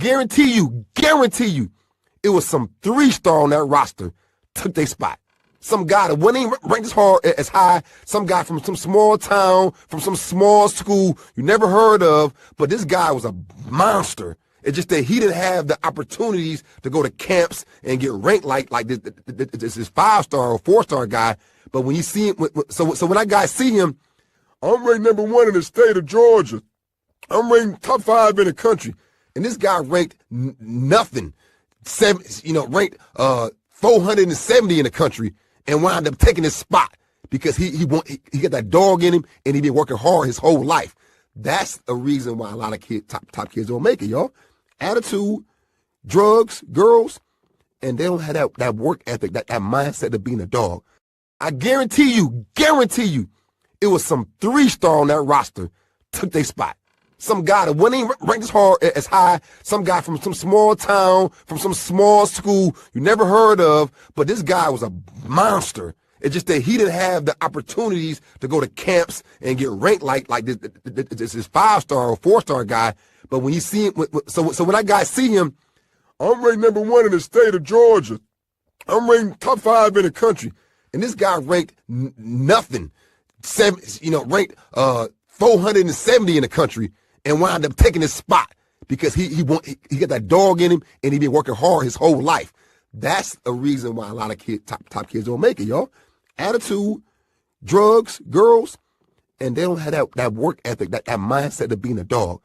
guarantee you, it was some 3-star on that roster took their spot. Some guy that wasn't even ranked as high, some guy from some small town, from some small school you never heard of, but this guy was a monster. It's just that he didn't have the opportunities to go to camps and get ranked like this 5-star or 4-star guy. But when you see him, so when that guy see him, I'm ranked #1 in the state of Georgia. I'm ranked top 5 in the country. And this guy ranked nothing. Ranked 470 in the country and wound up taking his spot because he got that dog in him and he been working hard his whole life. That's a reason why a lot of top kids don't make it, y'all. Attitude, drugs, girls, and they don't have that work ethic, that mindset of being a dog. I guarantee you, it was some 3-star on that roster took their spot. Some guy that wasn't even ranked as high, some guy from some small town, from some small school you never heard of, but this guy was a monster. It's just that he didn't have the opportunities to go to camps and get ranked like this 5-star or 4-star guy. But when you see him, so when that guy see him, I'm ranked #1 in the state of Georgia. I'm ranked top 5 in the country. And this guy ranked nothing. Ranked 470 in the country and wound up taking his spot because he got that dog in him and he been working hard his whole life. That's a reason why a lot of top kids don't make it, y'all. Attitude, drugs, girls, and they don't have that work ethic, that mindset of being a dog.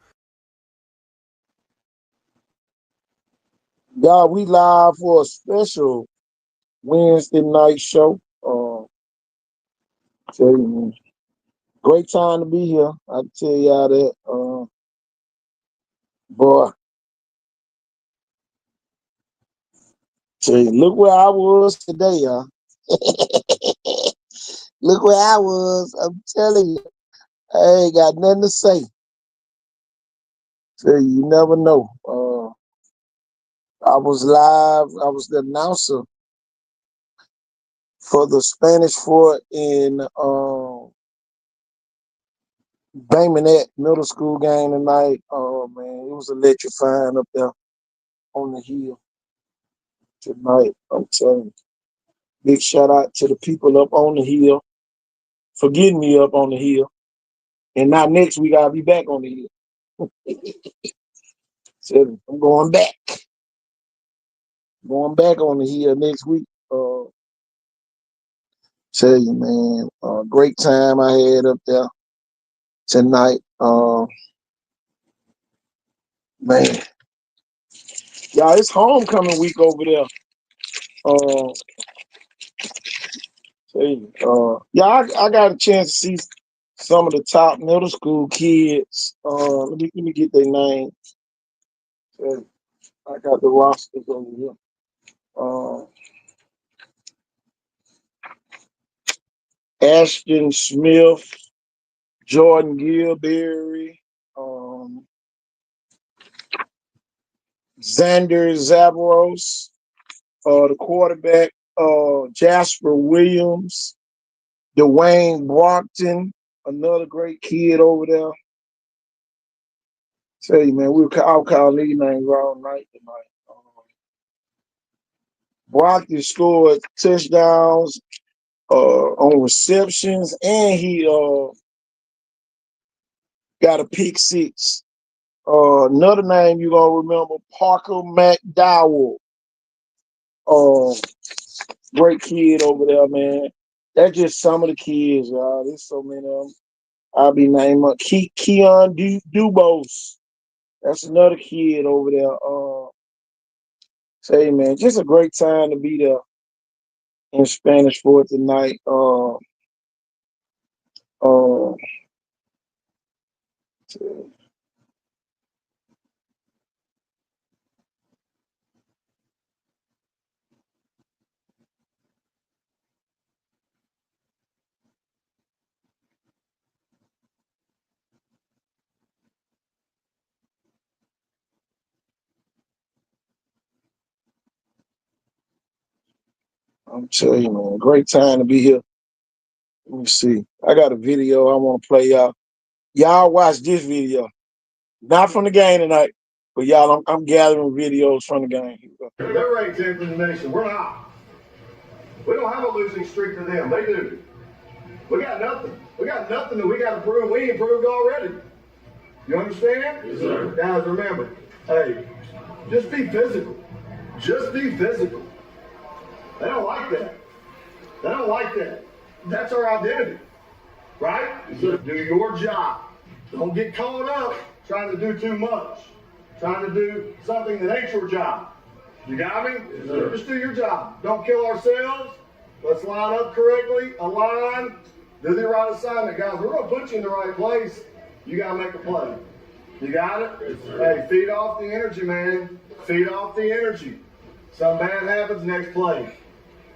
Y'all, we live for a special Wednesday night show. Tell you, man, great time to be here. I can tell y'all that. Boy, tell you, look where I was today, y'all. Look where I was. I'm telling you, I ain't got nothing to say. Tell you never know. I was live. I was the announcer for the Spanish Fort in Baymonette Middle School game tonight. Oh man, it was electrifying up there on the hill tonight. I'm telling you. Big shout out to the people up on the hill for getting me up on the hill. And now next week I'll be back on the hill. So I'm going back. Going back on the hill next week. Tell you, man, great time I had up there tonight. Man, y'all, it's homecoming week over there. Yeah, I got a chance to see some of the top middle school kids. Let me get their names. I got the rosters over here. Ashton Smith, Jordan Gilberry, Xander Zabros, the quarterback, Jasper Williams, Dwayne Brockton, another great kid over there. Tell you, man, I'll call these names all night tonight. Brockton scored touchdowns on receptions, and he got a pick 6. Another name you're gonna remember, Parker McDowell. Great kid over there, man. That's just some of the kids, y'all. There's so many of them. I'll be naming up. Keon Dubose. That's another kid over there. Say, man, just a great time to be there in Spanish Fort tonight. I'm telling you, man, great time to be here. Let me see. I got a video I want to play y'all. Y'all watch this video. Not from the game tonight. But y'all, I'm gathering videos from the game. They're ranked 10th in the nation. We're not. We don't have a losing streak to them. They do. We got nothing. We got nothing that we got to prove. We improved already. You understand? Yes, sir. Guys, remember, hey, just be physical. Just be physical. They don't like that. They don't like that. That's our identity. Right? Yes, sir. Do your job. Don't get caught up trying to do too much. Trying to do something that ain't your job. You got me? Yes, sir. Just do your job. Don't kill ourselves. Let's line up correctly, align, do the right assignment. Guys, we're going to put you in the right place. You got to make a play. You got it? Yes, sir. Hey, feed off the energy, man. Feed off the energy. Something bad happens, next play.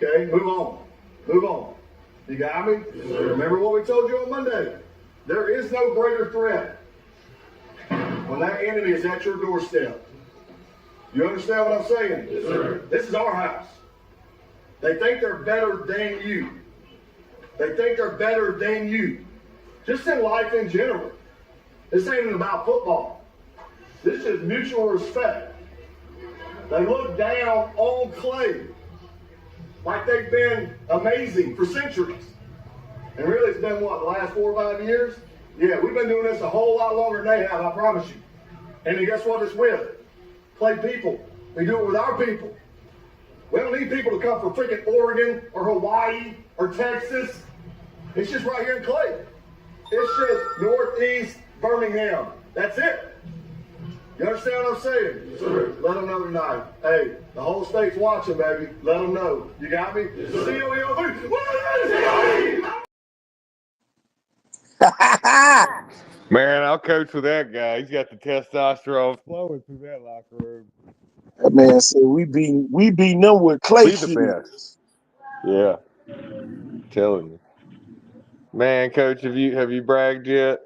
Okay, move on. Move on. You got me? Yes, sir. Remember what we told you on Monday. There is no greater threat when that enemy is at your doorstep. You understand what I'm saying? Yes, sir. This is our house. They think they're better than you. They think they're better than you. Just in life in general. This ain't even about football. This is mutual respect. They look down on Clay like they've been amazing for centuries. And really it's been what, the last 4 or 5 years? Yeah, we've been doing this a whole lot longer than they have, I promise you. And then guess what it's with? Clay people. We do it with our people. We don't need people to come from freaking Oregon or Hawaii or Texas. It's just right here in Clay. It's just Northeast Birmingham. That's it. You understand what I'm saying? Yes, sir. Let them know tonight. Hey, the whole state's watching, baby. Let them know. You got me? Yes, sir. C-O-E-O-V. Man, I'll coach with that guy. He's got the testosterone flowing through that locker room. That man said we beating them with clay Be the kids. best. Yeah. Telling you. Man, coach, have you bragged yet?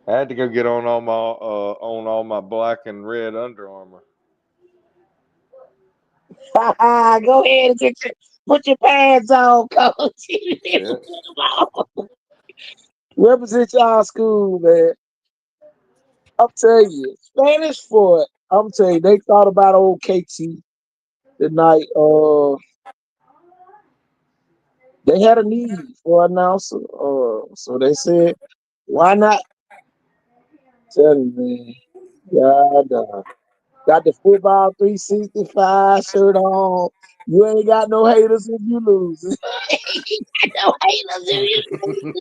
I had to go get on all my black and red Under Armour. Go ahead and put your pads on, coach. Yeah. Represent y'all school, man. I'm telling you, Spanish for it. I'm telling you, they thought about old KT tonight. They had a need for an announcer. So they said, why not? Tell you, man. God, got the football 365 shirt on. You ain't got no haters if you lose. No haters if you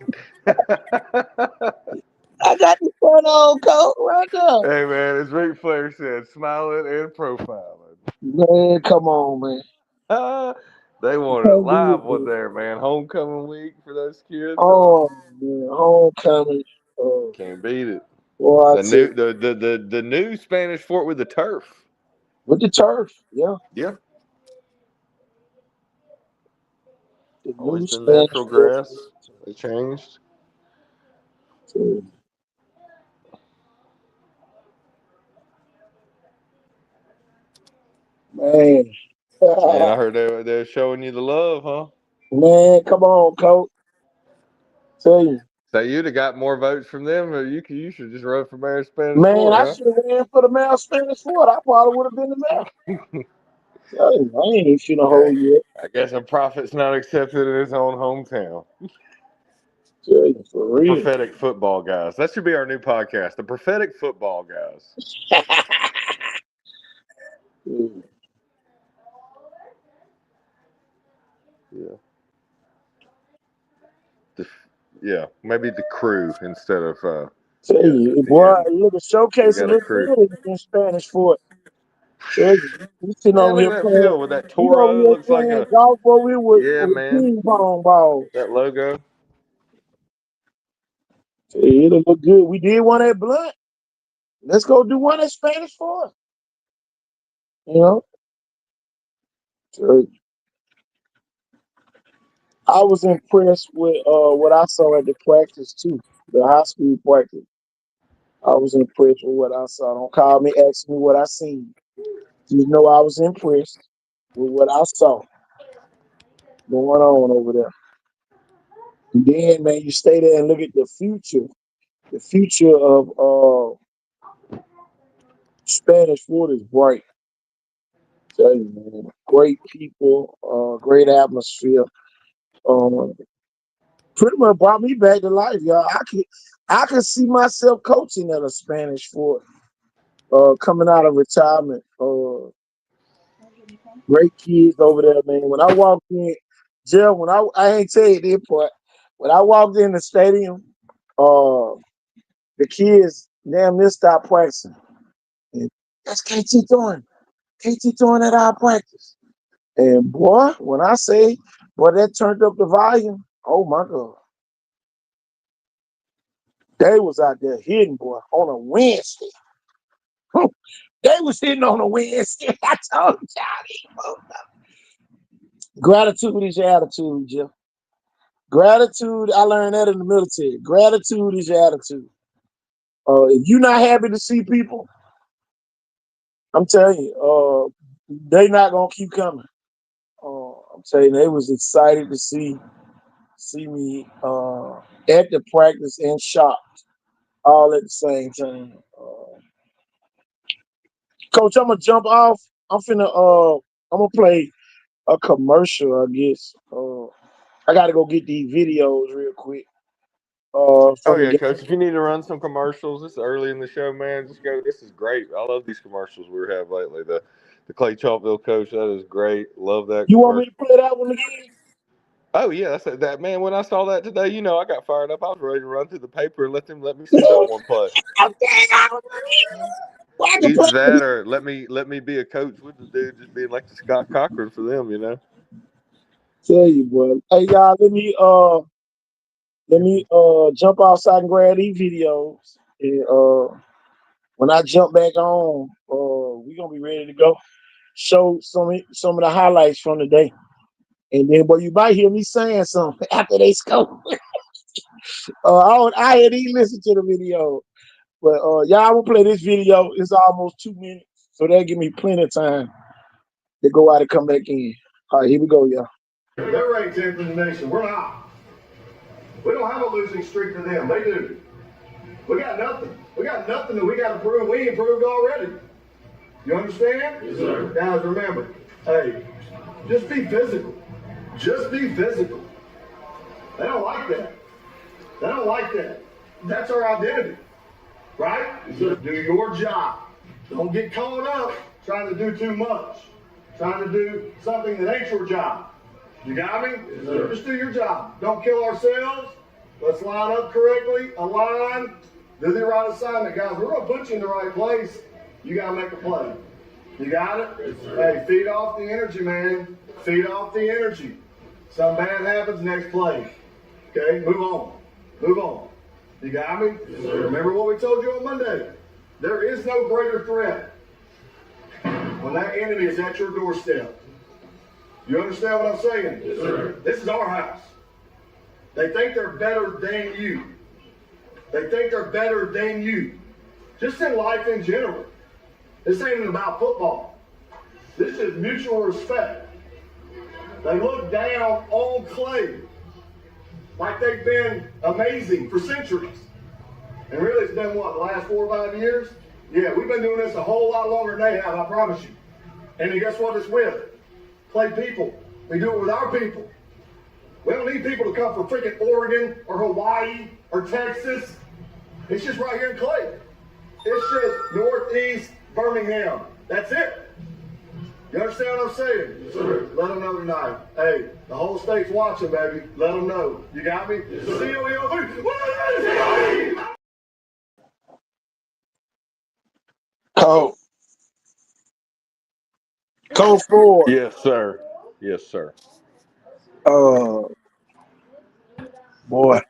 I got the front on coat right now. Hey, man, as Ric Flair said, smiling and profiling. Man, come on, man. They wanted it live one there, man. Homecoming week for those kids. Oh, man, homecoming. Can't beat it. Boy, The new Spanish fort with the turf. with the turf, yeah. Yeah. The Always new been Spanish natural Fort. grass. They changed. Man. Man, I heard they're showing you the love, huh? Man, come on, coach. Tell you. So you'd have got more votes from them, or you should just run for mayor of Spanish Man, Fort, I huh? should have ran for the mayor of Spanish Fort. I probably would have been the mayor. Tell you, I ain't finna hold you up. I guess a prophet's not accepted in his own hometown. Tell you, for real. Prophetic football guys. That should be our new podcast, the Prophetic Football Guys. Yeah. Yeah, maybe the crew instead of. Tell you, boy, look, the showcase We got a look crew. good in Spanish Fort. Tell you, we sitting Man, over look here at that playing. field with that We over Toro. here Looks like playing a golf over here with man. ping pong balls. That logo. Tell you, it'll look good. We did one at Blunt. Let's go do one at Spanish Fort. You know. Tell you. I was impressed with what I saw at the practice too, the high school practice. I was impressed with what I saw. Don't call me, ask me what I seen. You know, I was impressed with what I saw going on over there. And then, man, you stay there and look at the future of Spanish food is bright. Tell you, man. Great people, great atmosphere. Um, pretty much brought me back to life, y'all. I could see myself coaching at a Spanish fort, coming out of retirement. Great kids over there, man. When I walked in, Jill, I ain't tell you this part. When I walked in the stadium, uh, the kids damn near stopped practicing. And that's KT throwing. KT throwing at our practice. And boy, when I say, boy, that turned up the volume. Oh my God. They was out there hitting, boy, on a Wednesday. They was hitting on a Wednesday. I told y'all. Gratitude is your attitude, Jeff. Gratitude, I learned that in the military. Gratitude is your attitude. If you're not happy to see people, I'm telling you, they not gonna keep coming. I'm telling you, they was excited to see me at the practice and shocked all at the same time. Coach, I'm gonna jump off. I'm gonna play a commercial, I guess. I gotta go get these videos real quick. Oh From the yeah, game. Coach. If you need to run some commercials, it's early in the show, man. Just go. This is great. I love these commercials we have lately. The Clay Chalkville coach. That is great. Love that You want me commercial. to play that one again? Oh yeah, that's that man. When I saw that today, I got fired up. I was ready to run through the paper and let me suit up one play. Okay, well, I can play Either that it. or let me be a coach with the dude, just being like the Scott Cochran for them. Tell you, boy. Hey, y'all, let me jump outside and grab these videos. And when I jump back on, we gonna be ready to go. Show some of the highlights from the day. And then, boy, you might hear me saying something after they score. I ain't even listen to the video. But y'all, I'm gonna play this video. It's almost 2 minutes. So that'll give me plenty of time to go out and come back in. All right, here we go, y'all. They're ranked 10th in the nation. We're not. We don't have a losing streak to them. They do. We got nothing. We got nothing that we got to prove. We improved already. You understand? Yes, sir. Guys, remember, hey, just be physical. Just be physical. They don't like that. They don't like that. That's our identity. Right? Yes, sir. Do your job. Don't get caught up trying to do too much. Trying to do something that ain't your job. You got me? Yes, sir. Just do your job. Don't kill ourselves. Let's line up correctly, align, do the right assignment. Guys, we're going to put you in the right place. You got to make a play. You got it? Yes, sir. Hey, feed off the energy, man. Feed off the energy. Something bad happens, next play. Okay, move on. Move on. You got me? Yes, sir. Remember what we told you on Monday. There is no greater threat when that enemy is at your doorstep. You understand what I'm saying? Yes, sir. This is our house. They think they're better than you. They think they're better than you. Just in life in general. This ain't even about football. This is mutual respect. They look down on Clay like they've been amazing for centuries. And really, it's been what, the last 4 or 5 years? Yeah, we've been doing this a whole lot longer than they have, I promise you. And then guess what it's with? Clay people. We do it with our people. We don't need people to come from freaking Oregon or Hawaii or Texas. It's just right here in Clay. It's just Northeast Birmingham. That's it. You understand what I'm saying? Yes, sir. Let them know tonight. Hey, the whole state's watching, baby. Let them know. You got me? Yes, sir. C-O-E-O-3. Coach Ford. Yes, sir. Yes, sir. Boy.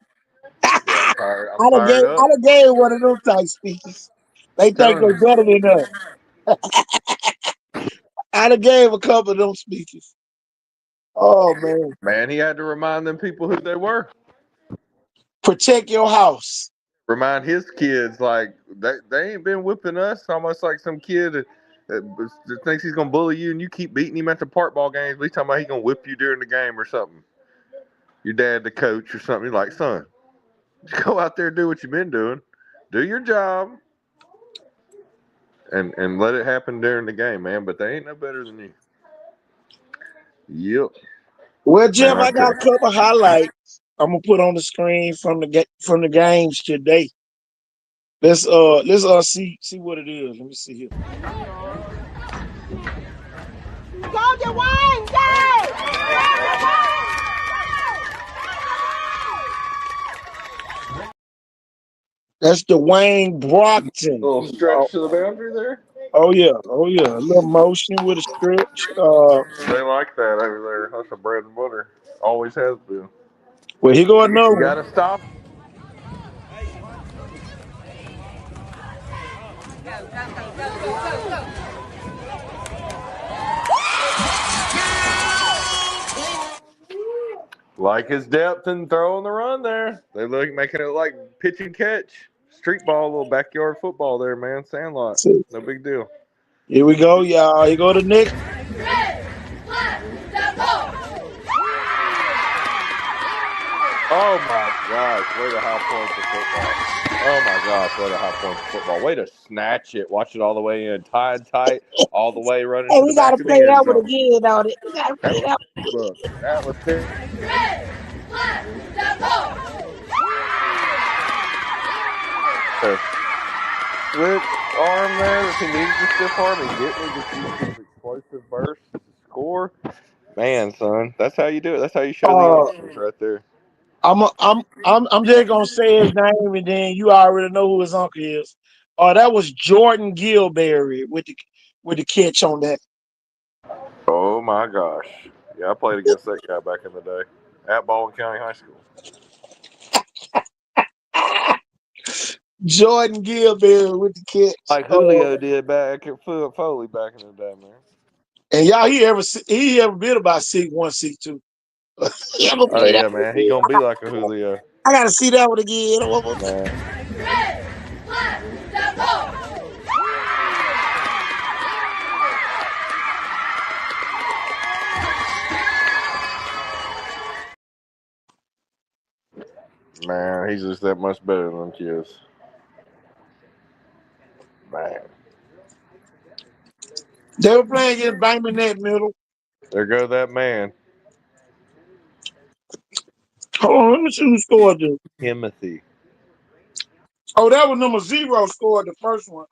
Yeah, I'm fired. I'm I done fired up. gave one of them type speakers. They think Telling they you, better than us. I done gave a couple of them speakers. Oh man. man, he had to remind them people who they were. Protect your house. Remind his kids like they ain't been whipping us. Almost like some kid that thinks he's gonna bully you, and you keep beating him at the park ball games. But he's talking about he's gonna whip you during the game or something. Your dad, the coach, or something. You're like, son, just go out there and do what you've been doing. Do your job. and let it happen during the game, man. But they ain't no better than you. Yep. Well, Man, Jeff, I got a couple highlights I'm gonna put on the screen from the games today. Let's see what it is. Let me see here. Go Dwayne, go! That's Dwayne Brockton. little stretch to the boundary there. Oh yeah. A little motion with a stretch. They like that over there. That's a bread and butter. Always has been. Well, here go another You one. gotta stop. Like his depth and throwing the run there. They look making it like pitch and catch. Street ball, little backyard football there, man. Sandlot. No big deal. Here we go, y'all. Here go the next. Oh my gosh, way to high points of football. Oh my gosh, way to high points of football. Way to snatch it. Watch it all the way in. Tied tight, all the way running Hey, to the we gotta back of the play end that one zone. again on it. We gotta play that. Look, that was it. Switch arm there. If he needed to stiff arm, he didn't. He just used his explosive burst to score. Man, son, that's how you do it. That's how you show the youngsters right there. I'm just gonna say his name and then you already know who his uncle is. That was Jordan Gilberry with the catch on that. Oh my gosh. Yeah, I played against that guy back in the day at Baldwin County High School. Jordan Gilberry with the catch. Like Julio did back at Foley back in the day, man. And y'all, he ever been about 6'1", 6'2". He ever Oh play that yeah, one man. He again? gonna be like a Julio. I gotta see that one again. One more time. Man. Man, he's just that much better than them kids. Man. They were playing against Bangman Net Middle. There go that man. Hold on, let me see who scored this. Timothy. Oh, that was number 0 scored the first one.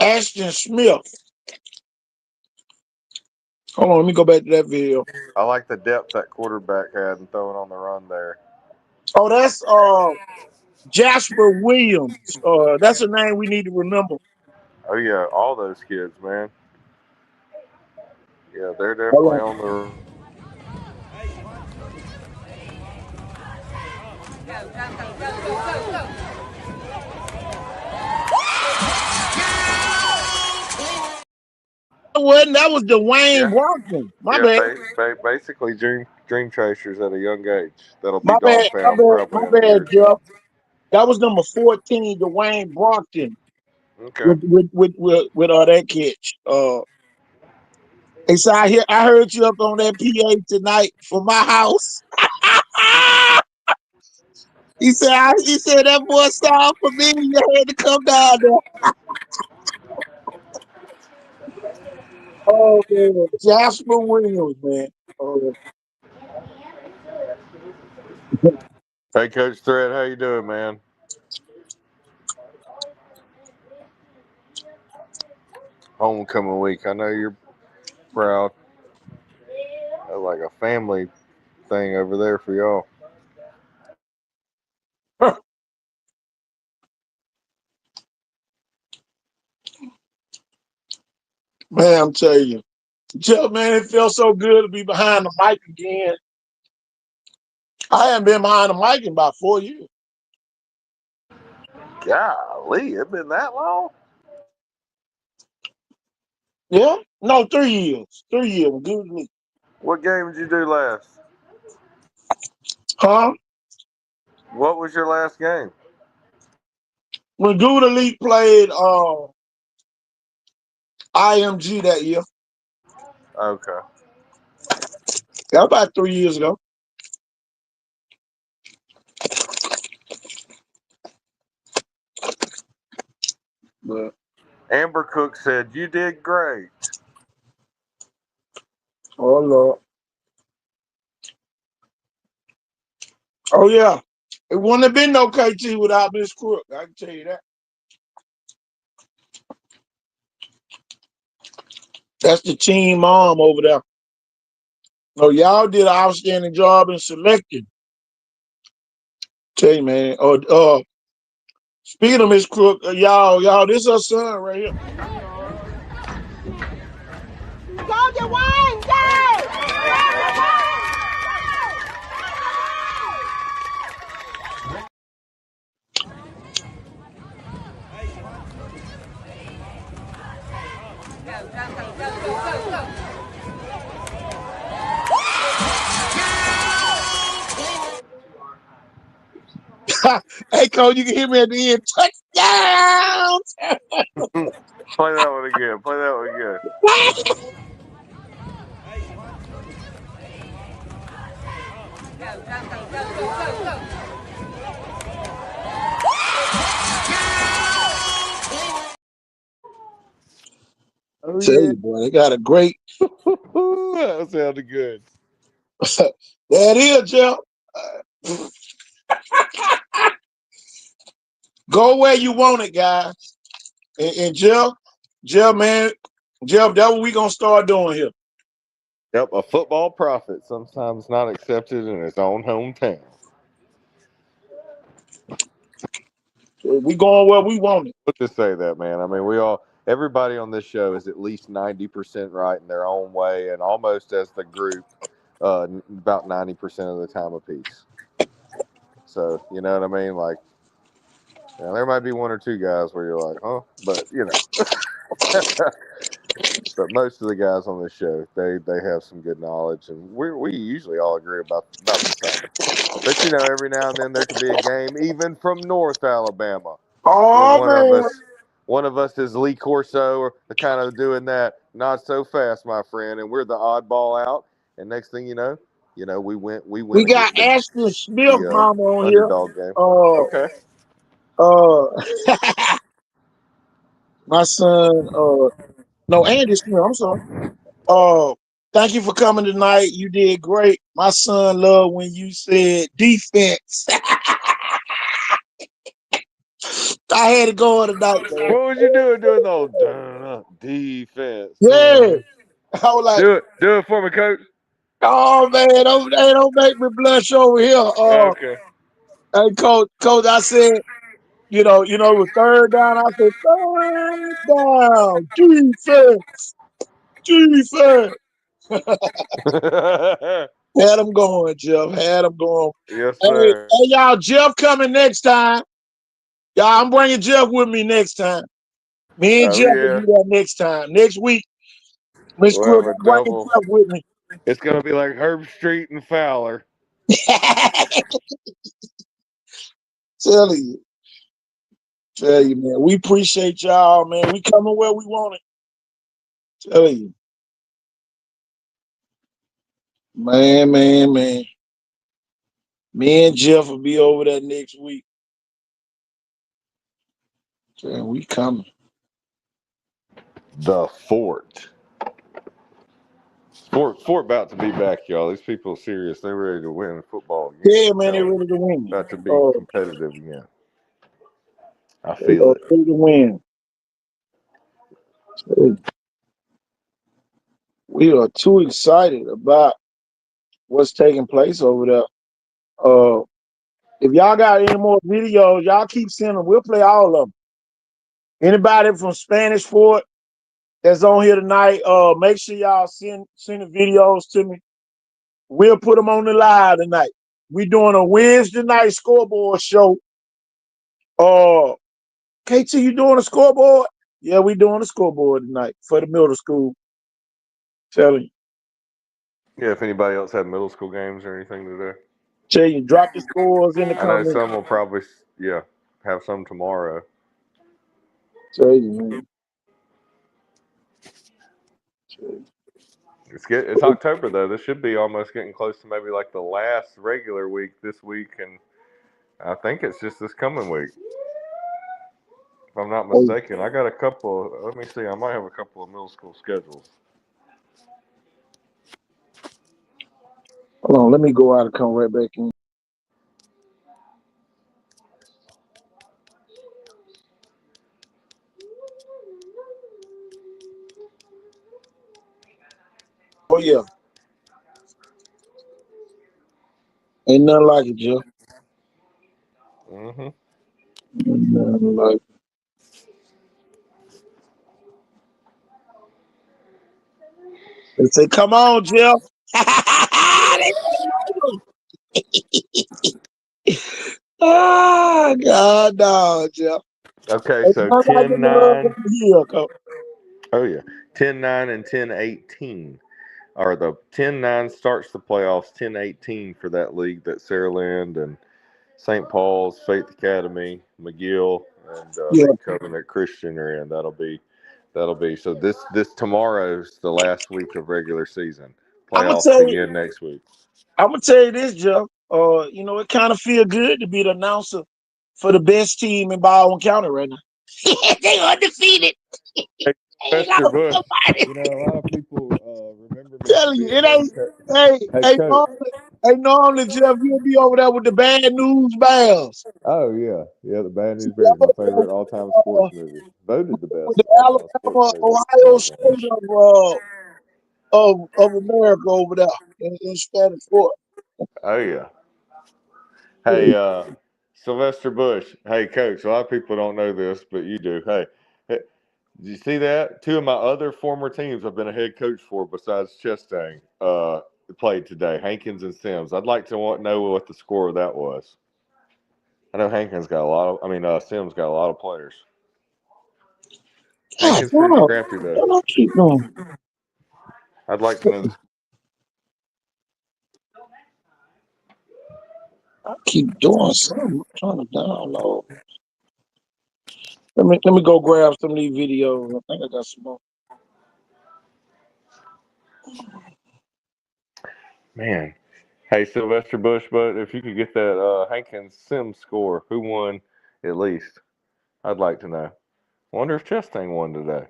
Ashton Smith. Hold on, let me go back to that video. I like the depth that quarterback had and throwing on the run there. Oh, that's Jasper Williams. That's a name we need to remember. Oh yeah, all those kids, man. Yeah, they're Hold definitely on. on the. That was Dwayne Yeah, Brockton. My yeah. bad. Basically, dream chasers at a young age. That'll be My bad. dog My found bad. My probably in a bad, year or two. Jeff. That was number 14, Dwayne Brockton, Okay. with that catch. And so I heard you up on that PA tonight from my house. He said that boy sound familiar. You had to come down there. Oh man, Jasper Williams, man. Oh, Hey, Coach Thread, how you doing, man? Homecoming week. I know you're proud. That's like a family thing over there for y'all. man, I'm telling you, Jeff, man, it feels so good to be behind the mic again. I haven't been behind the mic in about 4 years. Golly, it been that long? Yeah, no, 3 years. 3 years, good with me. What game did you do last? Huh? What was your last game? When Good Elite played IMG that year, Okay. that was about 3 years ago. But Amber Cook said, "You did great." oh Lord. Oh yeah. It wouldn't have been no KT without Miss Crook. I can tell you that. That's the team mom over there. So y'all did an outstanding job in selecting. Tell you, man. Speaking of Miss Crook, y'all, this her son right here. Golden Wine Day! Hey, Coach, you can hear me at the end. Touchdown! Play that one again. Play that one again. Oh Tell yeah. you, boy, they got a great. That sounded good. There it is, Jeff. Go where you want it, guys. And Jeff, man, Jeff, that's what we gonna start doing here. Yep, a football prophet sometimes not accepted in his own hometown. We going where we want it. What to say that, man? I mean, everybody on this show is at least 90% right in their own way, and almost as the group, about 90% of the time apiece. So, you know what I mean? Like, yeah, there might be one or two guys where you're like, huh? But, you know. But most of the guys on this show, they have some good knowledge, and we usually all agree about the same. But you know, every now and then there could be a game, even from North Alabama, when Oh man. one of us is Lee Corso, or the kind of doing that not so fast, my friend, and we're the oddball out. And next thing you know, we win We got the Ashton Smith mama on here. underdog game. Uh Okay. My son, no, Andy Smith, I'm sorry. Thank you for coming tonight. You did great. My son loved when you said defense. I had to go on tonight, man. What was you doing the old defense? Yeah. I was like, Do it for me, coach. oh man, don't make me blush over here. Okay. Hey, coach, I said, it was third down. I said, third down, defense. Had them going, Jeff. Had them going. Yes, Hey, sir. y'all, Jeff coming next time. Y'all, I'm bringing Jeff with me next time. Me and Oh Jeff will yeah. be there next time. Next week, Miss We'll Crook, have a I'm bringing double. Jeff with me. It's gonna be like Herb Street and Fowler. Tell you, man. We appreciate y'all, man. We coming where we want it. Tell you. Man. Me and Jeff will be over there next week. We coming. The Fort. Fort about to be back, y'all. These people are serious. They're ready to win football again. Yeah, man, they're ready to win. About to be competitive again. I They feel are it. ready to win. We are too excited about what's taking place over there. If y'all got any more videos, y'all keep sending them. We'll play all of them. Anybody from Spanish Fort that's on here tonight, make sure y'all send the videos to me. We'll put them on the live tonight. We're doing a Wednesday night scoreboard show. KT, you doing a scoreboard? Yeah, we doing a scoreboard tonight for the middle school. Telling you. Yeah, if anybody else had middle school games or anything to do. Tell you, drop the scores in the I know comments. some will probably, have some tomorrow. Tell you, man. It's October though. This should be almost getting close to maybe like the last regular week this week, and I think it's just this coming week. I'm not mistaken. I got a couple. Let me see. I might have a couple of middle school schedules. Hold on, let me go out and come right back in. Oh yeah, ain't nothing like it, Jeff. Mm-hmm. Ain't nothing like it. They say, "Come on, Jeff." They say, ah, God, no, Jeff. Okay, Ain't so nothing like it 10-9. here, Coach. Oh, yeah. 10-9 and 10-18. Or the 10-9 starts the playoffs. 10-18 for that league that Saraland and St. Paul's, Faith Academy, McGill, and I Yeah, think Covenant Christian are in. That'll be. So this tomorrow's the last week of regular season. I'm gonna Playoffs tell you. begin next week. I'm gonna tell you this, Jeff. It kind of feel good to be the announcer for the best team in Baldwin County right now. They undefeated. Hey, They ain't got Mr. Bush, nobody. a lot of people remember me from Telling you, being it head ain't. coach. Hey, Hey, hey, coach. normally, Jeff, you'll be over there with the bad news Bears. Oh yeah, the Bad News You Bears, my know, favorite all-time sports movie, voted the with best the all-time sports Alabama, movie of Ohio all time. State of America over there in Spanish Fort. Oh yeah. Hey, Sylvester Bush. Hey, coach. A lot of people don't know this, but you do. Hey, did you see that? Two of my other former teams I've been a head coach for, besides Chestang, played today. Hankins and Sims. I'd like to know what the score of that was. I know Hankins got a lot of. Sims got a lot of players. God, Hankins pretty wow. scrappy though. What I keep doing? I'd like to know the. I keep doing something. I'm trying to download. Let me go grab some of these videos. I think I got some more. Man. Hey, Sylvester Bush, but if you could get that Hankins Sims score, who won at least? I'd like to know. Wonder if Chestang won today.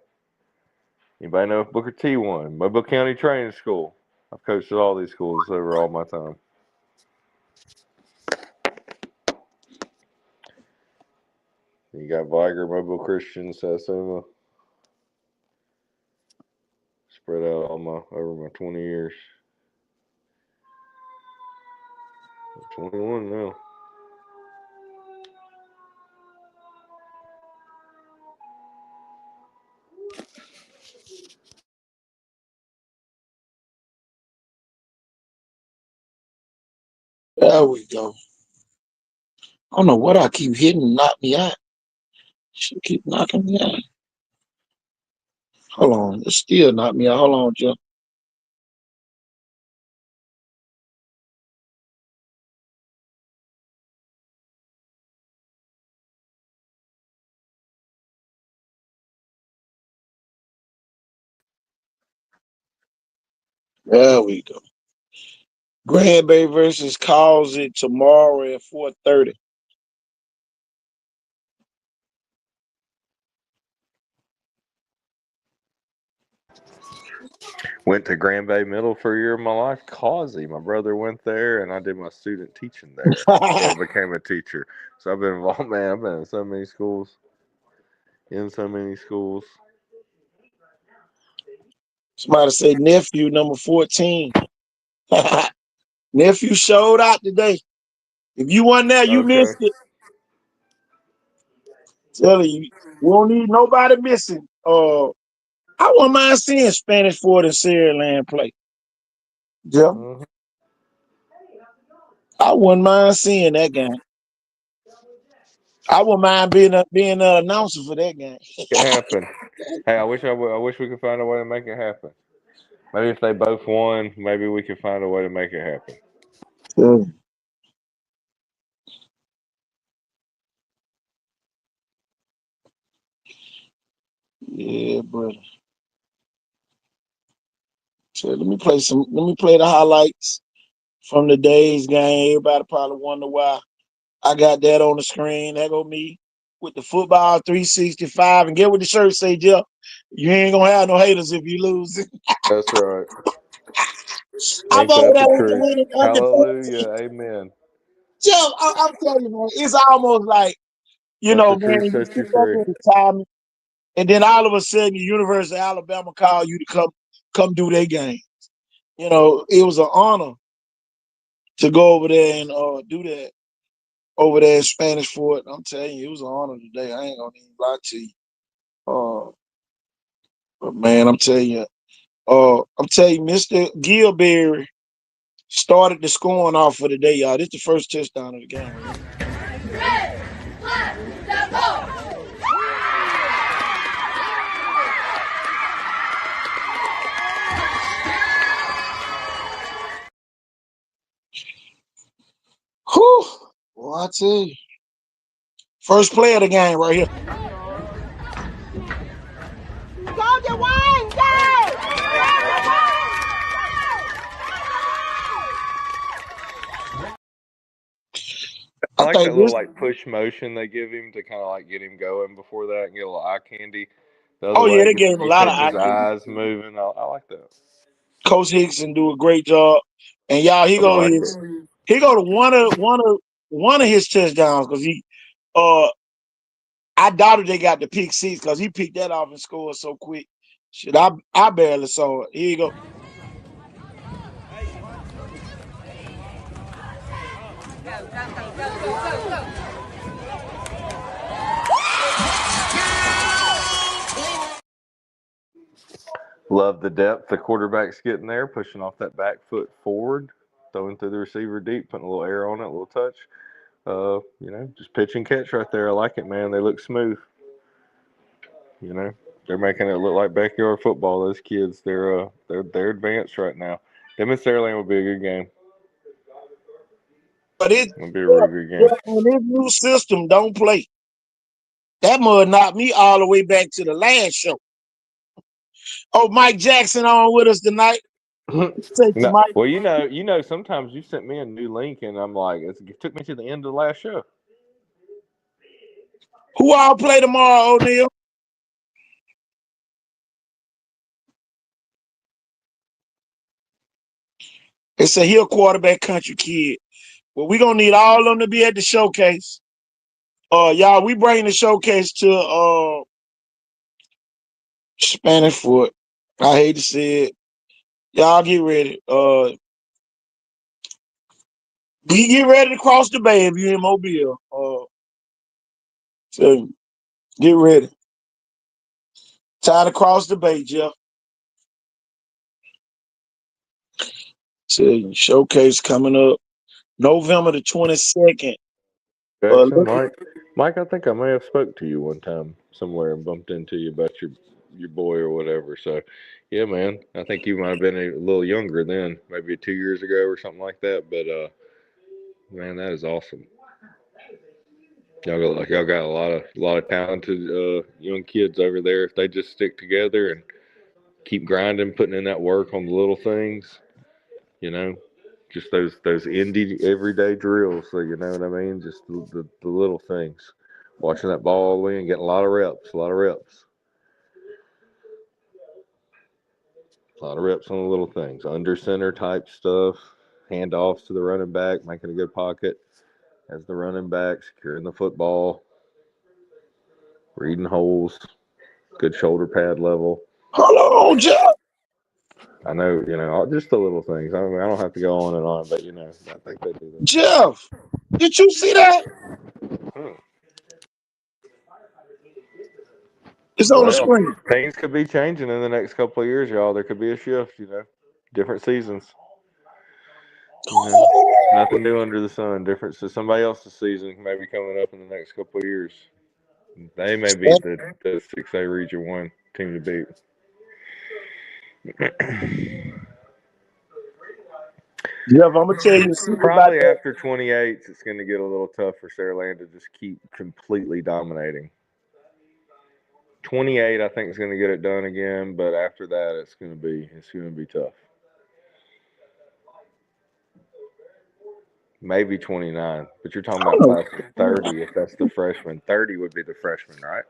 Anybody know if Booker T won? Mobile County Training School. I've coached at all these schools over all my time. You got Viger, Mobile Christian, Satsuma. Spread out over my 20 years. 21 now. There we go. I don't know what I keep hitting, knock me out. Should keep knocking me out. Hold on, it still knock me out. Hold on, Jeff. There we go. Grand Bay versus calls it tomorrow at 4:30. Went to Grand Bay Middle for a year of my life. Causey, my brother went there, and I did my student teaching there before I became a teacher. So I've been involved, man. I've been in so many schools. Somebody say nephew number 14. Nephew showed out today. If you weren't there, you Okay. missed it. Telling you, we don't need nobody missing. I wouldn't mind seeing Spanish Fort and Saraland play. Jeff, Mm-hmm. I wouldn't mind seeing that game. I wouldn't mind being an announcer for that game. It happened. Hey, I wish we could find a way to make it happen. Maybe if they both won, maybe we could find a way to make it happen. Yeah, brother. So let me play the highlights from the day's game. Everybody probably wonder why I got that on the screen. That go me. with the football 365. And get what the shirt say, Jeff. You ain't gonna have no haters if you lose. That's right. I'm Ain't over that there the with the truth? winning undefeated. Hallelujah. Amen. Jeff, I'm telling you, man, it's almost like, Let the man, truth you set you sit back free. in retirement, and then all of a sudden, the University of Alabama call you to come do their game. It was an honor to go over there and do that over there in Spanish Fort. I'm telling you, it was an honor today. I ain't gonna even lie to you. But man, I'm telling you, Mr. Gilberry started the scoring off for the day, y'all. This is the first touchdown of the game. Whew. Well, I tell you. First play of the game right here. Go the wine, Jay! I I like think that little this. like push motion they give him to kind of like get him going before that and get a little eye candy. The other Oh yeah, way, they get gave him the a lot of defense's IQ. eyes moving. I like that. Coach Hickson do a great job, and y'all, I like it. he go to one of his touchdowns because I doubted they got the pick six because he picked that off and scored so quick. Shit, I barely saw it. Here you go. Love the depth the quarterback's getting there, pushing off that back foot forward, throwing through the receiver deep, putting a little air on it, a little touch. Just pitch and catch right there. I like it, man. They look smooth. They're making it look like backyard football. Those kids, they're advanced right now. Them and Saraland will be a good game. But It'll be a really good game. in this new system, don't play. That mud knocked me all the way back to the last show. Oh, Mike Jackson on with us tonight. Take you, No, Mike. well, sometimes you sent me a new link, and I'm like, it took me to the end of the last show. Who all play tomorrow, O'Neal? It's a Hill quarterback country kid. Well, we're gonna need all of them to be at the showcase. Y'all, we bring the showcase to Spanish Foot. I hate to say it. Y'all get ready. We get ready to cross the bay if you in Mobile. So get ready. Time to cross the bay, Jeff. So showcase coming up November the 22nd. Jackson, Mike, I think I may have spoke to you one time somewhere and bumped into you about your boy or whatever. So, yeah, man, I think you might have been a little younger then, maybe 2 years ago or something like that. But man, that is awesome. Y'all got a lot of talented young kids over there. If they just stick together and keep grinding, putting in that work on the little things, you know, just those indie everyday drills. So you know what I mean? Just the little things. Watching that ball all the way and getting a lot of reps, a lot of reps on the little things. Under center type stuff, handoffs to the running back, making a good pocket as the running back, securing the football, reading holes, good shoulder pad level. Hold on, Jeff. I know, just the little things. I mean, I don't have to go on and on, but I think they do that. Jeff, did you see that? It's on the Well, screen. things could be changing in the next couple of years, y'all. There could be a shift, different seasons. Nothing new under the sun. Different. So somebody else's season may be coming up in the next couple of years. They may be the 6A Region 1 team to beat. Jeff, I'm gonna tell you a secret about Probably that. after 28, it's going to get a little tough for Saraland to just keep completely dominating. 28, I think, is going to get it done again, but after that, it's going to be tough. maybe 29. But you're talking about class of 30 if that's the freshman. 30 would be the freshman, right?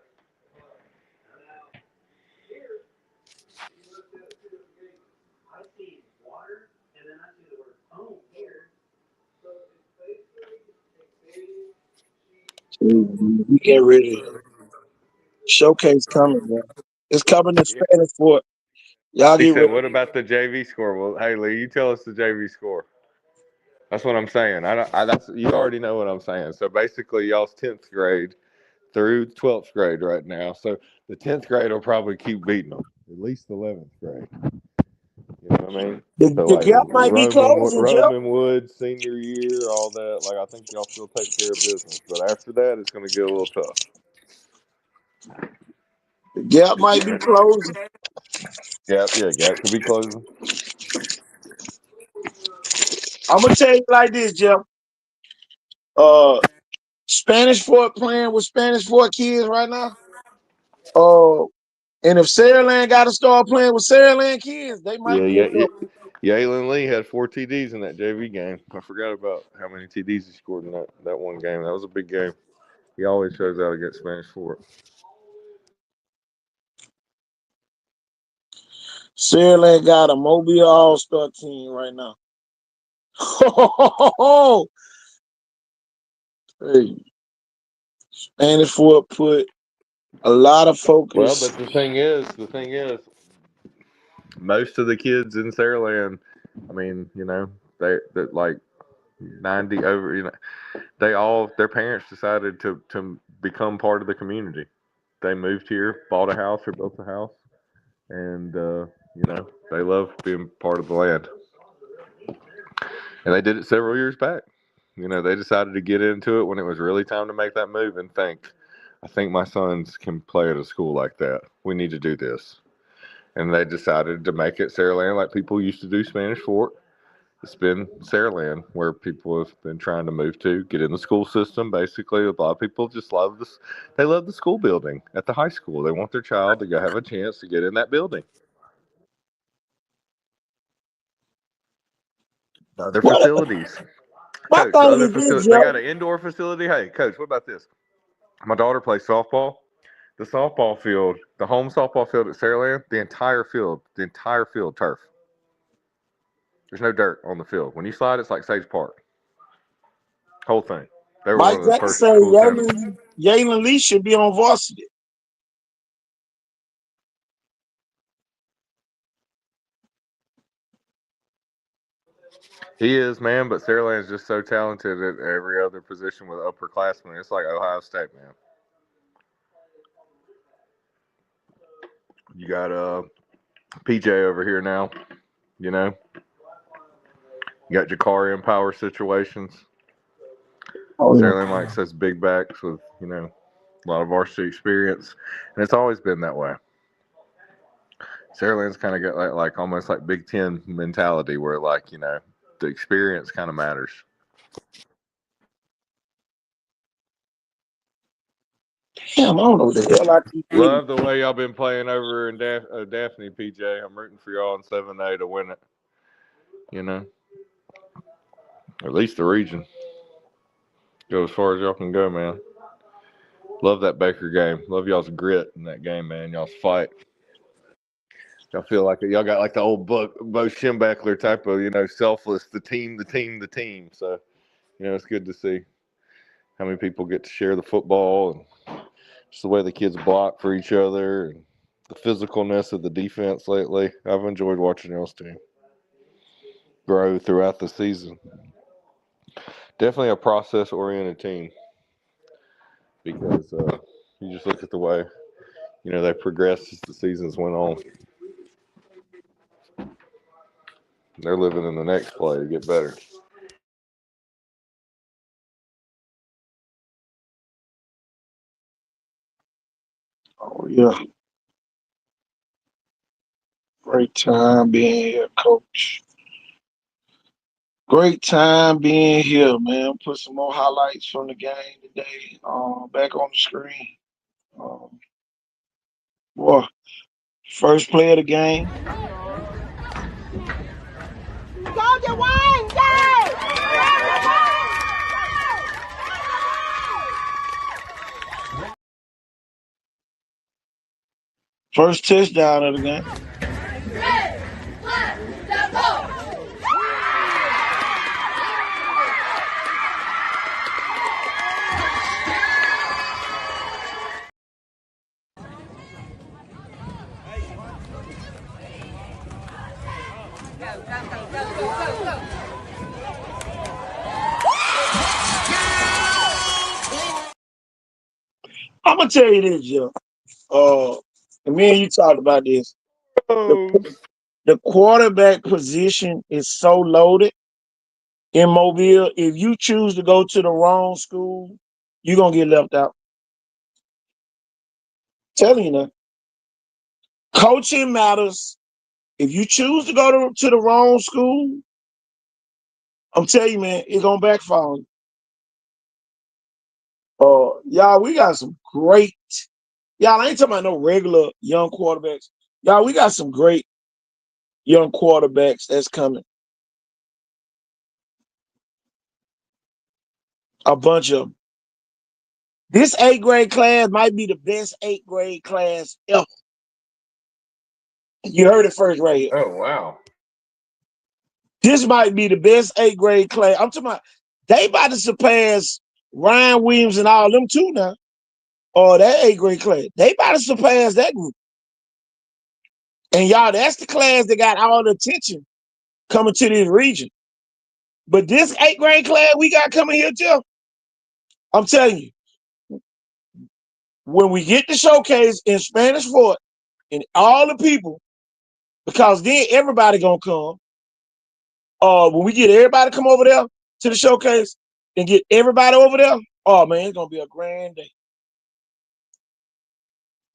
We get ready. Showcase coming, man. It's coming to Yeah. Spanish Fort. Y'all He get said, ready. "What about the JV score?" Well, hey Lee, you tell us the JV score. That's what I'm saying. That's you already know what I'm saying. So basically, y'all's 10th grade through 12th grade right now. So the 10th grade will probably keep beating them. At least the 11th grade. You know what I mean? So The like gap might be closing, Jeff. Roman Woods senior year, all that. Like I think y'all still take care of business, but after that, it's going to get a little tough. The gap might be closing. Gap could be closing. I'm gonna tell you like this, Jeff. Spanish Fort playing with Spanish Fort kids right now. And if Saraland got to start playing with Saraland kids, they might be a couple. Yalen Lee had 4 TDs in that JV game. I forgot about how many TDs he scored in that one game. That was a big game. He always shows out against Spanish Fort. Saraland got a Mobile All-Star team right now. Hey, Spanish Fort put a lot of focus. Well, but the thing is, most of the kids in Saraland, I mean, you know, they like 90 over, you know, their parents decided to become part of the community. They moved here, bought a house or built a house, and you know, they love being part of the land. And they did it several years back. You know, they decided to get into it when it was really time to make that move and think, I think my sons can play at a school like that. We need to do this. And they decided to make it Saraland like people used to do Spanish Fort. It's been Saraland where people have been trying to move to, get in the school system. Basically, a lot of people just love this. They love the school building at the high school. They want their child to go have a chance to get in that building. Other facilities. Coach, the other facility, they got an indoor facility. Hey, Coach, what about this? My daughter plays softball. The softball field, the home softball field at Saraland, the entire field, turf. There's no dirt on the field. When you slide, it's like Sage Park. Whole thing. They were Mike one of the Jackson first said schools down. Yalen Lee should be on varsity. He is, man, but Saraland's just so talented at every other position with upperclassmen. It's like Ohio State, man. You got PJ over here now, you know. You got Jakari in power situations. Saraland likes those big backs with, you know, a lot of varsity experience, and it's always been that way. Saraland's kind of got like almost like Big Ten mentality, where like, you know, the experience kind of matters. Damn, I don't know what the hell I keep doing. Love the way y'all been playing over in Daphne, PJ. I'm rooting for y'all in 7A to win it. You know, at least the region. Go as far as y'all can go, man. Love that Baker game. Love y'all's grit in that game, man. Y'all's fight. Y'all feel like y'all got like the old Bo Schembechler type of, you know, selfless, the team. So, you know, it's good to see how many people get to share the football and just the way the kids block for each other and the physicalness of the defense lately. I've enjoyed watching y'all's team grow throughout the season. Definitely a process-oriented team because you just look at the way, you know, they progressed as the seasons went on. They're living in the next play to get better. Oh, yeah. Great time being here, Coach. Great time being here, man. Put some more highlights from the game today back on the screen. Boy, first play of the game. Go, Dwayne! Go! First touchdown of the game. I'm gonna tell you this, Joe. And me and you talked about this. Oh, The quarterback position is so loaded in Mobile. If you choose to go to the wrong school, you're gonna get left out. Telling you now. Coaching matters. If you choose to go to the wrong school, I'm telling you, man, it's gonna backfire on you. Y'all, we got some great. Y'all, I ain't talking about no regular young quarterbacks. Y'all, we got some great young quarterbacks that's coming. A bunch of them. This 8th grade class might be the best 8th grade class ever. You heard it first right here. oh wow. This might be the best 8th grade class. I'm talking about they about to surpass Ryan Williams and all them too now. Or that 8th grade class. They about to surpass that group. And y'all, that's the class that got all the attention coming to this region. But this 8th grade class we got coming here, Jeff, I'm telling you, when we get the showcase in Spanish Fort and all the people, because then everybody gonna come. When we get everybody come over there to the showcase and get everybody over there, oh man, it's gonna be a grand day.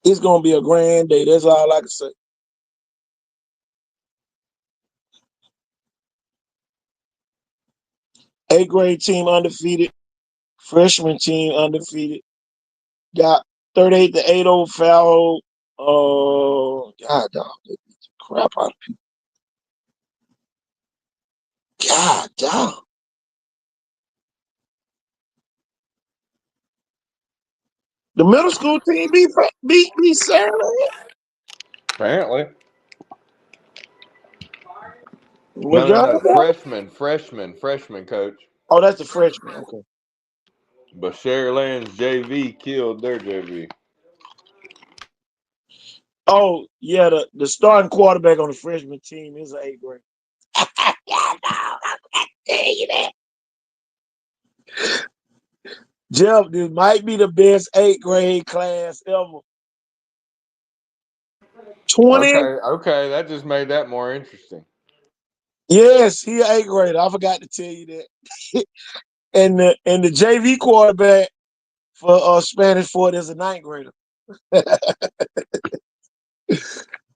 It's gonna be a grand day. That's all I can say. 8th grade team undefeated, freshman team undefeated. Got 38-8 foul. God, dog, they beat the crap out of people. God, dog. The middle school team beat Sarah. Apparently. Was y'all No. there? Freshman, coach. Oh, that's the freshman. Okay. But Sharyland's JV killed their JV. Oh, yeah, the starting quarterback on the freshman team is an 8th grade. Yeah, no, I can't tell you that. Jeff, this might be the best 8th grade class ever. 20. Okay, that just made that more interesting. Yes, he an 8th grader. I forgot to tell you that. and the JV quarterback for Spanish Fort is a 9th grader.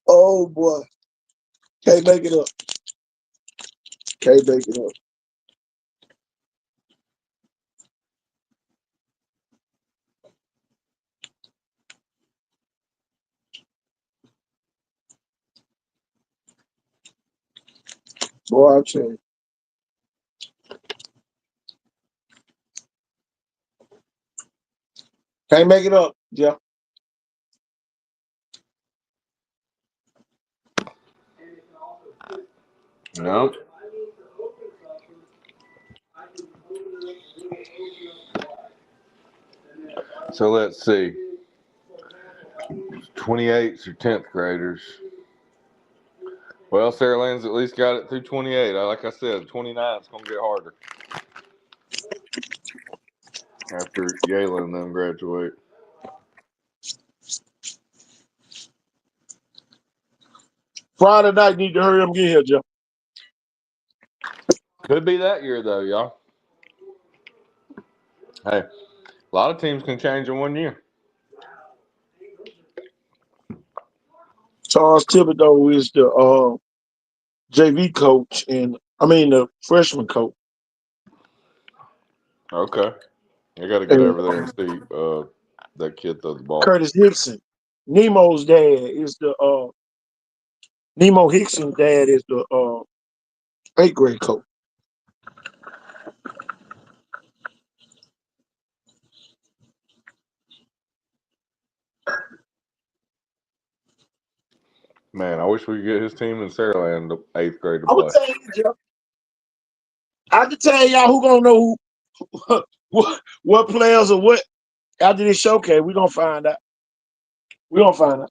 Oh boy. Can't make it up. Can't make it up. Boy, I'm telling you. Can't make it up, Jeff. No. So let's see. 28s or 10th graders. Well, Sarah Land's at least got it through 28. Like I said, 29 is going to get harder after Yayla and them graduate. Friday night need to hurry up and get here, Jeff. Could be that year, though, y'all. Hey, a lot of teams can change in 1 year. Charles Thibodeau is the JV coach, and I mean the freshman coach. Okay. I got to get And over there and see that kid throw the ball. Curtis Hickson, Nemo's dad is the Nemo Hickson's dad is the 8th grade coach. Man, I wish we could get his team in Saraland to 8th grade to I'm play. gonna tell you, Jeff. I can tell y'all who gonna know what players or what after this showcase. We gonna find out. We gonna find out.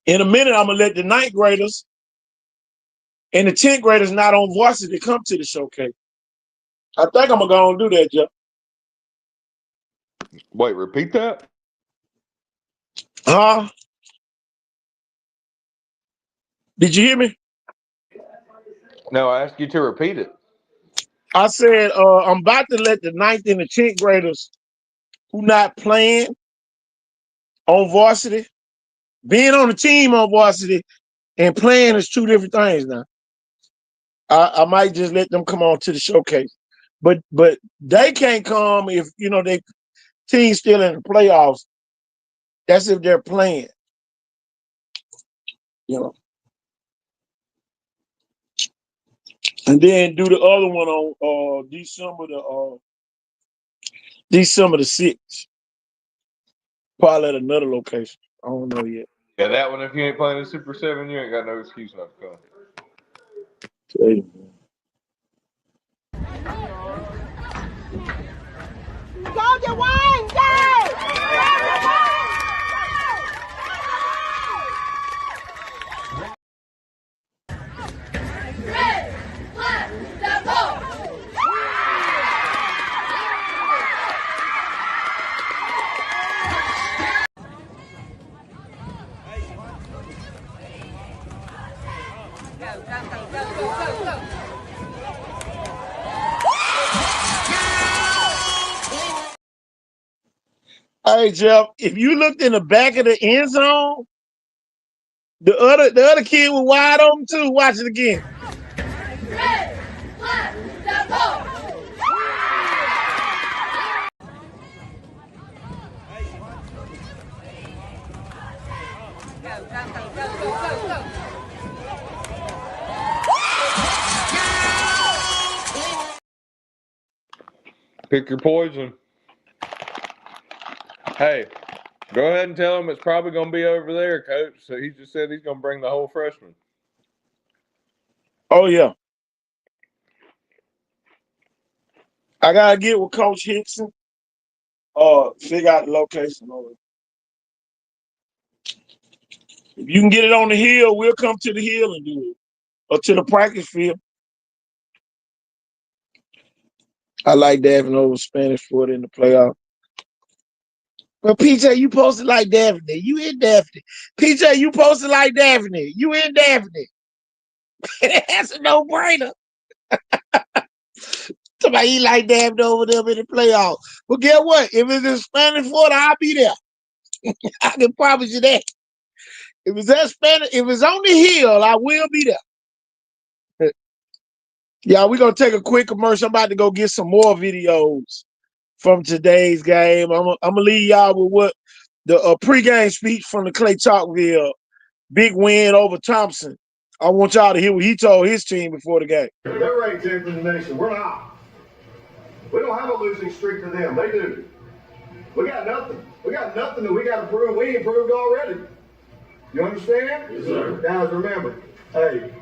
In a minute, I'm gonna let the 9th graders and the 10th graders not on varsity come to the showcase. I think I'm gonna go and do that, Jeff. Wait, repeat that? Huh? Did you hear me? No, I asked you to repeat it. I said I'm about to let the 9th and the 10th graders who not playing on varsity, being on the team on varsity and playing is two different things now. I might just let them come on to the showcase. But they can't come if they team's still in the playoffs. That's if they're playing. And then do the other one on December the 6th. Probably at another location. I don't know yet. Yeah, that one, if you ain't playing in Super 7, you ain't got no excuse not to come. Hey. Golden Wine Day! Hey Jeff, if you looked in the back of the end zone, the other kid was wide open too. Watch it again. Pick your poison. Hey, go ahead and tell him it's probably going to be over there, Coach. So he just said he's going to bring the whole freshman. Oh yeah. I gotta get with Coach Hickson. Figure out the location over it. If you can get it on the hill, we'll come to the hill and do it. Or to the practice field. I like Daphne over Spanish Foot in the playoff. But PJ, you posted like Daphne. You in Daphne. PJ, you posted like Daphne. You in Daphne. That's a no-brainer. Somebody eat like Daphne over there in the playoff. But guess what? If it's in Spanish Foot, I'll be there. I can promise you that. If it's on the hill, I will be there. Yeah, we're gonna take a quick commercial. I'm about to go get some more videos from today's game. I'm gonna leave y'all with what the pregame speech from the Clay Chalkville big win over Thompson. I want y'all to hear what he told his team before the game. They're ranked 10th in the nation. We're not. We don't have a losing streak to them. They do. We got nothing. We got nothing that we got to prove. We improved already. You understand? Yes, sir. Guys, remember, hey,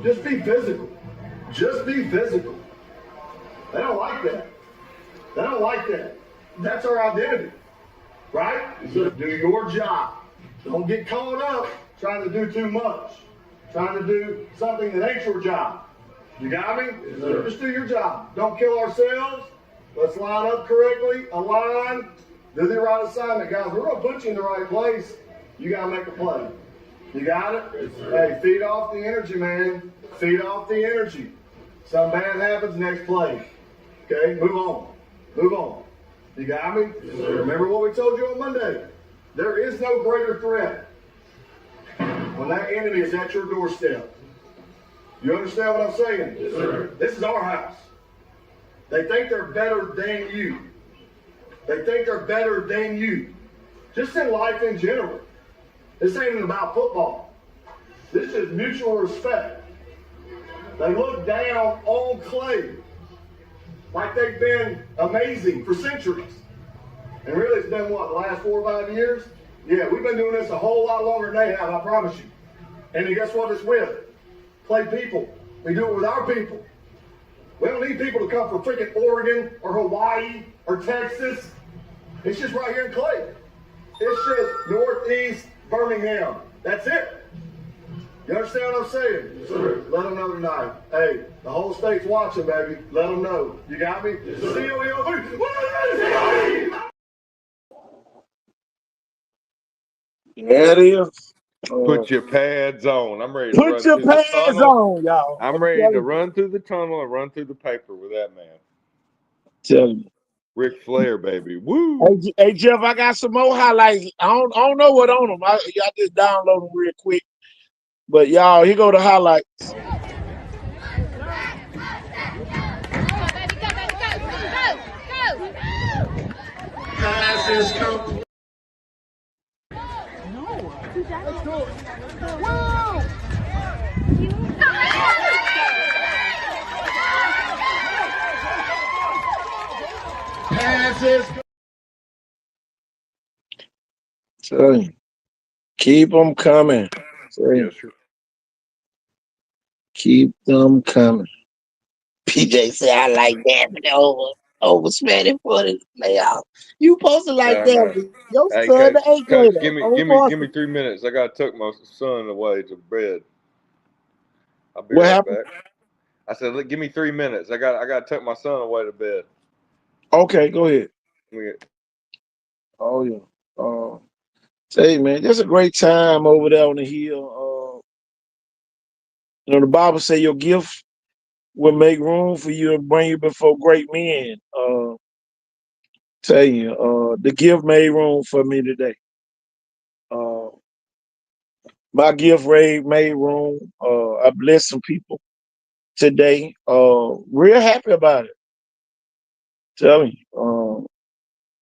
just be physical. Just be physical. They don't like that. They don't like that. That's our identity. Right? Yes, sir. Do your job. Don't get caught up trying to do too much. Trying to do something that ain't your job. You got me? Yes, sir. Just do your job. Don't kill ourselves. Let's line up correctly, align, do the right assignment. Guys, we're going to put you in the right place. You got to make a play. You got it? Yes, sir. Hey, feed off the energy, man. Feed off the energy. Something bad happens, next play. Okay, move on. Move on. You got me? Yes, sir. Remember what we told you on Monday. There is no greater threat when that enemy is at your doorstep. You understand what I'm saying? Yes, sir. This is our house. They think they're better than you. They think they're better than you. Just in life in general. This ain't even about football. This is mutual respect. They look down on Clay like they've been amazing for centuries. And really, it's been what, the last 4 or 5 years? Yeah, we've been doing this a whole lot longer than they have, I promise you. And then guess what it's with? Play people. We do it with our people. We don't need people to come from freaking Oregon or Hawaii or Texas. It's just right here in Clay. It's just Northeast Birmingham. That's it. You understand what I'm saying? Yes, sir. Let them know tonight. Hey, the whole state's watching, baby. Let them know. You got me? Yes, sir. Yeah, it is. Put your pads on. I'm ready to run Put your through the pants tunnel. on, y'all. I'm ready to run through the tunnel and run through the paper with that man. Tell you. Ric Flair, baby. Woo! Hey, Jeff, I got some more highlights. I don't know what on them. I just download them real quick. But y'all, here go the highlights. Passes come. Passes. Tell you. Keep them coming. Tell you. Yes, sir. Keep them coming. PJ said, I like that over Spanish for the playoff. You supposed to like Yeah, I know. that. Your Hey, son, the eighth coach, grader. give me 3 minutes. I gotta tuck my son away to bed. I'll be What right happened? back. I said, look, give me 3 minutes. I gotta tuck my son away to bed. Okay, go ahead. Yeah. Oh yeah. Say man, there's a great time over there on the hill. The Bible say your gift will make room for you and bring you before great men. Tell you, the gift made room for me today. My gift made room. I blessed some people today. Real happy about it. Tell you.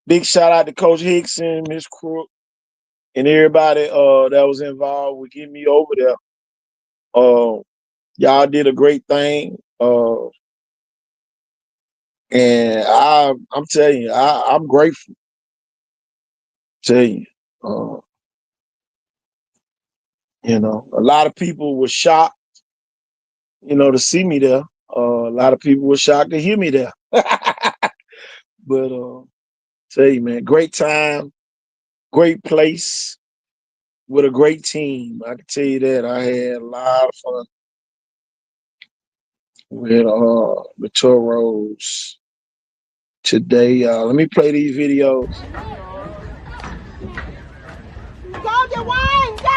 Big shout out to Coach Hickson, Miss Crook, and everybody that was involved with getting me over there. Y'all did a great thing. And I'm telling you, I'm grateful. Tell you. A lot of people were shocked, to see me there. A lot of people were shocked to hear me there. But tell you, man, great time, great place with a great team. I can tell you that. I had a lot of fun with the Toros today. Let me play these videos. Go the wine, go!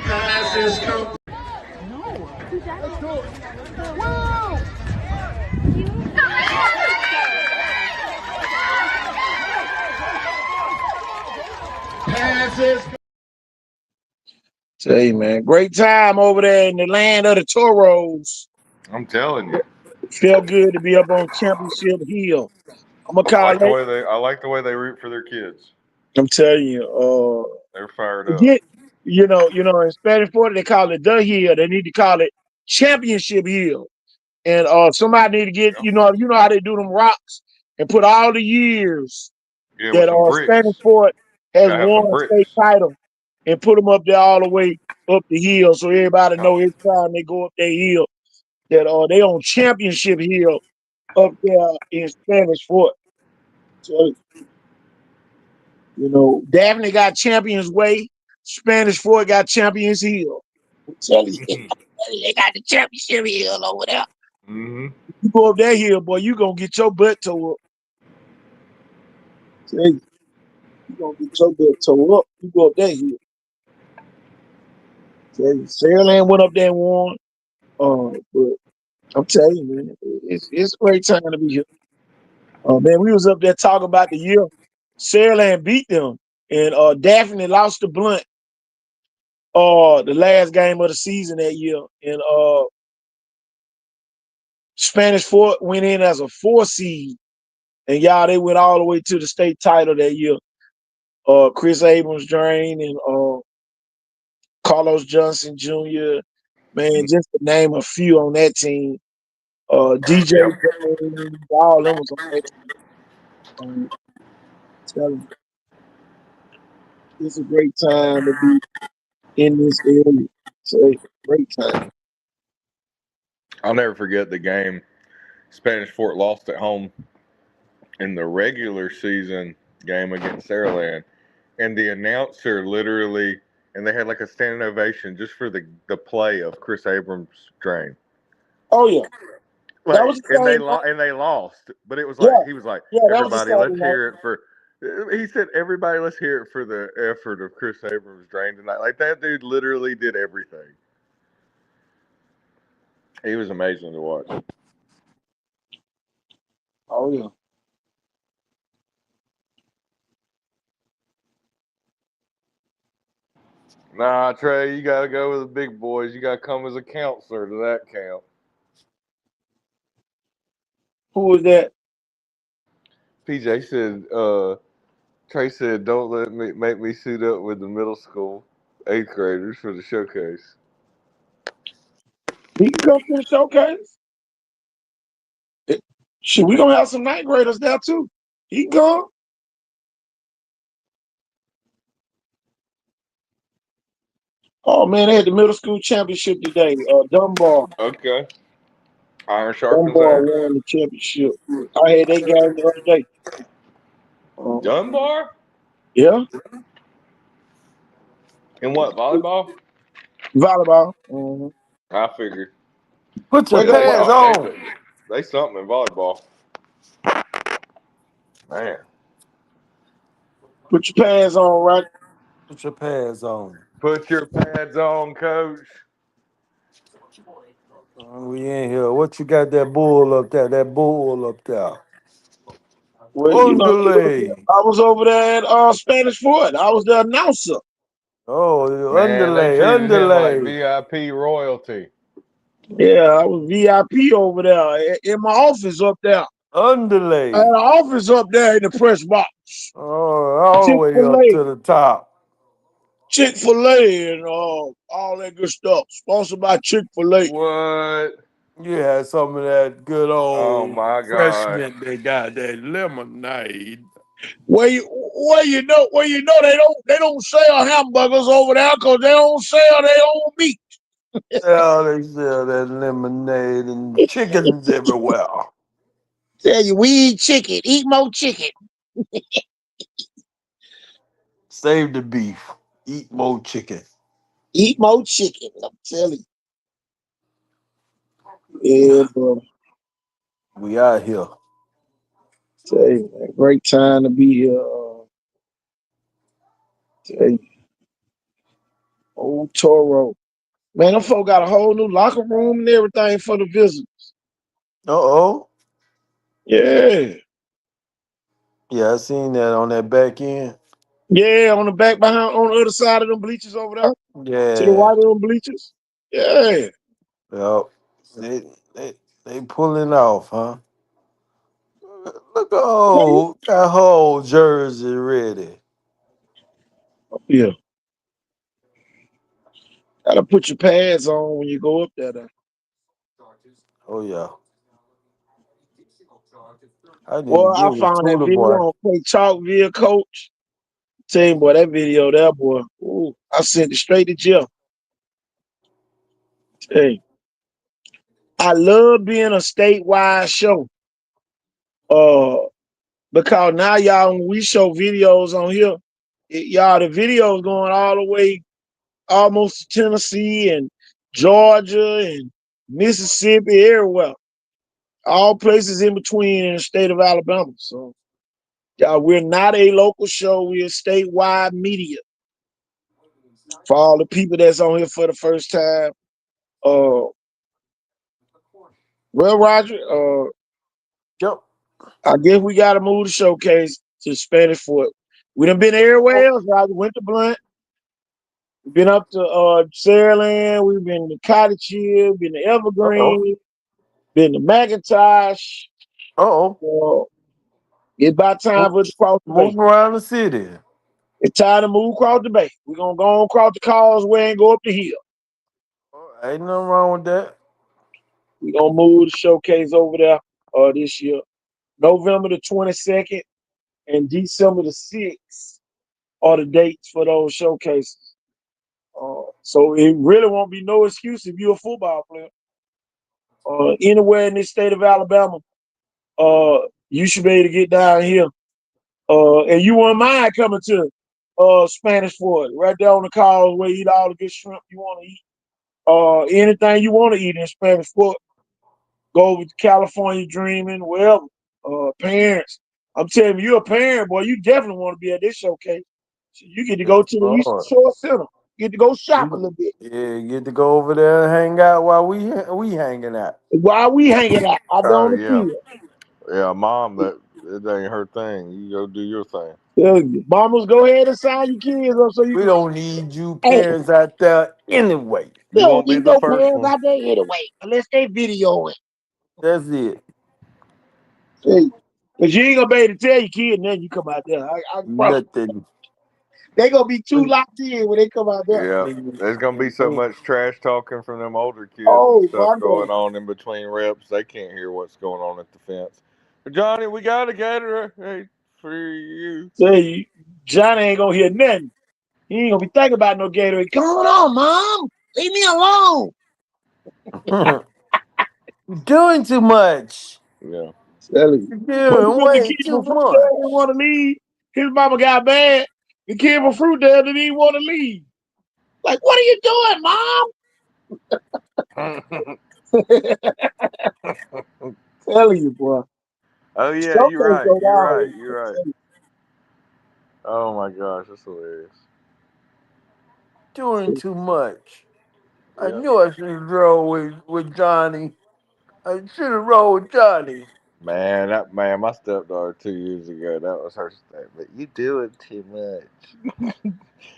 Passes come. Passes. Say, man, great time over there in the land of the Toros. I'm telling you. It felt good to be up on Championship Hill. I'm gonna I call like it. I like the way they root for their kids. I'm telling you, They're fired up. forget, in Spanish Quarter they call it the Hill. They need to call it Championship Hill. And somebody need to get, you know how they do them rocks and put all the years Yeah, with that some Spanish bricks. Fort has Gotta have some won a state bricks. title and put them up there all the way up the hill so everybody know every time they go up their hill that they on Championship Hill up there in Spanish Fort. So, Daphne got Champions Way, Spanish Fort got Champions Hill. I'm telling you, they got the Championship Hill over there. Mm-hmm. You go up that hill, boy, you gonna get your butt towed up. Say, you gonna get your butt towed up. You go up that hill. Say, Saraland went up there and won. But I'm telling you, man, it's a great time to be here. Oh man, we was up there talking about the year. Saraland beat them, and Daphne lost the blunt. The last game of the season that year, and Spanish Fort went in as a 4 seed, and y'all they went all the way to the state title that year. Chris Abrams drained and Carlos Johnson Jr. Man, just to name a few on that team. DJ Yep. Jones, all of them was on that team. Tell 'em, it's a great time to be in this area. So great time. I'll never forget the game Spanish Fort lost at home in the regular season game against Saraland, and the announcer literally, and they had like a standing ovation just for the play of Chris Abrams' drain. Oh yeah, that Like, was the same. and they lost, but it was Yeah, like he was like, yeah, that was the everybody, let's same night. hear it for. He said, everybody, let's hear it for the effort of Chris Abrams' drain tonight. Like that dude literally did everything. He was amazing to watch. Oh yeah. Nah, Trey, you got to go with the big boys. You got to come as a counselor to that camp. Who was that? PJ said, Trey said, don't let me make me suit up with the middle school 8th graders for the showcase. He can come to the showcase. Shit, we gonna have some ninth graders there too. He can come. Oh man, they had the middle school championship today. Dunbar. Okay. Iron sharpens Dunbar iron. won the championship. I had that game the other day. Dunbar? Yeah, In what, volleyball? volleyball. Mm-hmm. I figured. Put your Wake up, pants Rock. on. They something in volleyball. Man. Put your pants on, right? Put your pants on. Put your pads on, coach. We in here. What you got that bull up there? That bull up there. Well, Underlay. I was over there at Spanish Fort. I was the announcer. Oh, Man, they underlay, treated him like underlay, VIP royalty. Yeah, I was VIP over there in my office up there. I had underlay. an office up there in the press box. Oh, all the way up Chick-fil-A. to the top. Chick-fil-A and all that good stuff. Sponsored by Chick-fil-A. What? You had some of that good Oh old my gosh. freshman. They got that lemonade. Where you know they don't sell hamburgers over there because they don't sell their own meat. Yeah, they sell that lemonade and chickens everywhere. Tell you, we eat chicken. Eat more chicken. Save the beef. Eat more chicken. Eat more chicken. I'm telling you. Yeah, bro. We out here. Tell you, man, great time to be here. Tell you, old Toro. Man, them folk got a whole new locker room and everything for the visitors. Uh-oh. Yeah. Yeah, I seen that on that back end. Yeah, on the back behind, on the other side of them bleachers over there. To the Yeah. right of them bleachers. Yeah. Yep. They they they pulling off, huh? Look at old that whole jersey ready. Yeah. Gotta put your pads on when you go up there. Oh yeah. I need to Well, I get with found that Tudor video boy. on Play Chalkville Coach. Tell you, boy, that video there, boy. Ooh, I sent it straight to Jeff. Hey, I love being a statewide show. Because now y'all, when we show videos on here, y'all the videos going all the way almost to Tennessee and Georgia and Mississippi, everywhere. All places in between in the state of Alabama. So, y'all, we're not a local show. We're statewide media. For all the people that's on here for the first time, uh, Well, Roger, Yep. I guess we got to move the showcase to Spanish Fort. We done been everywhere else, Roger. Went to Blunt. We've been up to Saraland. We've been to Cottage Hill. Been to Uh-oh. Evergreen. Been to McIntosh. Uh-oh. It's about time for us to cross the bay. Move around the city. It's time to move across the bay. We're going to go on across the causeway and go up the hill. Ain't nothing wrong with that. We're going to move the showcase over there this year. November the 22nd and December the 6th are the dates for those showcases. So it really won't be no excuse if you're a football player. Anywhere in this state of Alabama, you should be able to get down here. And you won't mind coming to Spanish Fort, right there on the causeway, eat all the good shrimp you want to eat. Anything you want to eat in Spanish Fort. Go over to California Dreaming, wherever. Parents. I'm telling you, you're a parent, boy, you definitely want to be at this showcase. So you get to go Yes, to the Eastern Lord. Shore Center. You get to go shop a little bit. Yeah, get to go over there and hang out while we hanging out. While we hanging out there Oh on the yeah, field. yeah. Mom, that it ain't her thing. You go do your thing. Tell you, mamas, go ahead and sign your kids up so you We can. don't need you Hey, parents out there anyway. you You don't won't be need the no first parents one. out there anyway, unless they videoing. That's it. See, because you ain't gonna be able to tell your kid nothing you come out there. I promise. Nothing. They gonna be too locked in when they come out there. Yeah, there's gonna be so much trash talking from them older kids and Oh stuff my God. going on in between reps. They can't hear what's going on at the fence. But Johnny, we got a gator hey, for you. Tell you, Johnny ain't gonna hear nothing. He ain't gonna be thinking about no Gatorade. Come on, mom. Leave me alone. Doing too much. Yeah. Tell you. You're But doing because the way kid too from Fruitdale much. didn't want to leave, his mama got mad. The kid from Fruitdale didn't even want to leave. Like, what are you doing, mom? Tell you, boy. Oh yeah, you're Showcase right. go You're down. right. You're right. Oh my gosh, that's hilarious. Doing too much. I Yeah. knew I should have rolled with Johnny. I should have rolled with Johnny. Man, my stepdaughter 2 years ago, that was her statement. You doing too much.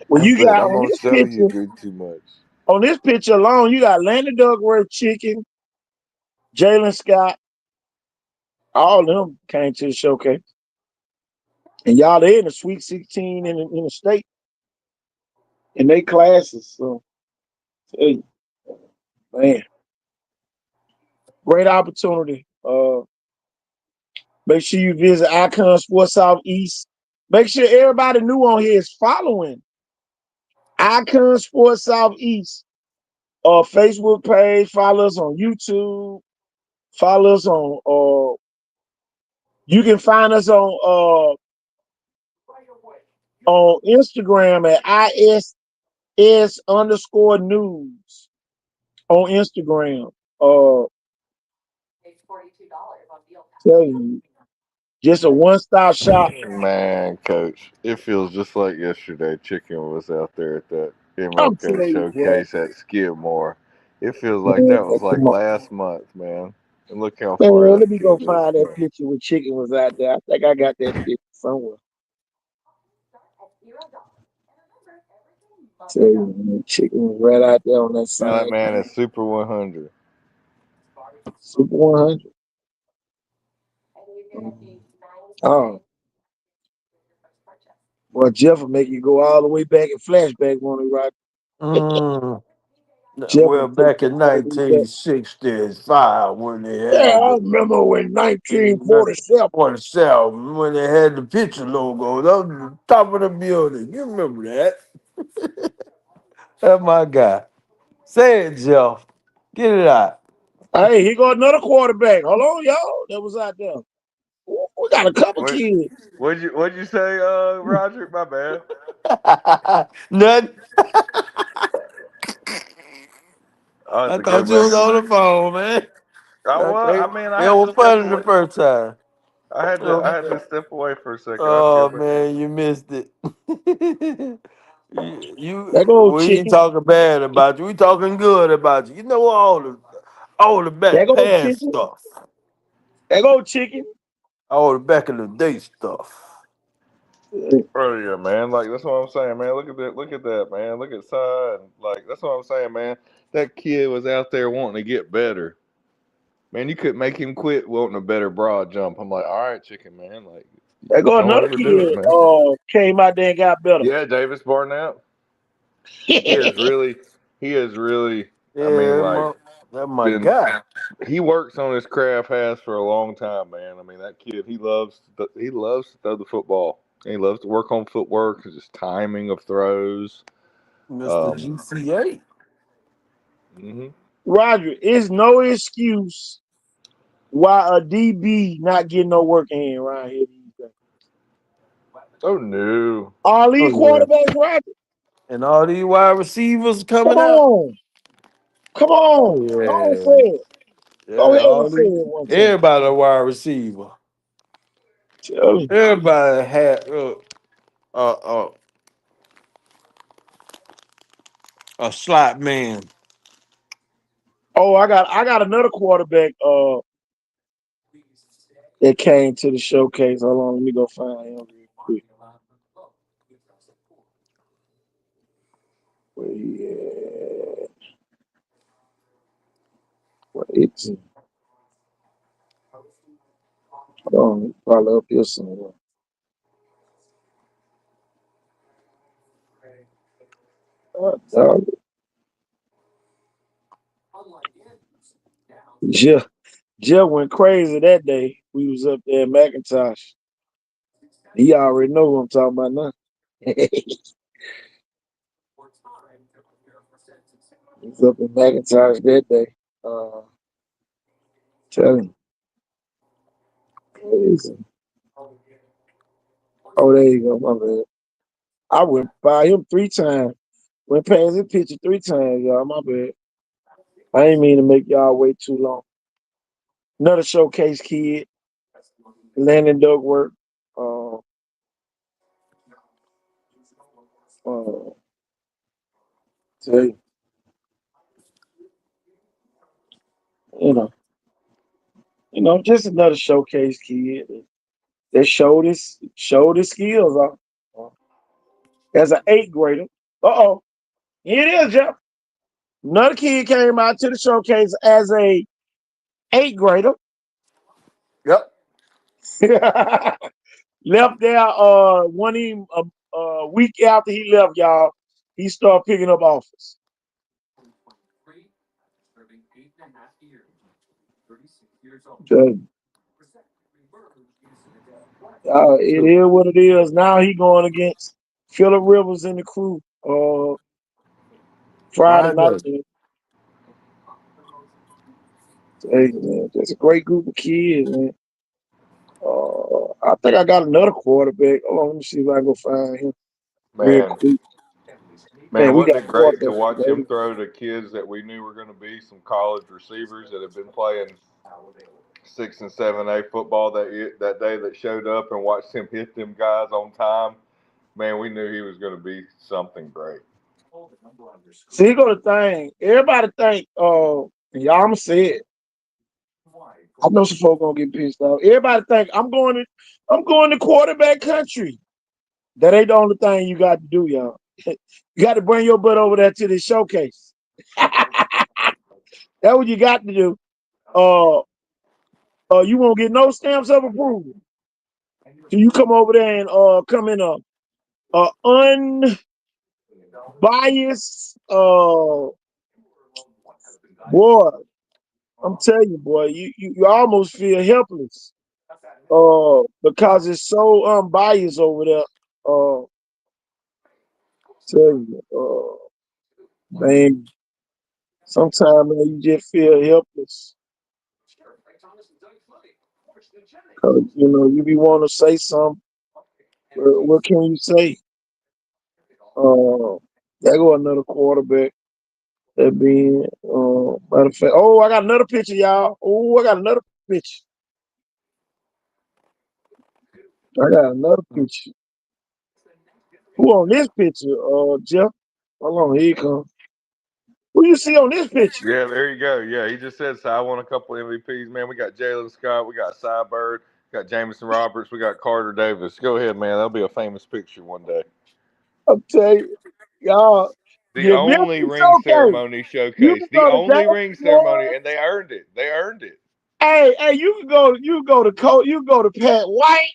Well, I you said, got I'm gonna show you do too much. on this picture alone, you got Landon Duckworth, Chicken, Jalen Scott, all of them came to the showcase. And y'all, they in the Sweet 16 in the state in their classes. So, hey, man, great opportunity. Make sure you visit Icon Sports Southeast. Make sure everybody new on here is following Icon Sports Southeast Facebook page. Follow us on YouTube. Follow us on you can find us on Instagram at ISS_news on Instagram. Tell you, just a one-stop shop. Man, coach, it feels just like yesterday. Chicken was out there at that I'm MLK telling you, boy. showcase at Skidmore. It feels like Man, that was like come on. last month, man. And look how far Man, that let me go kid is. find that picture where Chicken was out there. I think I got that picture somewhere. Tell you, man, Chicken was right out there on that Now that side. man is Super 100. Super 100. Oh, well, Jeff will make you go all the way back and flashback on it, right? Mm. Jeff Well, will take back you in all the way back. 1965 when they Yeah, had I the remember when in 1947. 47 when they had the picture logo up the top of the building. You remember that? That's my guy. Say it, Jeff. Get it out. Hey, he got another quarterback. Hold on, y'all. That was out there. Ooh, we got a couple What kids. what'd you say, Roger? My bad. Nothing. Oh, that's I a good thought you one. was on the phone, man. I was. Okay. I mean, I It had was to step funny the away. first time. I had to step away for a second. I Oh get it. man, you missed it. you, That old we ain't chicken. talking bad about you. We talking good about you. You know All the There back go past chicken. stuff. There go chicken. All the back in the day stuff. Oh yeah, man. Like that's what I'm saying, man. Look at that. Look at that, man. Look at side. Like that's what I'm saying, man. That kid was out there wanting to get better. Man, you couldn't make him quit wanting a better broad jump. I'm like, all right, chicken, man. Like, There go don't another overdo it, kid. man. Came out there and got better. Yeah, Davis Barnett. He is really. He is really. I mean, like, That's my been. guy. He works on his craft has for a long time, man. I mean, that kid. He loves. He loves to throw the football. He loves to work on footwork, just timing of throws. Mr. GCA. Mm-hmm. Roger, it's no excuse why a DB not getting no work in around here these days. Oh no. All Oh, these yeah. quarterbacks, Roger. And all these wide receivers Come coming out. on. Come Oh, on. Go on, say yeah. it. Go Yeah, ahead all and say these. it one time. Everybody a wide receiver. Tell me. Everybody had a slot man. Oh, I got another quarterback that came to the showcase. Hold on, let me go find him real quick. Where he at? Where is he? Hold on, he's probably up here somewhere. Oh, dog. Jeff went crazy that day. We was up there at McIntosh. He already know what I'm talking about now. He's up in McIntosh that day. Tell him. Where is he? Oh, there you go, my bad. I went by him 3 times. Went past his picture 3 times, y'all. My bad. I ain't mean to make y'all wait too long. Another showcase kid, Landon Duckworth. Uh, uh, tell just another showcase kid that showed his skills off. As an 8th grader. Here it is, Jeff. Another kid came out to the showcase as a 8th grader. Yep. Left there one evening, a week after he left, y'all, he started picking up offers. Okay. It is what it is. Now he going against Phillip Rivers and the crew Friday night. Friday. Hey, man, that's a great group of kids, man. I think I got another quarterback. Hold on, let me see if I can go find him real Man, quick. Man, man, we wasn't got it great to quarterbacks watch him today. throw to kids that we knew were going to be some college receivers that have been playing 6 and 7A football that day that showed up and watched him hit them guys on time? Man, we knew he was going to be something great. See, here go the thing. Everybody think, and y'all, I'ma say it. I know some folk gonna get pissed off. Everybody think I'm going to quarterback country. That ain't the only thing you got to do, y'all. You got to bring your butt over there to this showcase. That's what you got to do. You won't get no stamps of approval. So you come over there and come in a unbiased boy. I'm telling you, boy, you almost feel helpless. Because it's so unbiased over there. Tell you, man, sometimes man, you just feel helpless. 'Cause, you be wanting to say something. What can you say? There go another quarterback. That being, matter of fact, I got another picture, y'all. Oh, I got another picture. I got another picture. Who on this picture? Jeff. Hold on, here he comes. Who Who you see on this picture? Yeah, there you go. Yeah, he just said so. I won a couple MVPs, man. We got Jalen Scott, we got Cy Bird, we got Jameson Roberts, we got Carter Davis. Go ahead, man. That'll be a famous picture one day. I'm telling you, y'all. The You built only the ring showcase. ceremony You showcase. can The go to only ring ceremony, Dallas. and they earned it. They earned it. Hey, you can go. You can go to You can go to Pat White.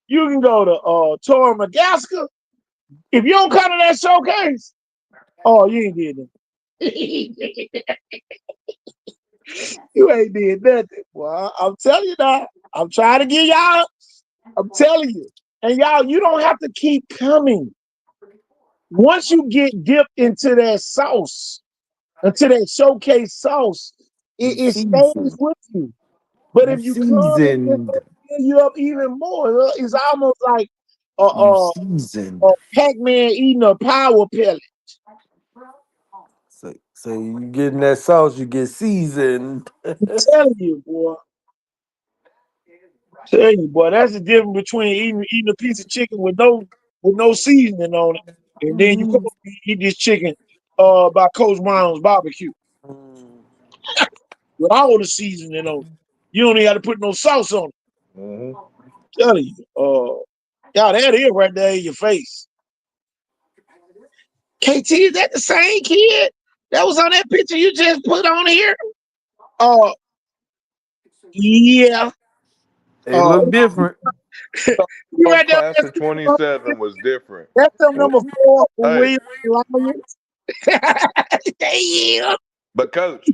You can go to Tori McGasker. If you don't come to that showcase, oh, you ain't did nothing. You ain't did nothing. Well, I'm telling you now. I'm trying to get y'all. I'm telling you. And y'all, you don't have to keep coming. Once you get dipped into that sauce, into that showcase sauce, it stays Seasoned. with you. But You if you come, it just seasoned. fill you up even more. It's almost like a, You a, a seasoned. Pac-Man eating a power pellet. So you get in that sauce, you get seasoned. I'm telling you, boy. Tell you, boy, that's the difference between eating a piece of chicken with no seasoning on it, and then you come and eat this chicken by Coach Brown's barbecue with all the seasoning on it. You don't even got to put no sauce on it. Mm-hmm. Telling you, y'all, that is right there in your face. KT, is that the same kid that was on that picture you just put on here? Yeah. They look different. You right there. Class of 27 was different. That's the number 4 for Hey, William Lyons. Yeah. but coach,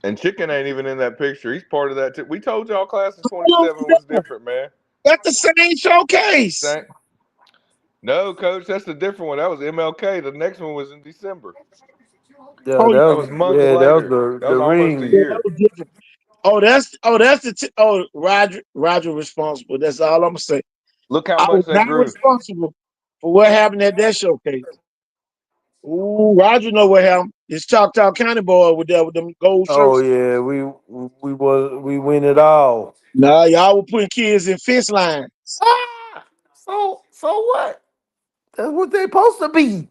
and Chicken ain't even in that picture. He's part of that too. We told y'all class of 27 was different, man. That's the same showcase. No, coach, that's the different one. That was MLK. The next one was in December. Yeah, Oh, That was months that was later. That was the almost a ring. yeah, that year. was different. Roger responsible. That's all I'm gonna say. Look how I was much they not grew. responsible for what happened at that showcase. Ooh, Roger know what happened. This Choctaw County boy with them gold Oh shirts. yeah, we win it all. Nah, y'all were putting kids in fence lines. Ah, so what? That's what they supposed to be.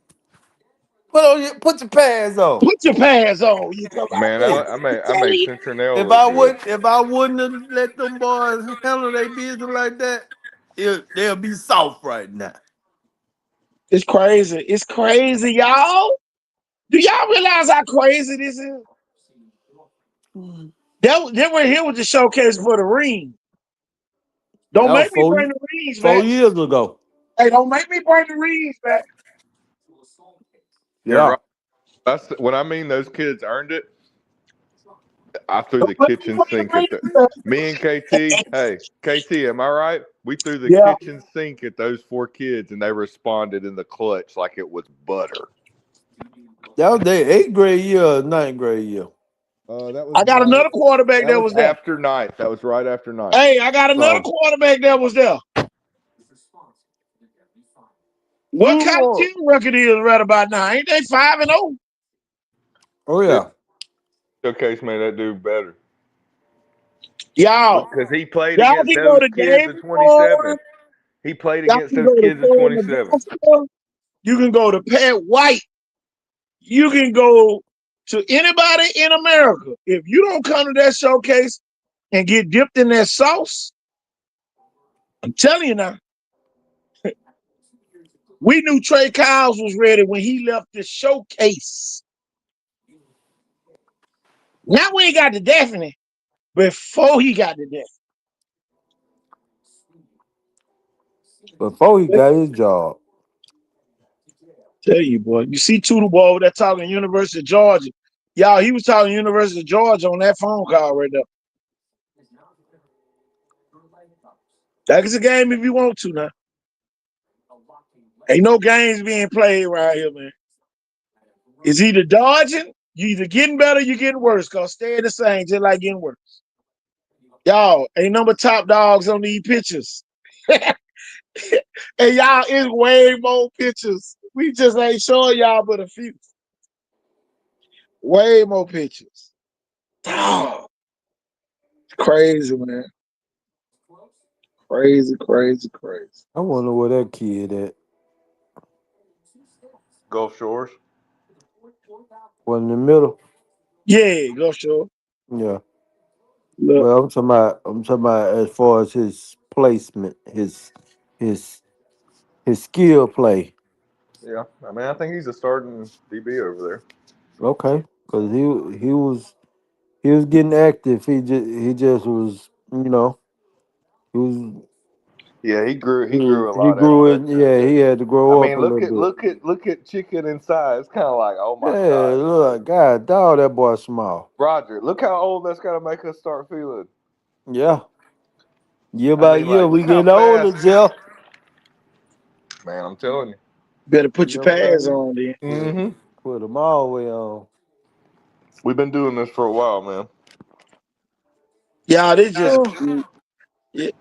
Put your pads on. Put your pads on. You come out Man, there. I I'm telling made you. Centronell look good. If I wouldn't have let them boys handle their business like that, they'll be soft right now. It's crazy. It's crazy, y'all. Do y'all realize how crazy this is? They were here with the showcase for the ring. Don't That was make me bring the rings four back. years ago. Hey, don't make me bring the rings back. And Yeah. when I mean those kids earned it, I threw Don't the make me kitchen bring the sink at rings the. back. Me and KT, hey, KT, am I right? We threw the Yeah, kitchen sink at those 4 kids and they responded in the clutch like it was butter. That was their 8th grade year, 9th grade year. I got another quarterback That that was was there. after night. That was right after night. Hey, I got another So quarterback that was there. What 2 kind of more. team record is right about now? Ain't they 5-0? Oh Yeah, yeah. Showcase made that dude better Y'all, because he played y'all against can go those to kids David in Moore. 27. He played Y'all against can those go to kids in Tori 27. McGaskill. You can go to Pat White. You can go to anybody in America. If you don't come to that showcase and get dipped in that sauce, I'm telling you now, we knew Trey Kyles was ready when he left the showcase. Now we ain't got the Daphne. Before he got the Daphne. Before he got his job. Tell you, boy. You see Tudor boy over there talking University of Georgia. Y'all, he was talking University of Georgia on that phone call right there. That's a game if you want to now. Ain't no games being played right here, man. It's either dodging, you either getting better, you getting worse. Cause staying the same, just like getting worse. Y'all, ain't number top dogs on these pictures. And y'all, it's way more pictures. We just ain't showing y'all but a few. Way more pictures. Dog. Crazy, man. Crazy, crazy, crazy. I wonder where that kid at. Gulf Shores. Was in the middle. Yeah, go sure. Yeah. Look, Well, I'm talking about as far as his placement, his his skill play. Yeah, I mean, I think he's a starting DB over there. Okay, because he was getting active. He just was, he was Yeah, he grew. He he, grew a he lot after grew in. that too. Yeah, he had to I grow up mean, a look little at bit. Chicken inside. It's kind of like, oh my Yeah, God, look, God, dog, that boy small. Roger. Look how old that's got to make us start feeling. Yeah, year I by mean, year like, we look how getting older, fast, Jeff. man. I'm telling you. better put your Year by pads year. on then. Hmm. Put them all the way on. We've been doing this for a while, man. Y'all, they just Oh, cute. Yeah.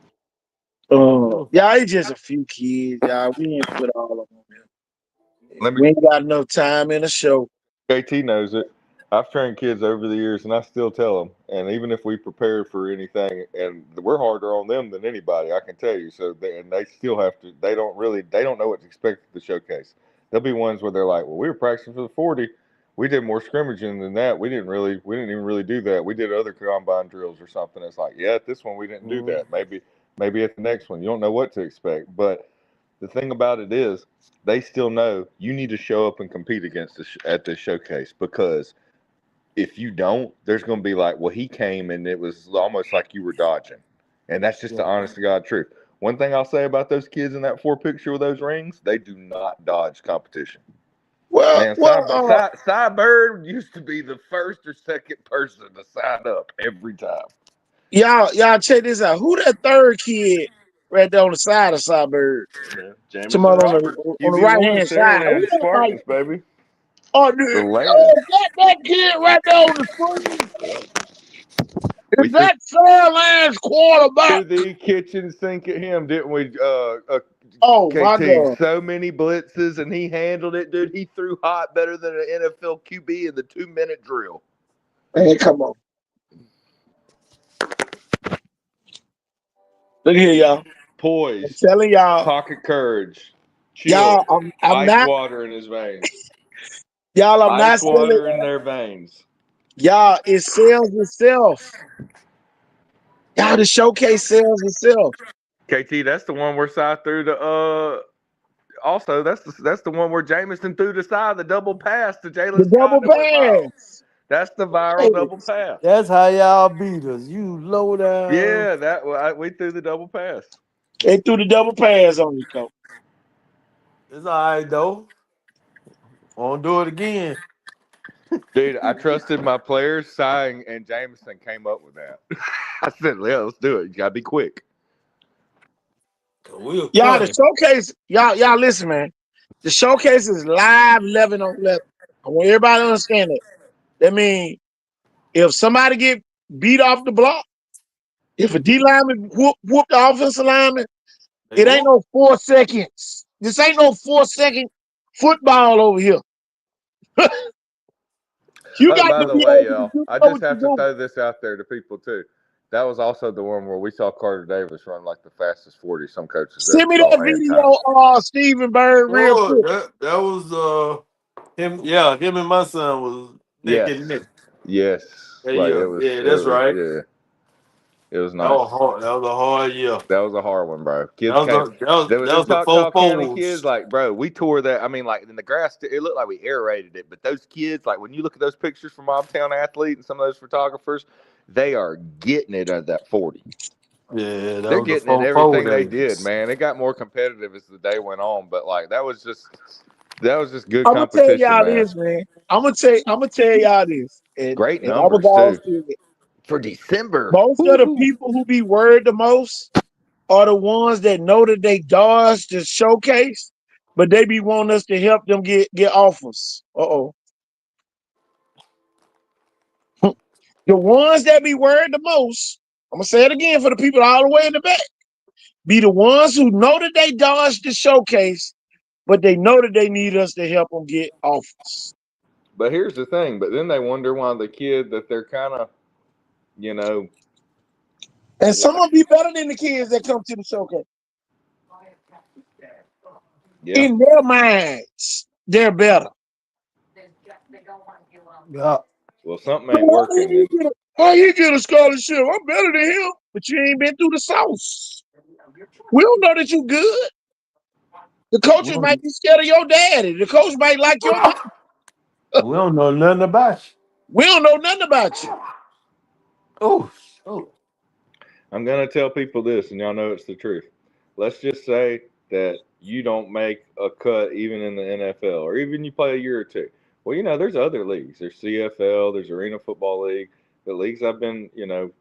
oh. Y'all, it's just a few kids. Y'all, we ain't put all of them in. Let me. We ain't got enough time in the show. JT knows it. I've trained kids over the years, and I still tell them. And even if we prepare for anything, and we're harder on them than anybody, I can tell you. So, they still have to. They don't know what to expect at the showcase. There'll be ones where they're like, "Well, we were practicing for the 40. We did more scrimmaging than that. We didn't even really do that. We did other combine drills or something." It's like, yeah, at this one we didn't do Mm. that. Maybe at the next one, you don't know what to expect. But the thing about it is, they still know you need to show up and compete against at this showcase, because if you don't, there's going to be like, well, he came and it was almost like you were dodging. And that's just Yeah. the honest to God truth. One thing I'll say about those kids in that 4 picture with those rings, they do not dodge competition. Well, Man, well, Bird used to be the first or second person to sign up every time. y'all check this out. Who that third kid right there on the side of Cyberg? Yeah, Jamison Tomorrow Roberts, on the right QB1, hand side. Who Sheridan that might? Spartans, baby. Oh, The dude, land. oh, that kid right there on the screen. We Is threw that Fairland's quarterback? threw the kitchen sink at him, didn't we, Oh my KT? God. So many blitzes, and he handled it, dude. He threw hot better than an NFL QB in the 2-minute drill. Man, come on. Look here, y'all. I'm Poise, telling y'all, pocket courage, chill, I'm ice not, water in his veins, y'all, I'm not ice selling, water in their veins. y'all, it sells itself. Y'all, the showcase sells itself. KT, that's the one where Si threw the Also, that's the one where Jameson threw the side the double pass to The Jalen Scott double that went viral. pass. That's the viral double Yes. pass. That's how y'all beat us. You low down. Yeah, we threw the double pass. They threw the double pass on you, coach. It's all right though. Won't do it again. Dude, I trusted my players. Cy and Jameson came up with that. I said, yeah, let's do it. You gotta be quick. We'll Y'all, the come. showcase, y'all listen, man. The showcase is live 11 on 11. I want everybody to understand it. That means if somebody get beat off the block, if a D lineman whoop the offensive lineman, They it ain't won't. no 4 seconds. This ain't no 4 second football over here. You Oh, got by to the be way, able to y'all, do I know just what you're have to doing. throw this out there to people too. That was also the one where we saw Carter Davis run like the fastest 40 some coaches Send ever me that saw and time. video, Stephen Bird, real Oh, quick. that was him. Yeah, him and my son was neck Yes. and neck. Yes. That Like year. Yeah, that's right. yeah, it was That nice. was hard. That was a hard year. That was a hard one, bro. That Kids was came. the that was There was that them was the Choctaw four County kids, fours. like, bro, we tore that. I mean, like, in the grass, it looked like we aerated it. But those kids, like, when you look at those pictures from Mobtown Athlete and some of those photographers, they are getting it at that 40. Yeah, that They're was the getting it four four everything they did, days. man. It got more competitive as the day went on, but like that was just good I'm gonna tell competition, y'all man. this, man. I'm gonna tell y'all this, and Great I'm gonna numbers go too see it. for December. Most of the Woo-hoo. people who be worried the most are the ones that know that they dodged the showcase, but they be wanting us to help them get offers. The ones that be worried the most, I'm gonna say it again for the people all the way in the back, be the ones who know that they dodged the showcase, but they know that they need us to help them get offers. But here's the thing. But then they wonder why the kid that they're kind of, you know, And some why? will be better than the kids that come to the showcase. Yeah. In their minds, they're better. Yeah. Well, something ain't working. How you get a scholarship? I'm better than him, but you ain't been through the sauce. We don't know that you good. The coaches might be scared of your daddy. The coach might like your mom. We don't know nothing about you. We don't know nothing about you. Oh. I'm going to tell people this, and y'all know it's the truth. Let's just say that you don't make a cut even in the NFL, or even you play a year or two. Well, there's other leagues. There's CFL, there's Arena Football League, the leagues I've been,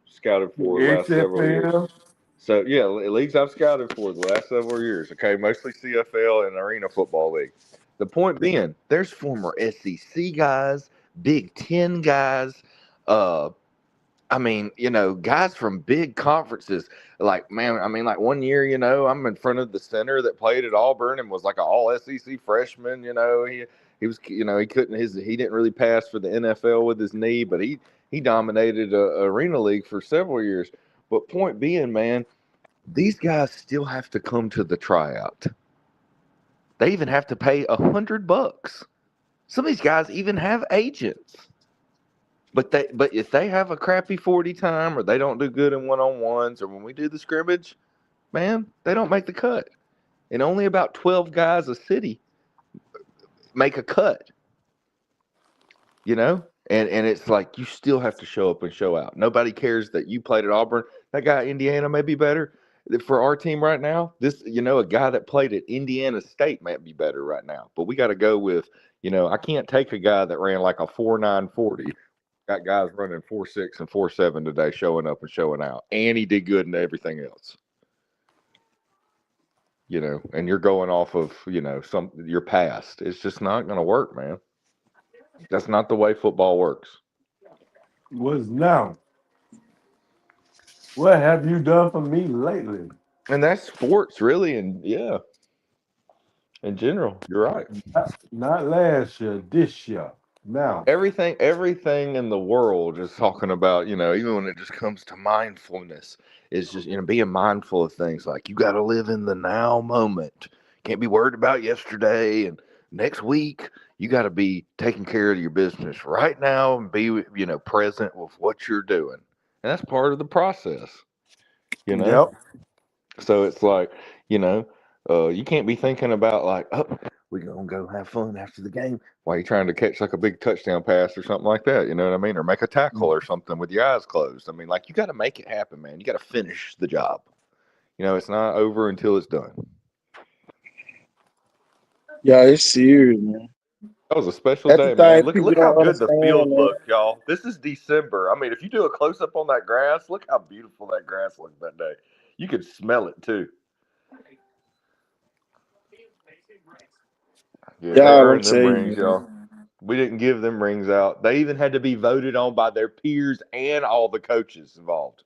scouted for the last several years. XFL. So, yeah, leagues I've scouted for the last several years, okay, mostly CFL and Arena Football League. The point being, there's former SEC guys, Big Ten guys, guys from big conferences, like, man, like 1 year, I'm in front of the center that played at Auburn and was like an all SEC freshman. He was, he didn't really pass for the NFL with his knee, but he dominated Arena League for several years. But point being, man, these guys still have to come to the tryout. They even have to pay $100. Some of these guys even have agents. But if they have a crappy 40 time, or they don't do good in one-on-ones, or when we do the scrimmage, man, they don't make the cut. And only about 12 guys a city make a cut. And it's like you still have to show up and show out. Nobody cares that you played at Auburn. That guy at Indiana may be better. For our team right now, a guy that played at Indiana State might be better right now. But we got to go with, I can't take a guy that ran like a 4.9 40. Got guys running 4.6 and 4.7 today, showing up and showing out, and he did good in everything else. And you're going off of your past. It's just not going to work, man. That's not the way football works. What's now? What have you done for me lately? And that's sports, really, and yeah, in general, you're right. Not last year, this year. Now. Everything in the world is talking about, even when it just comes to mindfulness, is just, being mindful of things like you got to live in the now moment. Can't be worried about yesterday and next week. You got to be taking care of your business right now and be, present with what you're doing. And that's part of the process, Yep. So it's like, you can't be thinking about like, oh, we're going to go have fun after the game while you're trying to catch like a big touchdown pass or something like that. You know what I mean? Or make a tackle or something with your eyes closed. I mean, like, you got to make it happen, man. You got to finish the job. It's not over until it's done. Yeah, it's serious, man. That was a special That's day, the thing man. people Look how don't good the understand, field man. looked, y'all. This is December. I mean, if you do a close up on that grass, look how beautiful that grass looked that day. You could smell it too. Yeah, they Y'all, I'm earned them saying, rings, y'all. We didn't give them rings out. They even had to be voted on by their peers and all the coaches involved.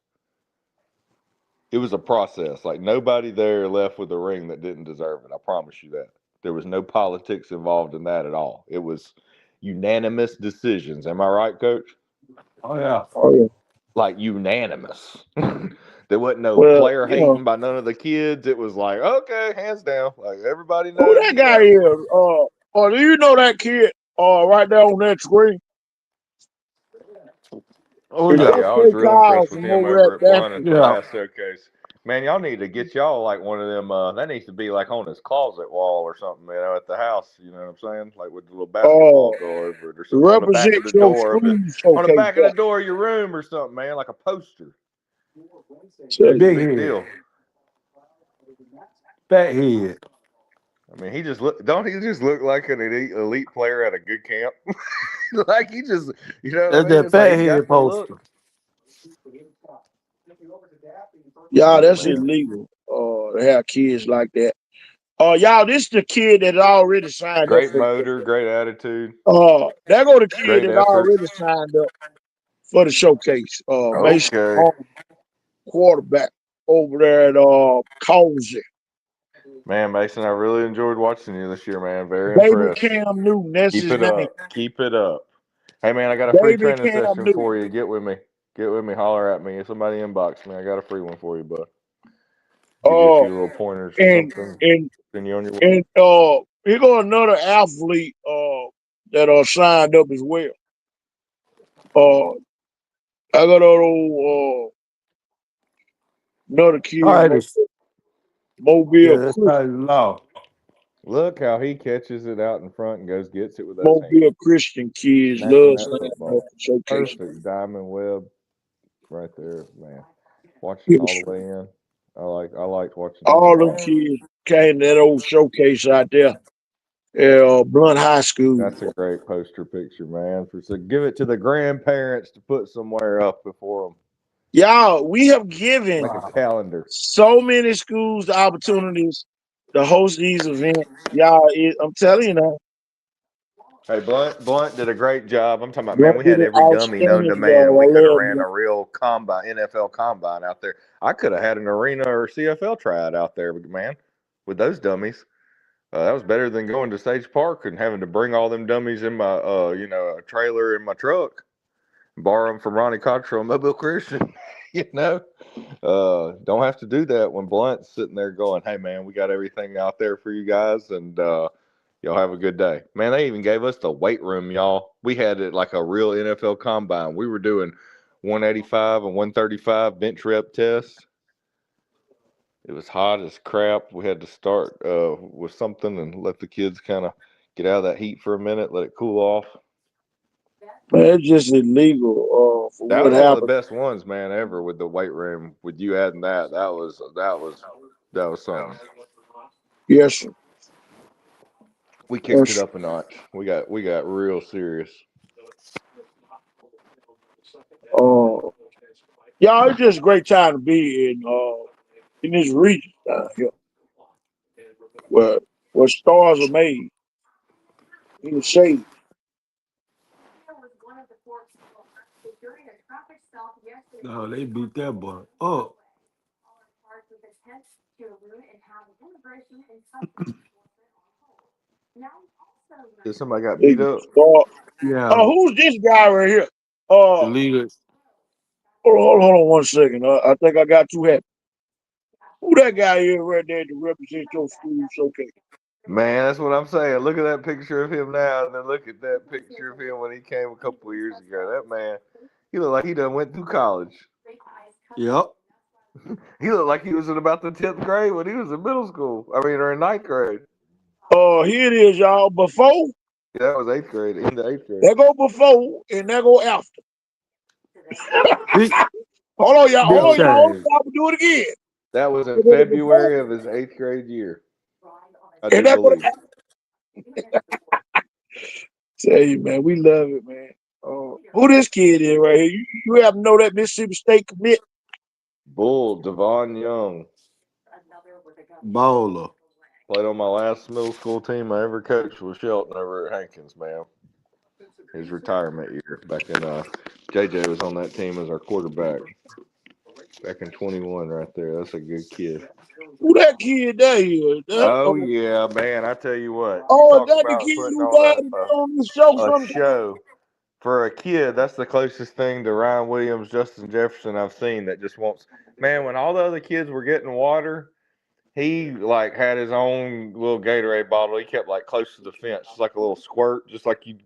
It was a process. Like, nobody there left with a ring that didn't deserve it. I promise you that. There was no politics involved in that at all. It was unanimous decisions. Am I right, Coach? Oh yeah. Oh yeah. Like, unanimous. There wasn't no Well, player hating by none of the kids. It was like, okay, hands down. Like, everybody who knows that you guy got it. is? Do you know that kid? Right there on that screen. Oh It's Oh, yeah. yeah, I was okay, real Kyle impressed with from him over at over at Fun Basketball. at the Yeah. last showcase. Man, y'all need to get y'all like one of them. That needs to be like on his closet wall or something, at the house. You know what I'm saying? Like with the little basketball go over it or something on the back Represent of the your door of it, school on the showcase. back of the door of your room or something, man, like a poster. Check It's a Big big head. deal. Fat head. I mean, don't he just look like an elite player at a good camp? Like he just, you know what I That's mean? that It's like fat he's head got the look. poster. Y'all, Yeah, that's man. illegal. To have kids like that. Y'all, this is the kid that already signed up Great for. motor, great attitude, There go the kid great that effort. already signed up for the showcase. Mason Okay. quarterback over there at Colsey. Man, Mason, I really enjoyed watching you this year, man. Very Baby impressed. Cam Newton, that's Keep his it name. up. Keep it up. Hey, man, I got a free Baby training Cam session Newton. for you. Get with me. Get with me. Holler at me. Somebody inbox me. I got a free one for you, bud. Give you a few little pointers or And something. and Send you on your way. and here go another athlete that signed up as well. Uh, I got another All kid, right, yeah, Mobile that's Chris, not law. Look how he catches it out in front and gets it with those hands. Mobile Christian kids Snatching love that standing up football. and showcasing. Perfect diamond web right there, man. Watching It all was the way in. I liked watching him all them fly. kids came to that old showcase out there at Blunt High School. That's a great poster picture, man. So give it to the grandparents to put somewhere up before them. Y'all, we have given Like a calendar. so many schools the opportunities to host these events. Y'all, I'm telling you now, Hey, Blunt did a great job. I'm talking about, man, Blunt we did had an every dummy known outstanding to job. man. We I could have love ran Blunt. a real combine, NFL combine out there. I could have had an arena or CFL tryout out there, man, with those dummies. That was better than going to Stage Park and having to bring all them dummies in my, a trailer in my truck, borrow them from Ronnie Cottrell and Mobile Christian. Don't have to do that when Blunt's sitting there going, "Hey, man, we got everything out there for you guys, and y'all have a good day." Man, they even gave us the weight room, y'all. We had it like a real NFL combine. We were doing 185 and 135 bench rep tests. It was hot as crap. We had to start with something and let the kids kind of get out of that heat for a minute, let it cool off. Man, it's just illegal for That what was one of the happened. best ones, man, ever with the weight room. With you adding that, that was something. Yes, sir. We kicked Yes, it sir. up a notch. We got real serious. Uh, y'all, it's just a great time to be in this region down here where stars are made in the shade. No, they beat that boy up. Did somebody got They beat can up? start. Yeah, Who's this guy right here? the Uh, leader. hold on 1 second. I think I got too happy. Who that guy is right there to represent your school showcase? Man, that's what I'm saying. Look at that picture of him now, and then look at that picture of him when he came a couple of years ago. That man, he looked like he done went through college. Yep. He looked like he was in about the 10th grade when he was in middle school. I mean, or in ninth grade. Here it is, y'all. Before, Yeah, that was 8th grade, into 8th grade. there go before, and there go after. Big, Hold on, y'all. big Hold on, y'all. Hold change. on, y'all. Do it again. That was in There go the before, February of his 8th grade year, I and do there go believe. the after. Tell you, man, we love it, man. Who this kid is right here? You happen to know that Mississippi State commit? Bull, Devon Young. Baller. Played on my last middle school team I ever coached with Shelton over at Hankins, man. His retirement year. Back in JJ was on that team as our quarterback. Back in 21 right there. That's a good kid. Who that kid there is? Oh yeah, man. I tell you what. You Oh, is talk that the about kid putting who died on to be on this show a sometime? show. For a kid, that's the closest thing to Ryan Williams, Justin Jefferson I've seen that just wants, man, when all the other kids were getting water, he like had his own little Gatorade bottle. He kept like close to the fence, just like a little squirt, just like you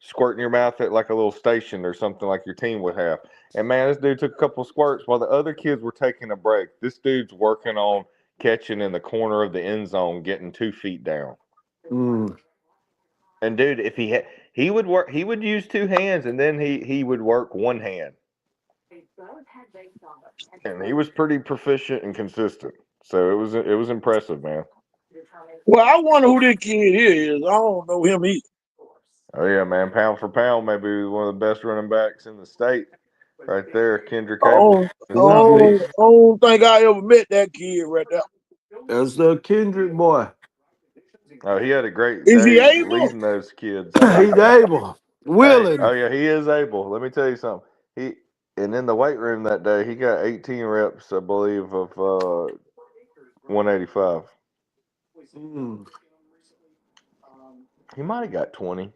squirt in your mouth at like a little station or something like your team would have. And man, this dude took a couple squirts while the other kids were taking a break. This dude's working on catching in the corner of the end zone, getting 2 feet down. Mm. And dude, if he would work, he would use two hands, and then he would work one hand, and he was pretty proficient and consistent. So it was impressive, man. Well, I wonder who this kid is. I don't know him either. Oh yeah, man. Pound for pound, maybe one of the best running backs in the state, right there. Kendrick I Cable, don't, I his Who's South it? don't, Beach. I don't think I ever met that kid right there. That's the Kendrick boy. Oh, he had a great Is he day able? leading those kids. I know, He's man. able. Hey, Willing. oh yeah, he is able. Let me tell you something. He and in the weight room that day, he got 18 reps, I believe, of 185. Mm. He might have got 20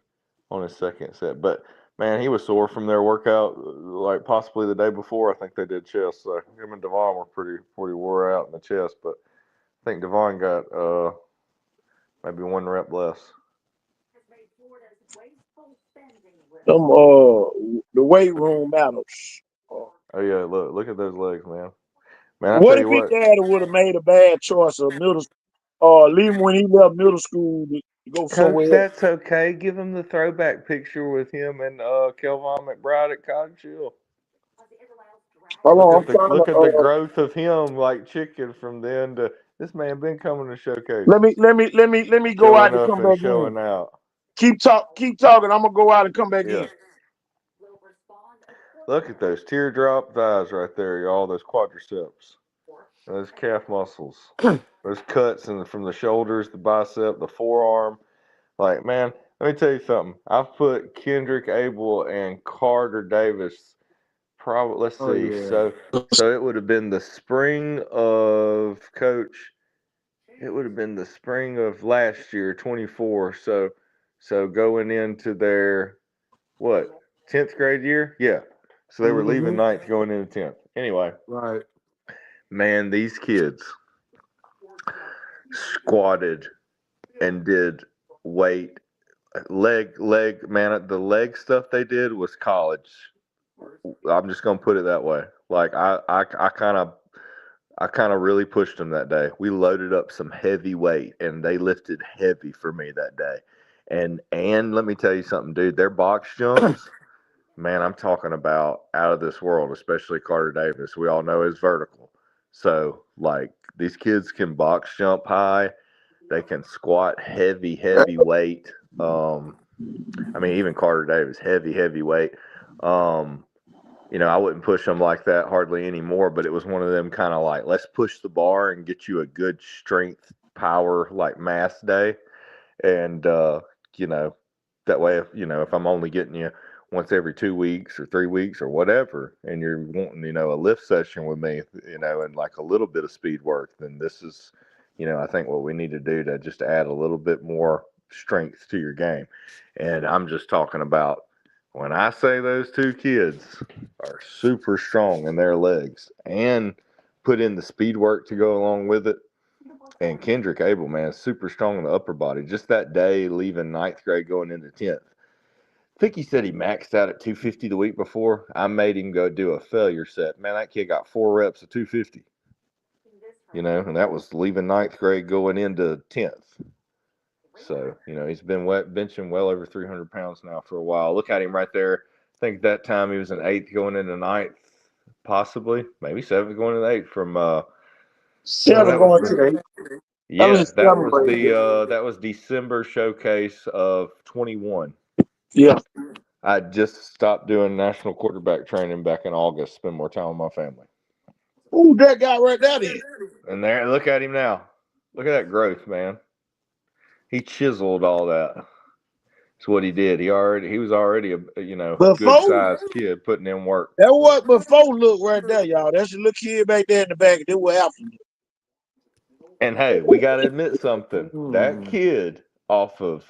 on his second set, but man, he was sore from their workout, like possibly the day before. I think they did chest, so him and Devon were pretty wore out in the chest. But I think Devon got maybe one rep less. Them the weight room matters. Oh yeah, look at those legs, man. Man, I tell What if you his what, daddy would have made a bad choice of leave him when he left middle school to go Coach, somewhere else? that's okay. Give him the throwback picture with him and Kelvon McBride at Cottage Hill. Hold on, I'm trying Look at the to growth of him like chicken from then to this man been coming to showcase, let me go out showing and up come and back in. showing out. Keep talking. I'm gonna go out and come back Yeah. in. Look at those teardrop thighs right there, y'all. Those quadriceps, those calf muscles, those cuts from the shoulders, the bicep, the forearm. Like, man, let me tell you something. I've put Kendrick Abel and Carter Davis. Probably. Let's Oh see. yeah. So it would have been the spring of Coach. It would have been the spring of last year, 24. So going into their what 10th grade year? Yeah. So they were leaving Mm-hmm. ninth, going into 10th. Anyway, Right. man, these kids squatted and did weight, leg. Man, the leg stuff they did was college. I'm just gonna put it that way. Like I kind of really pushed them that day. We loaded up some heavy weight, and they lifted heavy for me that day. And let me tell you something, dude. Their box jumps, man, I'm talking about out of this world. Especially Carter Davis. We all know his vertical. So like these kids can box jump high. They can squat heavy weight. I mean, even Carter Davis, heavy weight. Um, I wouldn't push them like that hardly anymore, but it was one of them kind of like, let's push the bar and get you a good strength, power, like mass day. And, that way, if I'm only getting you once every 2 weeks or 3 weeks or whatever, and you're wanting, a lift session with me, and like a little bit of speed work, then this is, I think what we need to do to just add a little bit more strength to your game. And I'm just talking about when I say those two kids are super strong in their legs and put in the speed work to go along with it. And Kendrick Abel, man, super strong in the upper body. Just that day leaving ninth grade going into 10th. I think he said he maxed out at 250 the week before. I made him go do a failure set. Man, that kid got 4 reps of 250. And that was leaving ninth grade going into 10th. So, he's been benching well over 300 pounds now for a while. Look at him right there. I think that time he was in eighth going into ninth, possibly, maybe seventh going into eighth from, Seven that was going to the that was yeah, a seven right there. that was December showcase of 21. Yeah. I just stopped doing national quarterback training back in August, spend more time with my family. Who that guy right there then? And there, look at him now. Look at that growth, man. He chiseled all that. That's what he did. He was already a good Before sized kid putting in work. that was before look right there, y'all. That's a little kid back there in the back. They were after me. And hey, we got to admit something. That Hmm. kid off of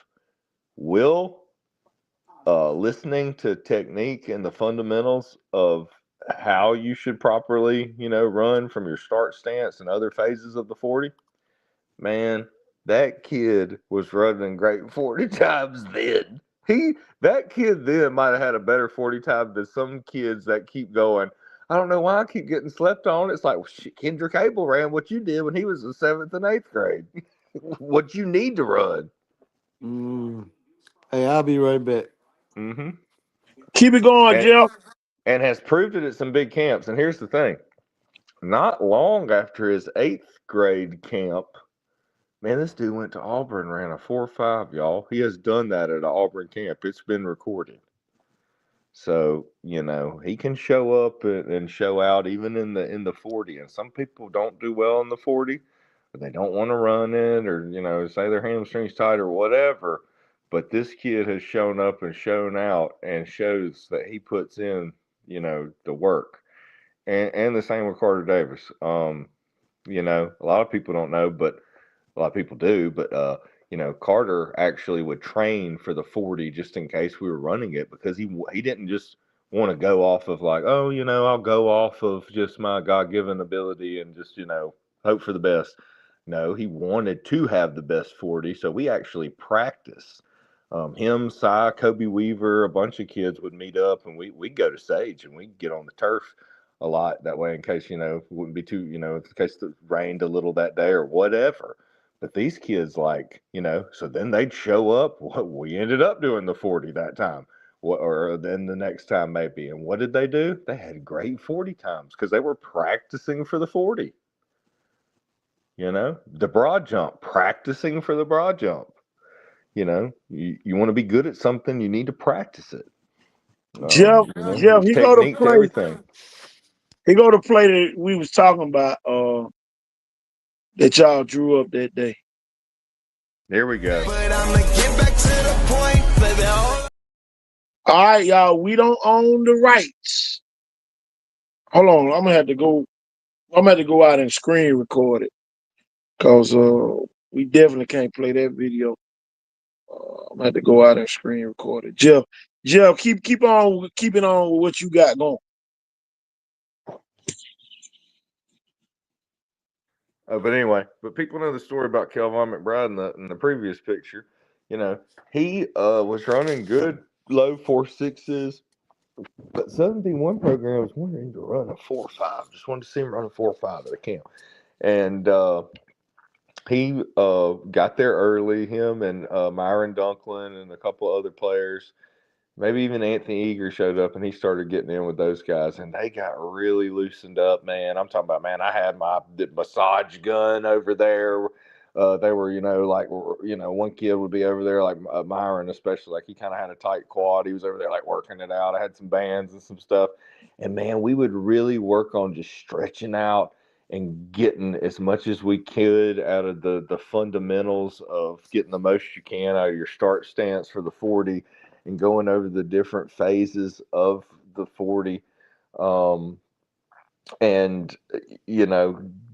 Will, listening to technique and the fundamentals of how you should properly, run from your start stance and other phases of the 40, man, that kid was running great 40 times then. That kid then might have had a better 40 time than some kids that keep going. I don't know why I keep getting slept on. It's like, well, shit, Kendrick Abel ran what you did when he was in 7th and 8th grade. What you need to run. Mm. Hey, I'll be right back. Mm-hmm. Keep it going, And, Jeff. and has proved it at some big camps. And here's the thing. Not long after his 8th grade camp, man, this dude went to Auburn, ran a 4.5, y'all. He has done that at an Auburn camp. It's been recorded. So, he can show up and show out even in the 40. And some people don't do well in the 40, but they don't want to run it or, say their hamstring's tight or whatever. But this kid has shown up and shown out and shows that he puts in, the work. And the same with Carter Davis. A lot of people don't know, but a lot of people do, but Carter actually would train for the 40 just in case we were running it because he didn't just want to go off of like, oh, I'll go off of just my God-given ability and just, hope for the best. No, he wanted to have the best 40, so we actually practiced Him, Cy, Kobe Weaver, a bunch of kids would meet up, and we'd go to Sage, and we'd get on the turf a lot that way in case, it wouldn't be too, in case it rained a little that day or whatever. But these kids, like, so then they'd show up. We ended up doing the 40 that time, or then the next time maybe. And what did they do? They had great 40 times because they were practicing for the 40. The broad jump, practicing for the broad jump. You want to be good at something, you need to practice it. Jeff, Jeff, he go to Technique to play. everything. He go to play that we was talking about. That y'all drew up that day. There we go. But I'ma get back to the point, baby. All right, y'all. We don't own the rights. Hold on. I'm gonna have to go out and screen record it because we definitely can't play that video. I'm gonna have to go out and screen record it. Jeff, keep on keeping on with what you got going. But anyway, people know the story about Kelvin McBride in the previous picture. He was running good low 4.6s, but 71 program was wanting him to run a 4.5. Just wanted to see him run a 4.5 at a camp, and he got there early. Him and Myron Dunklin and a couple other players. Maybe even Anthony Eager showed up and he started getting in with those guys, and they got really loosened up, man. I'm talking about, man, I had my massage gun over there. They were, one kid would be over there, like Myron especially, like he kind of had a tight quad. He was over there like working it out. I had some bands and some stuff. And, man, we would really work on just stretching out and getting as much as we could out of the fundamentals of getting the most you can out of your start stance for the 40 and going over the different phases of the 40. And,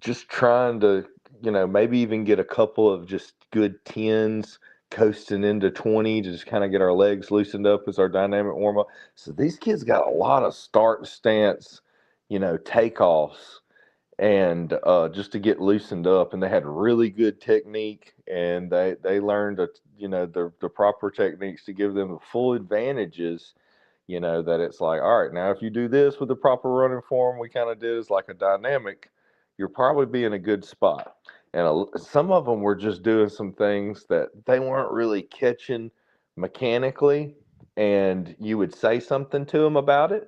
just trying to, maybe even get a couple of just good 10s coasting into 20 to just kind of get our legs loosened up as our dynamic warm up. So these kids got a lot of start stance, takeoffs and just to get loosened up, and they had really good technique, and they learned the proper techniques to give them the full advantages. That it's like, all right, now if you do this with the proper running form we kind of did as like a dynamic, you'll probably be in a good spot. And some of them were just doing some things that they weren't really catching mechanically, and you would say something to them about it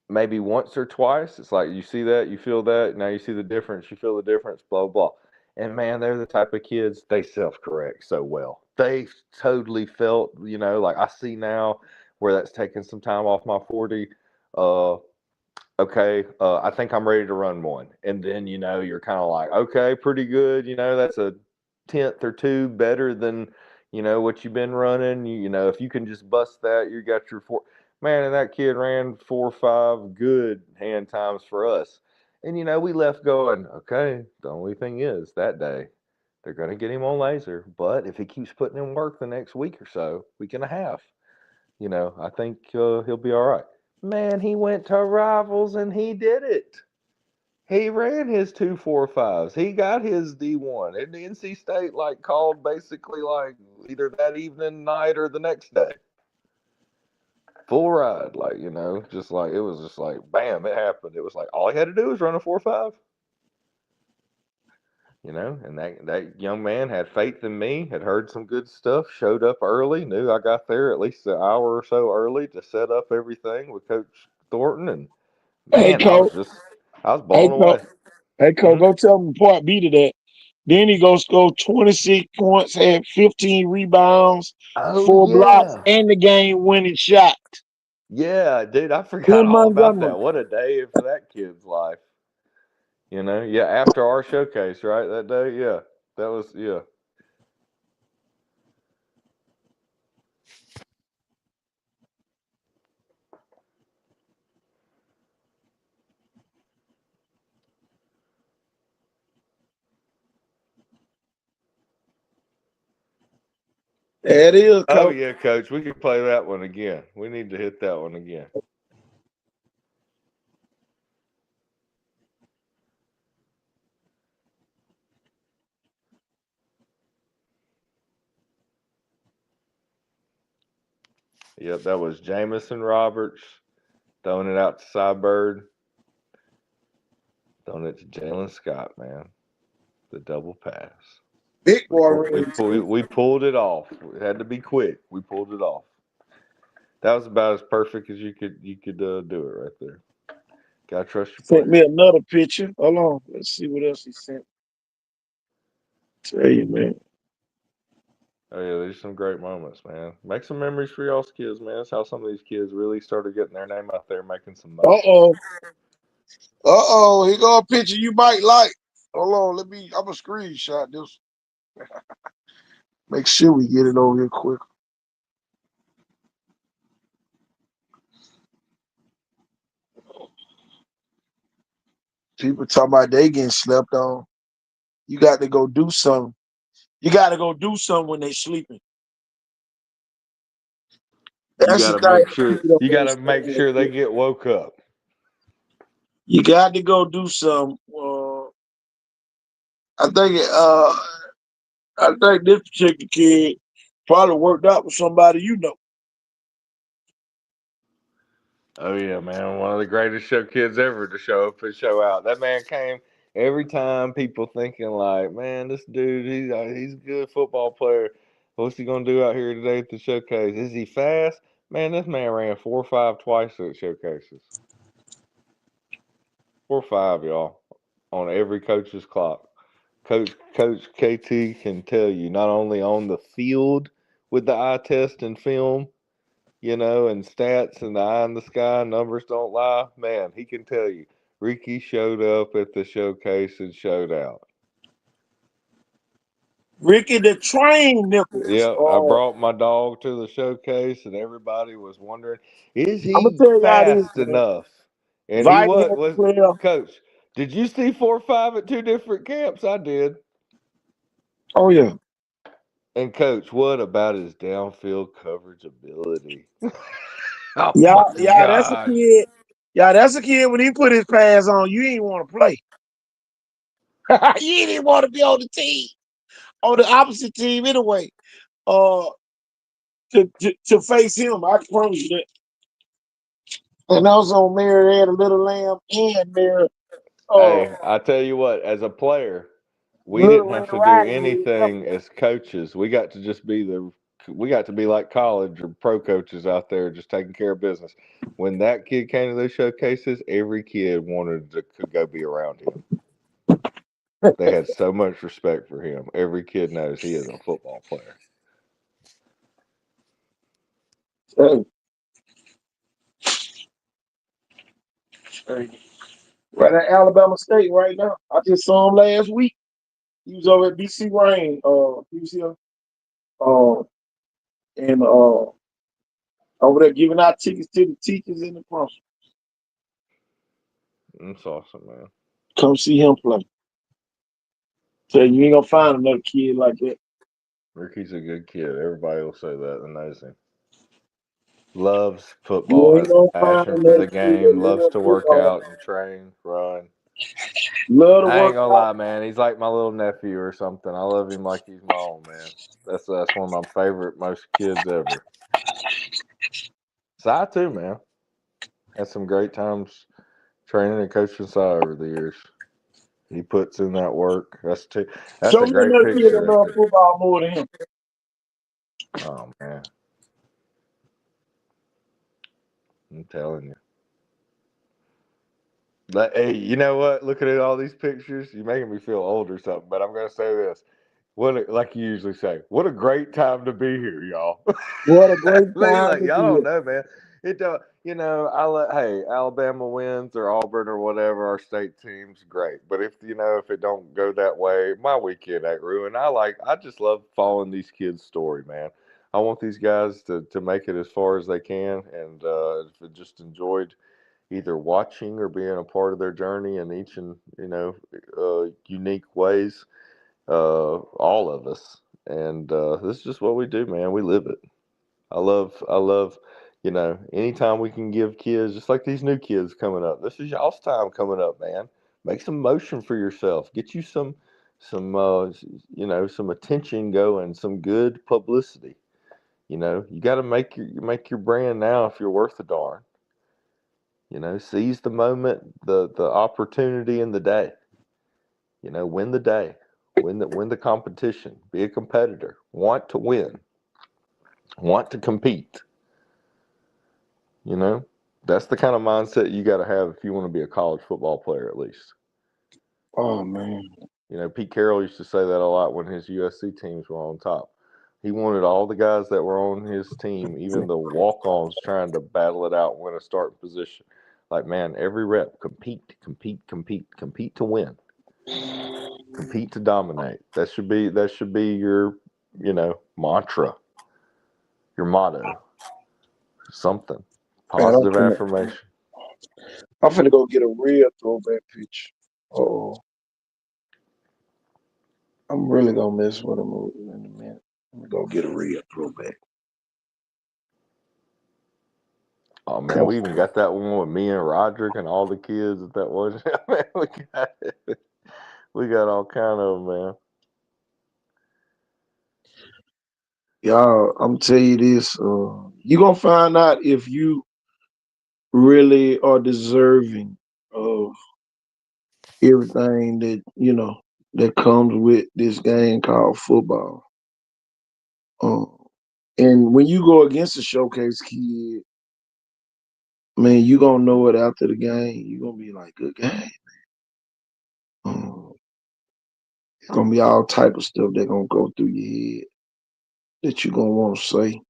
maybe once or twice. It's like you see that, you feel that, now you see the difference, you feel the difference, blah, blah. And man, they're the type of kids, they self-correct so well. They totally felt, like I see now where that's taking some time off my 40. Okay, I think I'm ready to run one. And then, you're kind of like, okay, pretty good. That's a tenth or two better than, what you've been running. If you can just bust that, you got your four. Man, and that kid ran 4.5 good hand times for us. And, we left going, okay, the only thing is that day they're going to get him on laser. But if he keeps putting in work the next week or so, week and a half, I think he'll be all right. Man, he went to Rivals and he did it. He ran his 2.45s. He got his D1. And the NC State called basically either that evening, night, or the next day. Full ride, just it was just bam, it happened. It was all he had to do was run a 4.5. And that young man had faith in me, had heard some good stuff, showed up early, knew I got there at least an hour or so early to set up everything with Coach Thornton. And Hey, man, Coach. I was Hey, blown Coach. away. Hey, Coach. Go tell them part B to that. Then he goes score 26 points, had 15 rebounds, Oh 4 blocks, yeah. and the game-winning shot. Yeah, dude, I forgot In all about Montgomery. that. What a day for that kid's life. Yeah, after our showcase, right? That day, yeah. That was, yeah. There it is, Oh, Coach. yeah, Coach. We could play that one again. We need to hit that one again. Yep, that was Jamison Roberts throwing it out to Cy Bird, throwing it to Jalen Scott, man. The double pass. Big We boy pulled, we, ran pulled, too. we pulled it off. It had to be quick. We pulled it off. That was about as perfect as you could do it right there. Gotta trust your Sent players. me another picture. Hold on. Let's see what else he sent. Tell you, man. Oh yeah, there's some great moments, man. Make some memories for y'all's kids, man. That's how some of these kids really started getting their name out there, making some motion. Uh-oh. Uh-oh. Here go a picture you might like. Hold on. I'm going to screenshot this. Make sure we get it over here quick. People talking about they getting slept on. You got to go do something. You got to go do something when they sleeping. You That's the gotta thing. make sure People don't you gotta understand make that sure they shit. get woke up. You got to go do something. I think this particular kid probably worked out with somebody you know. Oh yeah, man. One of the greatest show kids ever to show up and show out. That man came every time people thinking like, man, this dude, he's a good football player. What's he gonna do out here today at the showcase? Is he fast? Man, this man ran 4.5 twice at showcases. 4.5, y'all, on every coach's clock. Coach KT can tell you not only on the field with the eye test and film, and stats and the eye in the sky, numbers don't lie. Man, he can tell you. Ricky showed up at the showcase and showed out. Ricky the Train Nichols. Yeah, I brought my dog to the showcase and everybody was wondering, is I'm gonna he tell y'all this, fast man. enough? And he Vita had to was play up. coach. Did you see 4.5 at two different camps? I did. Oh yeah. And coach, what about his downfield coverage ability? Oh my Yeah, that's a God. kid. Yeah, that's a kid when he put his pads on, you ain't want to play. You didn't want to be on the team, on the opposite team anyway. Uh to face him, I can promise you that. And also Mary had a little lamb and Mary Hey, I tell you what, as a player, we didn't little red have to do riding hood. anything as coaches. We got to be like college or pro coaches out there just taking care of business. When that kid came to those showcases, every kid wanted to could go be around him. They had so much respect for him. Every kid knows he is a football player. Hey, hey. Right at Alabama State right now. I just saw him last week. He was over at BC Rain. He was here. Uh, and over there giving out tickets to the teachers and the principals. That's awesome, man. Come see him play. So you ain't gonna find another kid like that. Ricky's a good kid. Everybody will say that and knows him. Loves football, You ain't has gonna a find passion for another the kid that game, loves love to work football. out and train, run. Love to I ain't work gonna out. lie, man. He's like my little nephew or something. I love him like he's my own, man. That's one of my favorite most kids ever. Cy too, man. Had some great times training and coaching Cy over the years. He puts in that work. That's Show a me great another kid picture that right love there. football more than him. Oh man, I'm telling you. Hey, you know what? Looking at all these pictures, you're making me feel old or something. But I'm gonna say this: like you usually say, what a great time to be here, y'all. What a great time Like to y'all be don't here. know, man. It don't. Hey, Alabama wins or Auburn or whatever, our state team's great. But if it don't go that way, my weekend ain't ruined. I just love following these kids' story, man. I want these guys to make it as far as they can, and just enjoyed either watching or being a part of their journey in each and unique ways. All of us, and this is just what we do, man. We live it. I love. Anytime we can give kids, just like these new kids coming up. This is y'all's time coming up, man. Make some motion for yourself. Get you some some attention going, some good publicity. You know, you got to make your brand now if you're worth a darn. You know, seize the moment, the opportunity in the day. You know, win the day, win the competition, be a competitor, want to win, want to compete. You know, that's the kind of mindset you got to have if you want to be a college football player, at least. Oh man. You know, Pete Carroll used to say that a lot when his USC teams were on top. He wanted all the guys that were on his team, even the walk-ons, trying to battle it out, win a starting position. Like, man, every rep, compete, compete, compete, compete to win, compete to dominate. That should be your, you know, mantra, your motto, something Man, positive affirmation. I'm finna go get a real throwback picture. Oh, I'm really gonna mess with him in a minute. I'm gonna go get a real throwback. Oh man, we even got that one with me and Roderick and all the kids at that one. Man, we got all kind of them, man. Y'all, I'm tell you this. You gonna find out if you really are deserving of everything that that comes with this game called football. And when you go against a showcase kid, man, you gonna know it after the game. You gonna be like, good game. It's gonna be all type of stuff that gonna go through your head that you gonna want to say.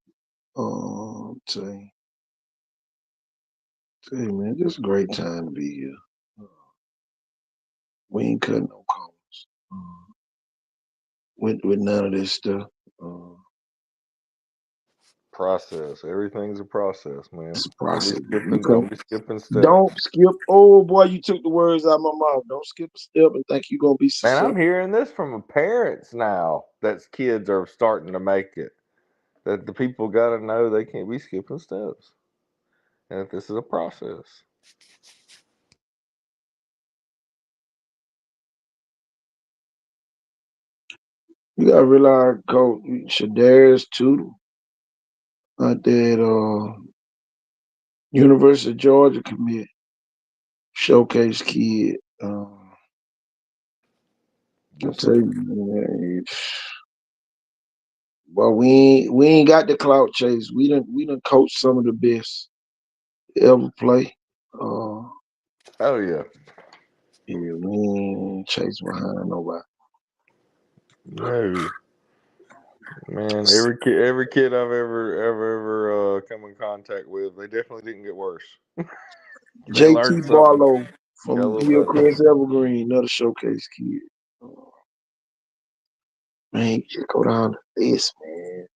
Tell you, man, just a great time to be here. We ain't cutting no corners with none of this stuff. Process. Everything's a process, man. It's a process. Don't be skipping steps. Don't skip. Oh boy, you took the words out of my mouth. Don't skip a step and think you're gonna be Man, successful. I'm hearing this from parents now that kids are starting to make it. That the people got to know they can't be skipping steps, and that this is a process. You gotta realize, Coach Shadarius Tootle, that University of Georgia commit, showcase kid. I tell you, man, well, we ain't got the clout chase. We done coached some of the best to ever play. Oh yeah. Yeah, we ain't chase behind nobody. No. Man, every kid I've ever come in contact with, they definitely didn't get worse. They learned JT something. Barlow Got a from little better. Hillcrest Evergreen, another showcase kid. Man, you just go down the list, man.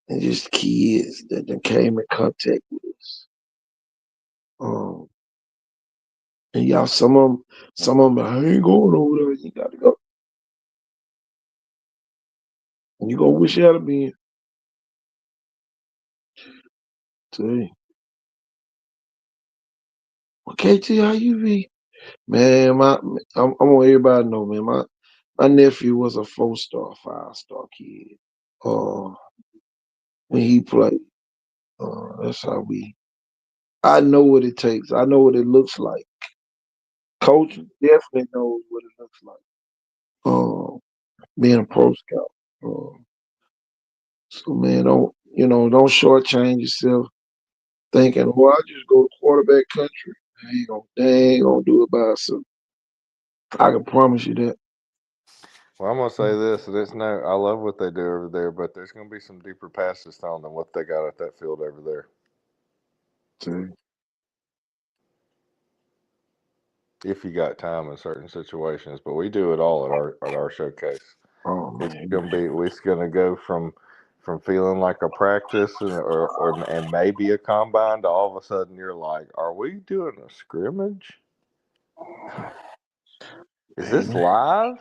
And just kids that came in contact with us. And y'all, some of them, I ain't going over there. You got to go. And you gonna wish you had been. Tell you. Well, KT, how you be? Man, I want everybody to know, man. My nephew was a 4-star, 5-star kid. When he played, that's how we. I know what it takes. I know what it looks like. Coach definitely knows what it looks like. Being a pro scout. So man, don't shortchange yourself thinking, well, I just go to quarterback country. They ain't gonna do it by itself. I can promise you that. Well, I'm gonna say this, and it's no. I love what they do over there, but there's gonna be some deeper passes thrown than what they got at that field over there. See? If you got time in certain situations, but we do it all at our showcase. Oh It's man. gonna be. It's gonna go from feeling like a practice and maybe a combine to all of a sudden you're like, are we doing a scrimmage? Is this live?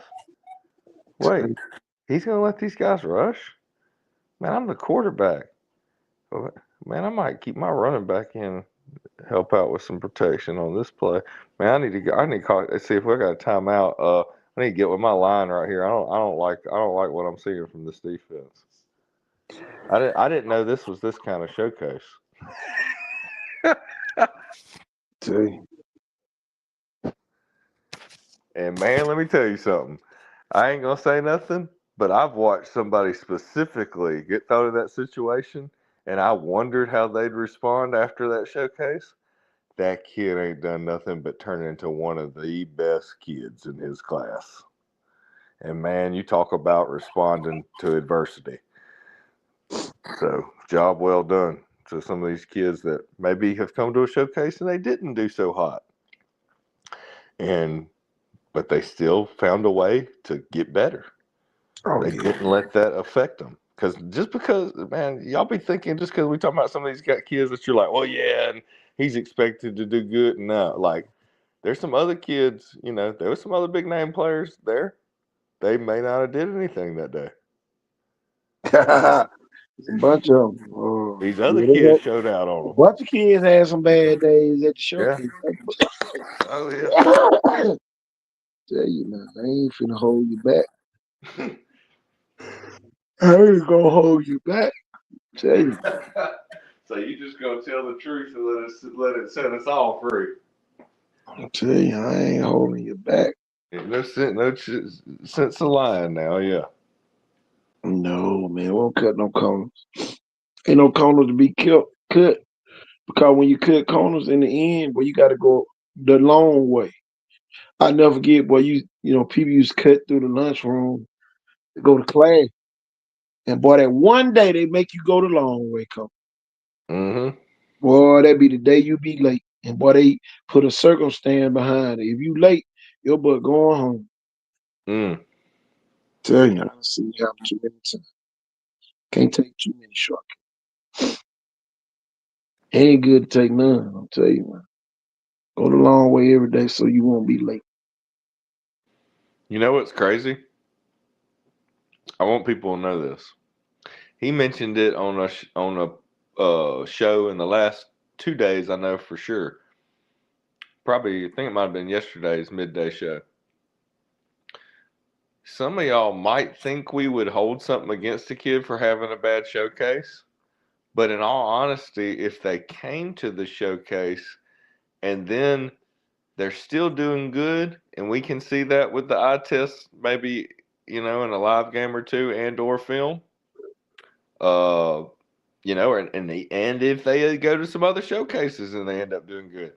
Wait, he's gonna let these guys rush? Man, I'm the quarterback. Man, I might keep my running back in, help out with some protection on this play. Man, I need to call. Let's see if we got a timeout. I need to get with my line right here. I don't like what I'm seeing from this defense. I didn't know this was this kind of showcase. Tell you. And man, let me tell you something. I ain't gonna say nothing, but I've watched somebody specifically get thrown in that situation, and I wondered how they'd respond after that showcase. That kid ain't done nothing but turn into one of the best kids in his class. And man, you talk about responding to adversity. So, job well done to some of these kids that maybe have come to a showcase and they didn't do so hot. But they still found a way to get better. Oh They yeah. didn't let that affect them. Because, man, y'all be thinking just because we talking about some of these kids that you're like, well, yeah, and he's expected to do good. No, like, there's some other kids, there was some other big name players there. They may not have did anything that day. It's a bunch of them. These other Yeah, they kids got, showed out a on bunch of kids had some bad days at the them. showcase. Yeah. Oh, yeah. Tell you now, I ain't finna hold you back. I ain't gonna hold you back. Tell you. So you just gonna tell the truth and let it set us all free. I tell you, I ain't holding you back. No sense of lying now, yeah. No, man, we won't cut no corners. Ain't no corners to be cut. Because when you cut corners in the end, boy, you gotta go the long way. I never forget, boy, people used to cut through the lunchroom to go to class. And boy, that one day they make you go the long way, come. Mm-hmm. Boy, that be the day you be late. And boy, they put a circumstance behind it. If you late, your butt going home. Mm. Tell you, I done seen it happen too many times. Can't take too many shortcuts. Ain't good to take none, I'll tell you, man. Go the long way every day so you won't be late. You know what's crazy? I want people to know this. He mentioned it on a show in the last 2 days. I know for sure. Probably, I think it might have been yesterday's midday show. Some of y'all might think we would hold something against a kid for having a bad showcase, but in all honesty, if they came to the showcase and then they're still doing good, and we can see that with the eye test, maybe in a live game or two and/or film. Uh, and if they go to some other showcases and they end up doing good,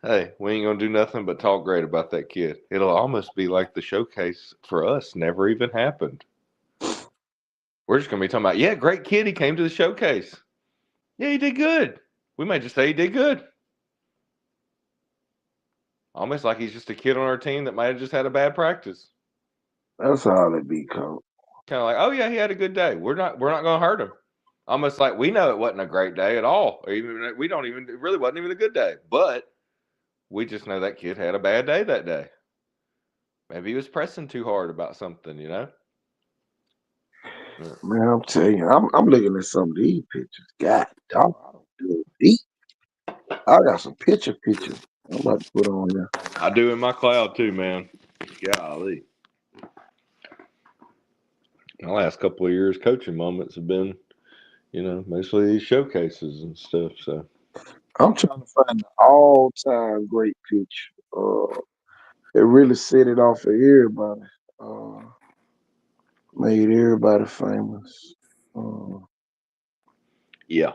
hey, we ain't gonna do nothing but talk great about that kid. It'll almost be like the showcase for us never even happened. We're just gonna be talking about, yeah, great kid. He came to the showcase. Yeah, he did good. We might just say he did good. Almost like he's just a kid on our team that might have just had a bad practice. That's all it be, coach. Kind of like, oh yeah, he had a good day. We're not gonna hurt him. Almost like we know it wasn't a great day at all, or even we don't even it really wasn't even a good day. But we just know that kid had a bad day that day. Maybe he was pressing too hard about something, Man, I'm telling you, I'm looking at some of these pictures. God, dog, I don't do it. I got some pictures. I'm about to put on there. I do in my cloud too, man. Golly. My last couple of years coaching moments have been, mostly these showcases and stuff. So I'm trying to find the all-time great picture. It really set it off for everybody. Uh, Made everybody famous. yeah,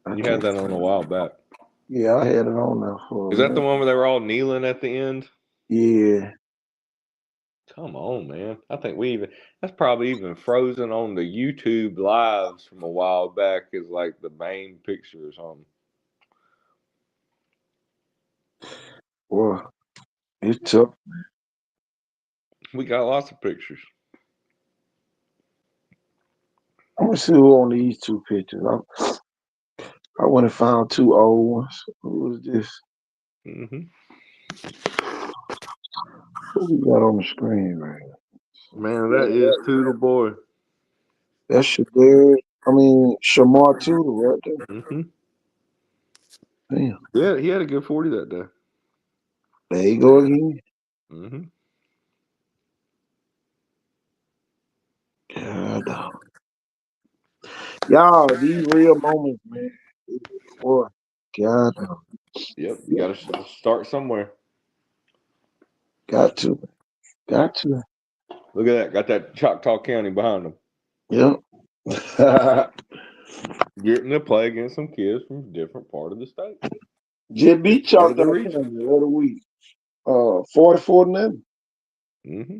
I you had can't that on a find while it. back. Yeah, I had it on there for a Is that the minute. one where they were all kneeling at the end? Yeah. Come on, man. I think that's probably even frozen on the YouTube lives from a while back as like the main picture or something. Well, it's tough. We got lots of pictures. I'm gonna see who on these two pictures. I went and found two old ones. Who was this? Hmm. Who we got on the screen right now? Man, that is Toodle Boy. That's Shamar Tootle right there. Hmm. Damn. Yeah, he had a good 40 that day. There you go again. Hmm. God, dog. Y'all, these real moments, man. Boy, God, Yep, you got to start somewhere. got to. Look at that. Got that Choctaw County behind them. Yep. Getting to play against some kids from different part of the state. Just beat It's part of Choctaw the County region. the other week. 44-0. Mm-hmm.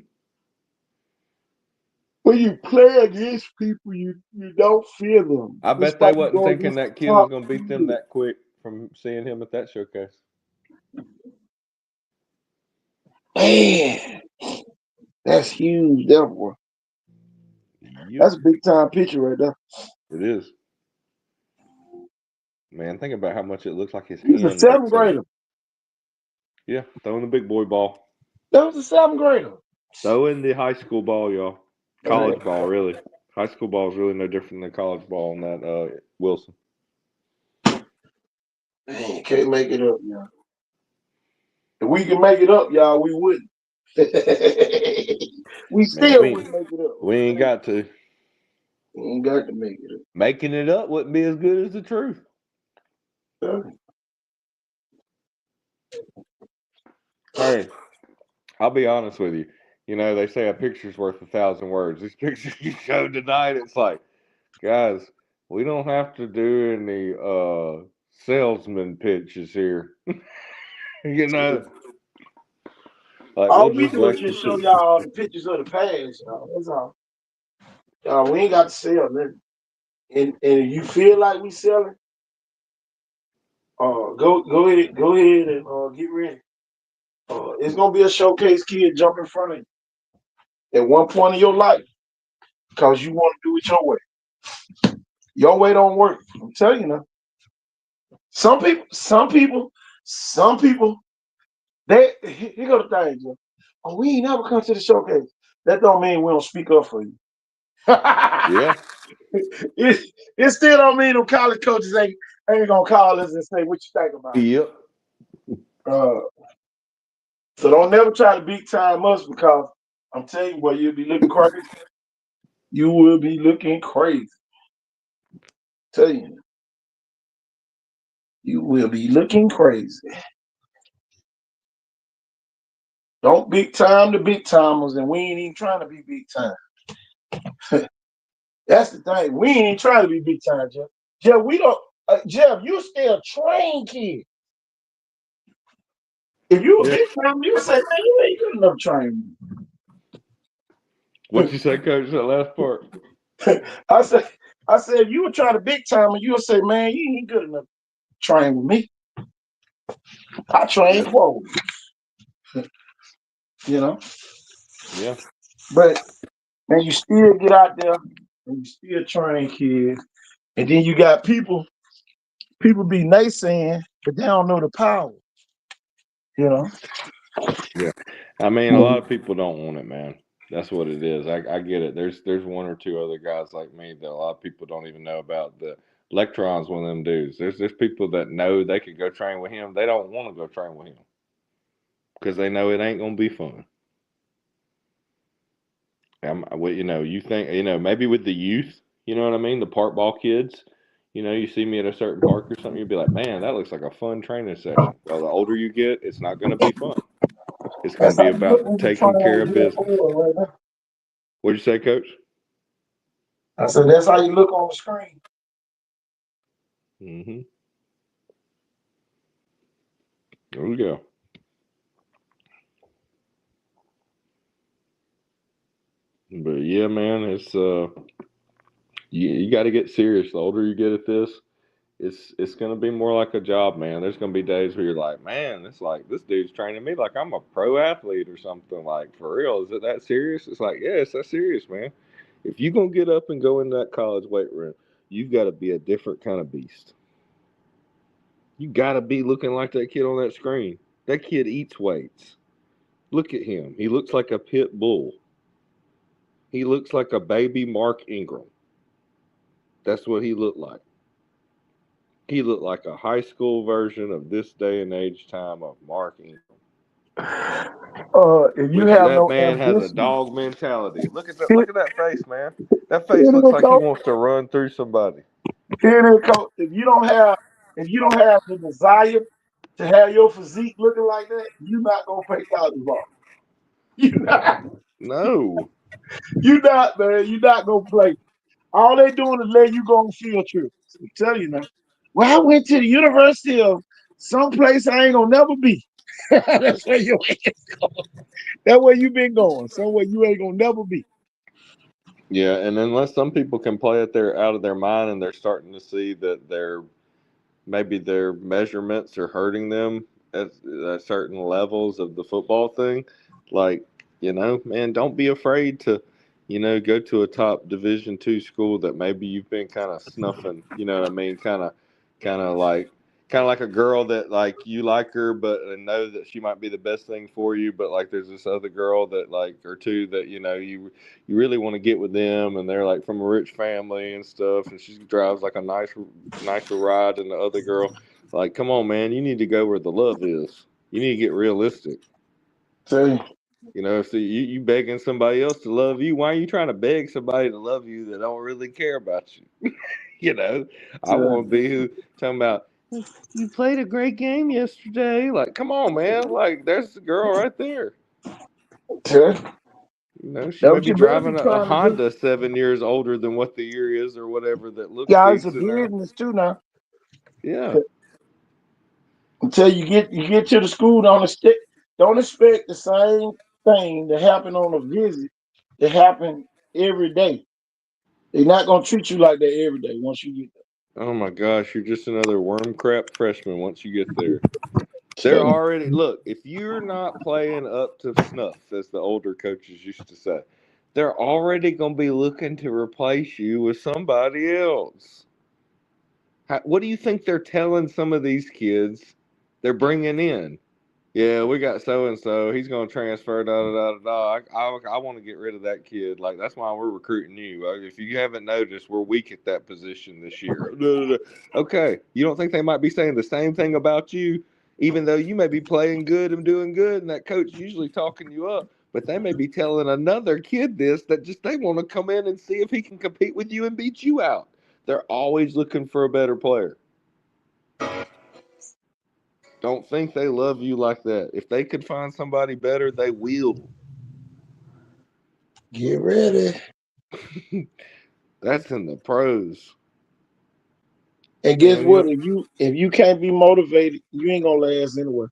When you play against people, you don't fear them. I It's bet they like you wasn't go thinking against that the kid was top going to beat them kid. that quick from seeing him at that showcase. Man, that's huge, that boy. Yep, That's a big time picture right there. it is. Man, think about how much it looks like his He's a hand seventh makes him. grader. Yeah, throwing the big boy ball. That was a seventh grader. Throwing the high school ball, y'all. College Man, ball, really. High school ball is really no different than college ball on that Wilson. man, can't make it up, y'all. If we can make it up, y'all, we wouldn't. We Man, still wouldn't make it up. we ain't got to. We ain't got to make it Making it up wouldn't be as good as the truth. up. Hey, I'll be honest with you. You know, they say a picture's worth 1,000 words. These pictures you showed tonight, it's like, guys, we don't have to do any salesman pitches here. You know, like All we'll we just do is let you just show see. y'all the pictures of the past, y'all. That's all. Y'all, we ain't got to sell nothing. And if you feel like we selling, go ahead and get ready. It's gonna be a showcase kid jump in front of you at one point in your life because you want to do it your way. Your way don't work. I'm telling you now. Some people. Here go the thing, Joe. Oh, we ain't never come to the showcase. That don't mean we don't speak up for you. Yeah. it still don't mean them college coaches ain't gonna call us and say what you think about it. Yep. So don't never try to big time us because I'm telling you, boy, you'll be looking crazy. You will be looking crazy. Tell you, you will be looking crazy. Don't big time the big timers, and we ain't even trying to be big time. That's the thing. We ain't trying to be big time, Jeff. Jeff, we don't. Jeff, you still a trained kid. If you a Yeah. big time, you say, man, you ain't good enough trained. What you say, Coach? That last part. I said, if you were trying to big time, and you'll say, man, you ain't good enough to train with me. I train Yeah. forward, you know. Yeah. But man, you still get out there and you still train kids, and then you got people be naysaying, but they don't know the power, you know. Yeah. I mean, a lot of people don't want it, man. That's what it is. I get it. There's one or two other guys like me that a lot of people don't even know about. The Electron's one of them dudes. There's people that know they could go train with him. They don't want to go train with him because they know it ain't gonna be fun. You know, you think, you know, maybe with the youth, you know what I mean? The park ball kids, you know, you see me at a certain park or something, you'd be like, man, that looks like a fun training session. Well, the older you get, it's not going to be fun. It's going to That's be how you look about when you taking care train of Jeff business. Ford right now. What'd you say, Coach? I said that's how you look on the screen. Mm-hmm. There we go. But yeah, man, it's you got to get serious. The older you get at this, it's gonna be more like a job, man. There's gonna be days where you're like, man, it's like this dude's training me like I'm a pro athlete or something. Like, for real, is it that serious? It's like, yeah, it's that serious, man. If you gonna get up and go in that college weight room, you've got to be a different kind of beast. You got to be looking like that kid on that screen. That kid eats weights. Look at him. He looks like a pit bull. He looks like a baby Mark Ingram. That's what he looked like. He looked like a high school version of this day and age time of Mark Ingram. If you Which have that no man has a ambition, dog mentality. Look at that! here- Look at that face, man. That face looks like he wants to run through somebody. Coach, if you don't have the desire to have your physique looking like that, you're not gonna play college ball. You not, No. you not, man. You not gonna play. All they doing is letting you go on field trips. I'm telling you now. Well, I went to the University of someplace I ain't gonna never be. That's where you That's where you been going. Somewhere you ain't gonna never be. Yeah, and unless some people can play it, they're out of their mind and they're starting to see that maybe their measurements are hurting them at certain levels of the football thing. Like, man, don't be afraid to, go to a top Division II school that maybe you've been kind of snuffing. You know what I mean? Kind of like. Kind of like a girl that like you like her, but and know that she might be the best thing for you. But like, there's this other girl that like or two that you really want to get with them, and they're like from a rich family and stuff, and she drives like a nicer ride than the other girl. Like, come on, man, you need to go where the love is. You need to get realistic. Tell you. If you begging somebody else to love you, why are you trying to beg somebody to love you that don't really care about you? I Tell want to be who talking about. You played a great game yesterday. Like, come on, man. Like, there's the girl right there. you. She That's may what be you better be driving a trying to do. Honda 7 years older than what the year is or whatever that looks Yeah, it's a decent now. business too now. Yeah. Until you get to the school, don't expect the same thing to happen on a visit to happen every day. They're not gonna treat you like that every day once you get Oh my gosh, you're just another worm crap freshman once you get there. They're there. already look, if you're not playing up to snuff, as the older coaches used to say, they're already gonna be looking to replace you with somebody else. What do you think they're telling some of these kids they're bringing in? Yeah, we got so and so. He's going to transfer. Da da da da. I want to get rid of that kid. Like that's why we're recruiting you. If you haven't noticed, we're weak at that position this year. Da, da, da. Okay, you don't think they might be saying the same thing about you, even though you may be playing good and doing good, and that coach usually talking you up, but they may be telling another kid this that just they want to come in and see if he can compete with you and beat you out. They're always looking for a better player. Don't think they love you like that. If they could find somebody better, they will. Get ready. That's in the pros. And guess Man, what? If you can't be motivated, you ain't gonna last anywhere.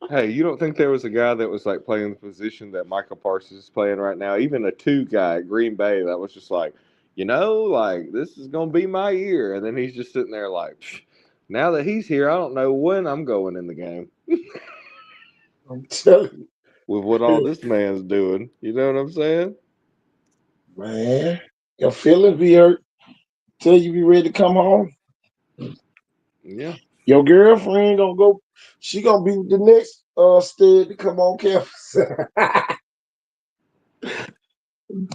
hey, you don't think there was a guy that was like playing the position that Michael Parsons is playing right now, even a two guy at Green Bay that was just like, like this is gonna be my year, and then he's just sitting there like, now that he's here, I don't know when I'm going in the game I'm telling with what all you, this man's doing. You know what I'm saying? man. Your feelings be hurt till you be ready to come home. Yeah. Your girlfriend gonna go. She gonna be the next stud to come on campus.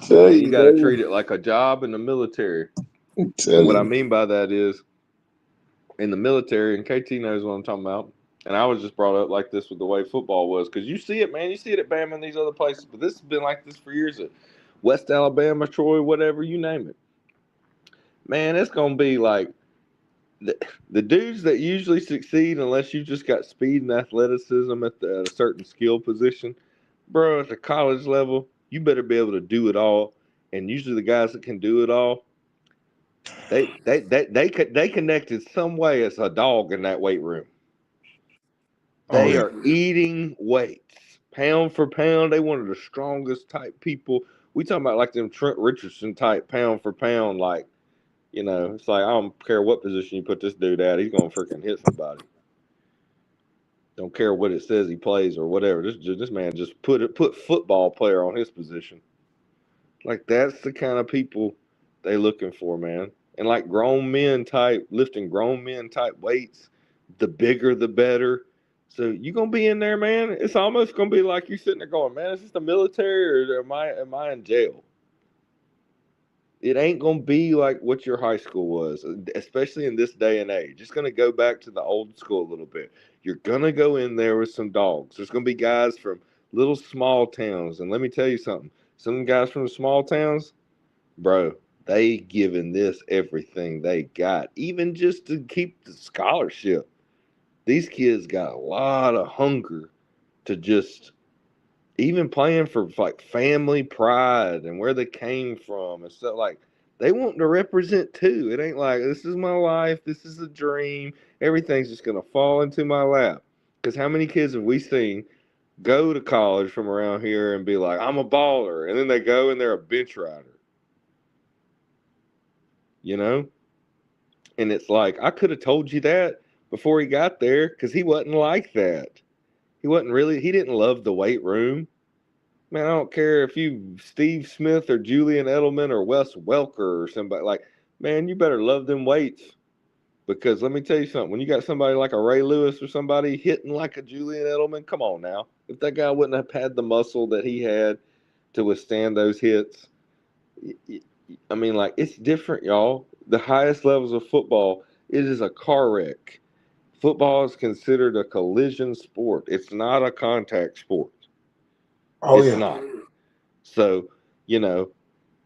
Tell Man, you you, got to man. treat it like a job in the military. Tell And what I you. mean by that is in the military, and KT knows what I'm talking about. And I was just brought up like this with the way football was, because you see it, man. You see it at Bama and these other places, but this has been like this for years. At West Alabama, Troy, whatever you name it, man. It's gonna be like the dudes that usually succeed, unless you just got speed and athleticism at a certain skill position, bro. At the college level, you better be able to do it all. And usually, the guys that can do it all, they connected some way as a dog in that weight room. Oh They yeah. are eating weights, pound for pound. They one of the strongest type people. We talking about like them Trent Richardson type, pound for pound. Like it's like I don't care what position you put this dude at, he's gonna freaking hit somebody. Don't care what it says he plays or whatever. This man just put football player on his position. Like that's the kind of people they looking for, man. And like grown men type lifting grown men type weights, the bigger the better. So you gonna be in there, man. It's almost gonna be like you sitting there going, man, is this the military or am I in jail? It ain't gonna be like what your high school was, especially in this day and age. It's gonna go back to the old school a little bit. You're gonna go in there with some dogs. There's gonna be guys from little small towns, and let me tell you something. Some guys from the small towns, bro. they giving this everything they got, even just to keep the scholarship. These kids got a lot of hunger to just even playing for like family pride and where they came from and stuff. Like they want to represent too. It ain't like this is my life, this is a dream, everything's just gonna fall into my lap. Because how many kids have we seen go to college from around here and be like, I'm a baller, and then they go and they're a bench rider, you know? And it's like I could have told you that before he got there because he wasn't like that. He didn't love the weight room. Man, I don't care if you Steve Smith or Julian Edelman or Wes Welker or somebody like, man, you better love them weights. Because let me tell you something, when you got somebody like a Ray Lewis or somebody hitting like a Julian Edelman, come on now. If that guy wouldn't have had the muscle that he had to withstand those hits, I mean, like, it's different, y'all. The highest levels of football, it is a car wreck. Football is considered a collision sport. It's not a contact sport. Oh It's yeah. not. So, you know,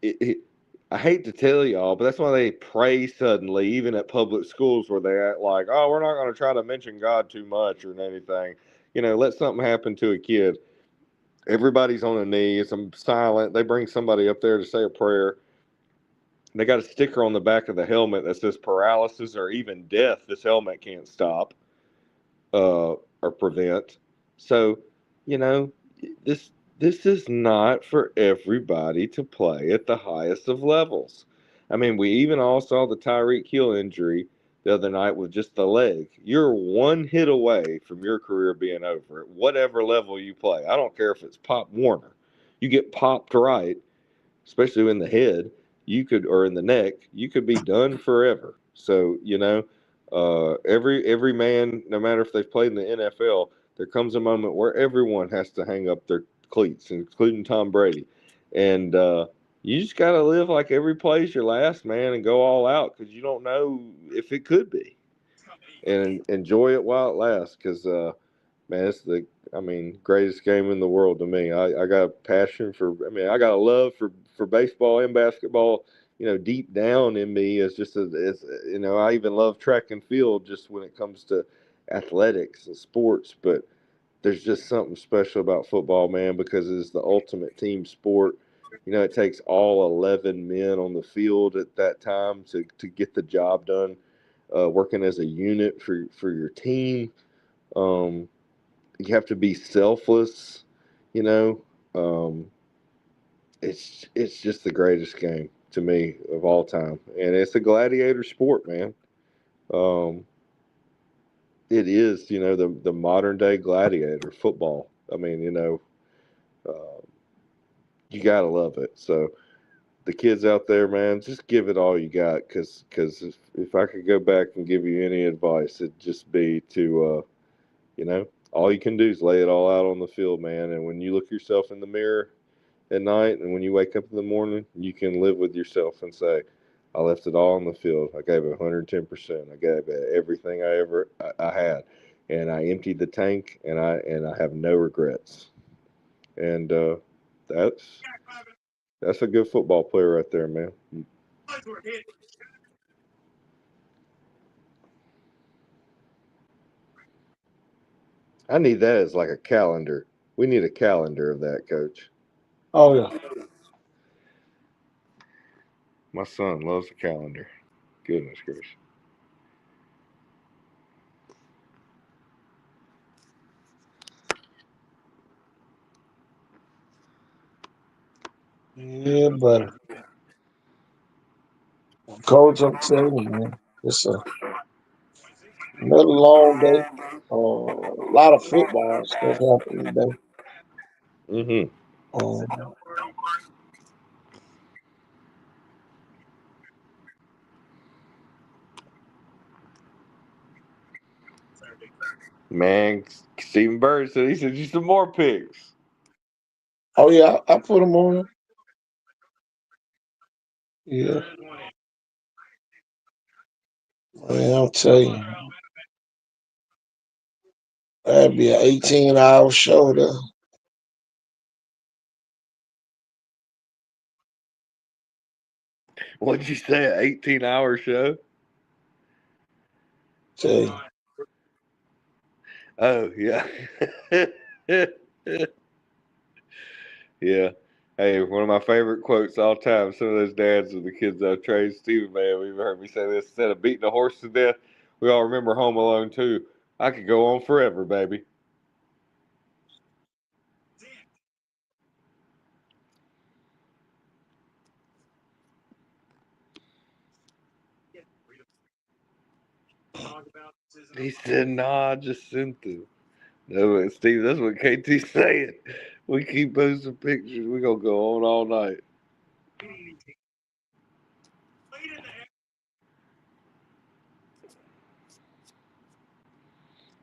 I hate to tell y'all, but that's why they pray suddenly, even at public schools where they act like, oh, we're not going to try to mention God too much or anything. You know, let something happen to a kid. Everybody's on their knees. I'm silent. They bring somebody up there to say a prayer. They got a sticker on the back of the helmet that says paralysis or even death. This helmet can't stop or prevent. So, you know, this this is not for everybody to play at the highest of levels. I mean, we even all saw the Tyreek Hill injury the other night with just the leg. You're one hit away from your career being over at whatever level you play. I don't care if it's Pop Warner. You get popped right, especially in the head, you could, or in the neck, you could be done forever. So, you know, every man, no matter if they've played in the NFL, there comes a moment where everyone has to hang up their cleats, including Tom Brady. And you just got to live like every play's your last, man, and go all out because you don't know if it could be. And enjoy it while it lasts because man, it's greatest game in the world to me. I got a passion for, I got a love for baseball and basketball, deep down in me I even love track and field just when it comes to athletics and sports, but there's just something special about football, man, because it's the ultimate team sport. It takes all 11 men on the field at that time to get the job done, working as a unit for your team. Um, you have to be selfless, you know. Um, it's just the greatest game to me of all time, and it's a gladiator sport, man. Um, it is, the modern day gladiator football. Uh, you gotta love it. So the kids out there, man, just give it all you got, because if I could go back and give you any advice, it'd just be to all you can do is lay it all out on the field, man. And when you look yourself in the mirror at night and when you wake up in the morning, you can live with yourself and say, I left it all on the field. I gave it 110%. I gave it everything I had. And I emptied the tank, and I have no regrets. And that's that's a good football player right there, man. I need that as like a calendar. We need a calendar of that, coach. Oh yeah. My son loves the calendar. Goodness gracious. Yeah, but coach, I'm telling you, man, it's another long day. A lot of football stuff happening today. Mm-hmm. Um, Man, Stephen Bird said he said you some more picks. oh yeah, I put them on. Yeah, man, I'll tell you, that'd be an 18-hour show there. What'd you say? An 18-hour show? Say, Oh, yeah. Yeah. Hey, one of my favorite quotes all time. Some of those dads of the kids I've trained, Stephen, man, we've heard me say this. Instead of beating a horse to death, we all remember Home Alone 2. I could go on forever, baby. He said, nah, just sent them. No, Steve, that's what KT's saying. We keep posting pictures. We're going to go on all night.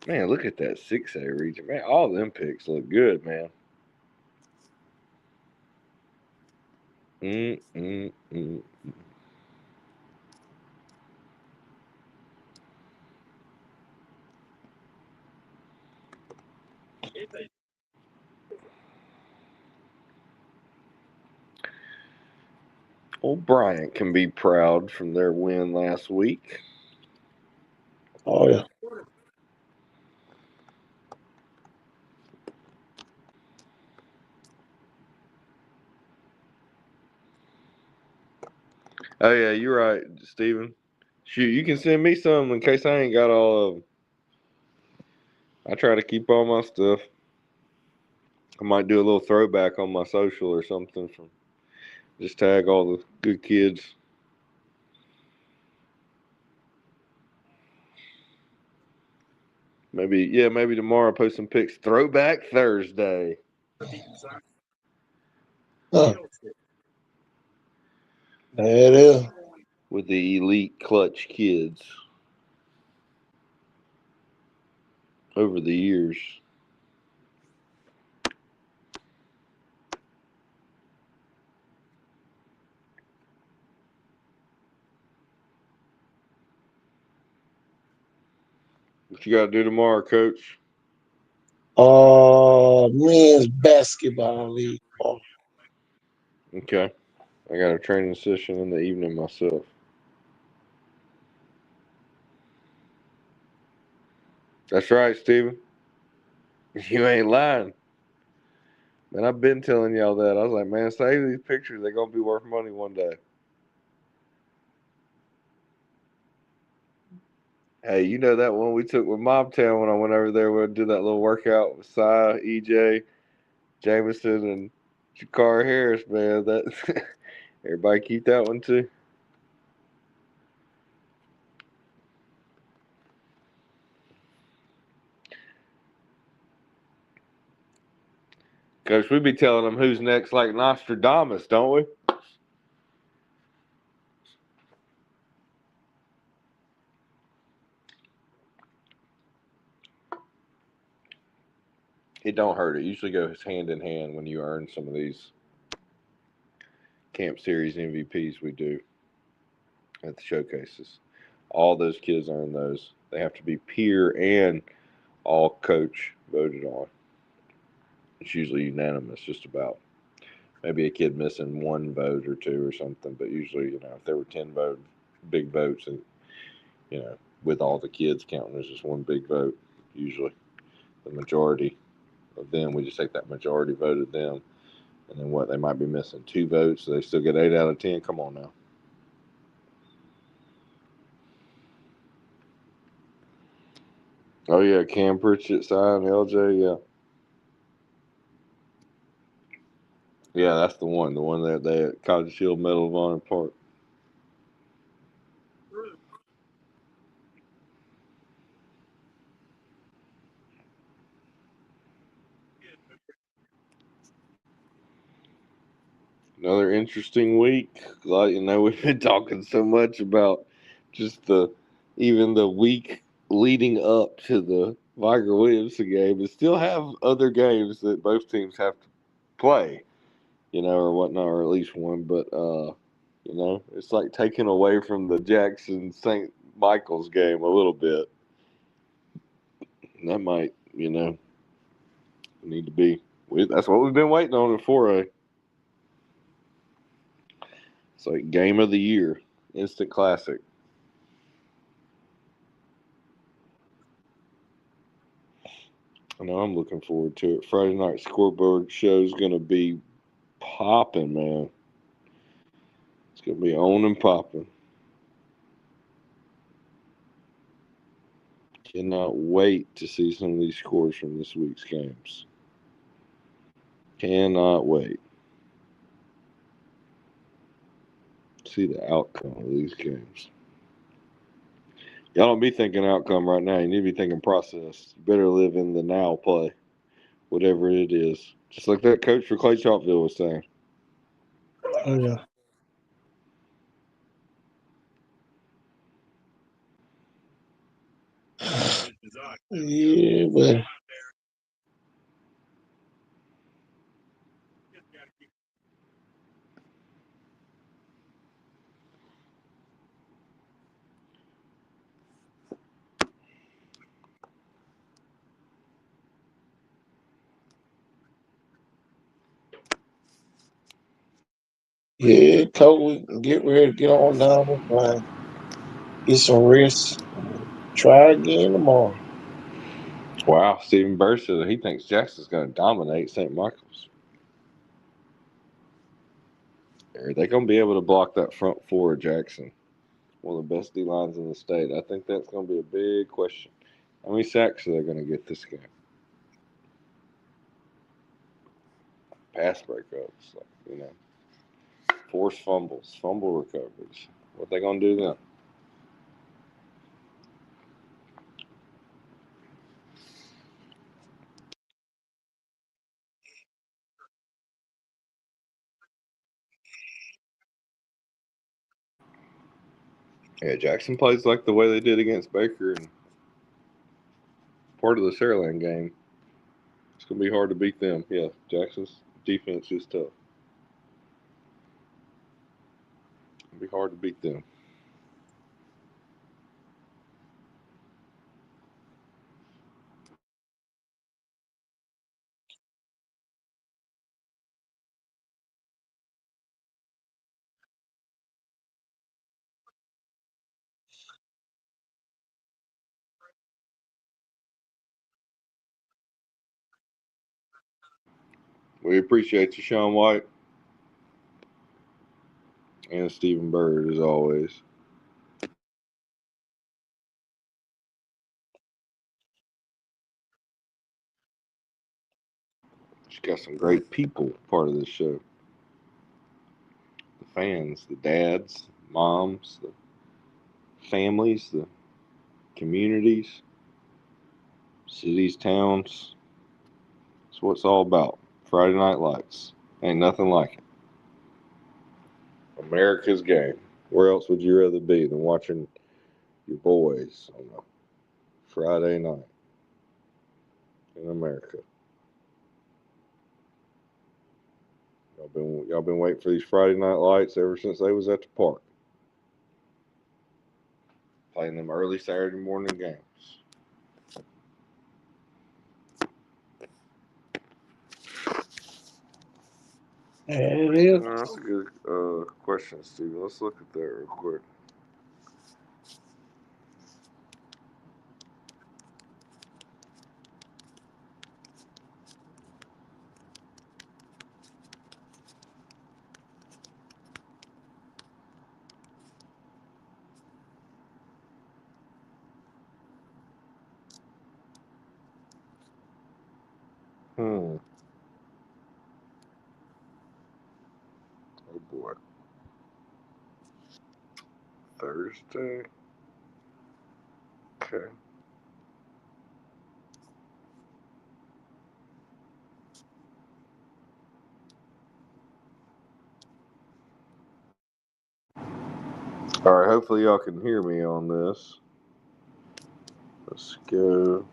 Man, look at that 6A region. Man, all them picks look good, man. Mm. Old Bryant can be proud from their win last week. oh yeah. Oh, yeah, you're right, Steven. Shoot, you can send me some in case I ain't got all of them. I try to keep all my stuff. I might do a little throwback on my social or something. Just tag all the good kids. Maybe tomorrow I'll post some pics. Throwback Thursday. Huh. There it is. With the elite clutch kids over the years. What you got to do tomorrow, Coach? Men's basketball league. Oh, Okay. I got a training session in the evening myself. That's right, Steven. You ain't lying. Man, I've been telling y'all that. I was like, man, save these pictures. They're going to be worth money one day. Hey, you know that one we took with Mobtown when I went over there? We did that little workout with Cy, EJ, Jameson, and Jakar Harris, man. That everybody keep that one too. Coach, we be telling them who's next like Nostradamus, don't we? It don't hurt. It usually goes hand in hand when you earn some of these Camp Series MVPs we do at the showcases. All those kids earn those. They have to be peer and all coach voted on. It's usually unanimous, just about. Maybe a kid missing one vote or two or something, but usually, if there were 10 big votes, and, with all the kids counting as just one big vote, usually the majority of them, we just take that majority voted them. And then they might be missing 2 votes, so they still get 8 out of 10. Come on now. Oh, yeah, Cam Pritchett, signed, LJ, yeah. Yeah, that's the one that they at College Shield Medal of Honor Park. Another interesting week. Like, we've been talking so much about just even the week leading up to the Viger Williamson game, but still have other games that both teams have to play, or whatnot, or at least one. But it's like taking away from the Jackson St. Michael's game a little bit. And that might, need to be. That's what we've been waiting on in 4A. It's like game of the year, instant classic. I know I'm looking forward to it. Friday night scoreboard show is going to be popping, man. It's going to be on and popping. Cannot wait to see some of these scores from this week's games. Cannot wait. See the outcome of these games. Y'all don't be thinking outcome right now. You need to be thinking process. You better live in the now play, whatever it is. Just like that coach for Clay Chalkville was saying. Oh, yeah. Yeah, but yeah, Coach, we can get ready to get on down the line. Get some rest. Try again tomorrow. Wow, Stephen Burr said that he thinks Jackson's going to dominate St. Michael's. Are they going to be able to block that front four of Jackson? One of the best D lines in the state. I think that's going to be a big question. How many sacks are they going to get this game? Pass breakups, forced fumbles, fumble recoveries. What they going to do then? Yeah, Jackson plays like the way they did against Baker and part of the Saraland game. It's going to be hard to beat them. Yeah, Jackson's defense is tough. It'll be hard to beat them. We appreciate you, Sean White, and Stephen Bird, as always. She's got some great people part of this show. The fans, the dads, moms, the families, the communities, cities, towns. That's what it's all about. Friday Night Lights. Ain't nothing like it. America's game. Where else would you rather be than watching your boys on a Friday night in America? Y'all been waiting for these Friday Night Lights ever since they was at the park. Playing them early Saturday morning games. And it is. That's a good question, Steve. Let's look at that real quick. Oh boy. Thursday. Okay. All right. Hopefully y'all can hear me on this. Let's go.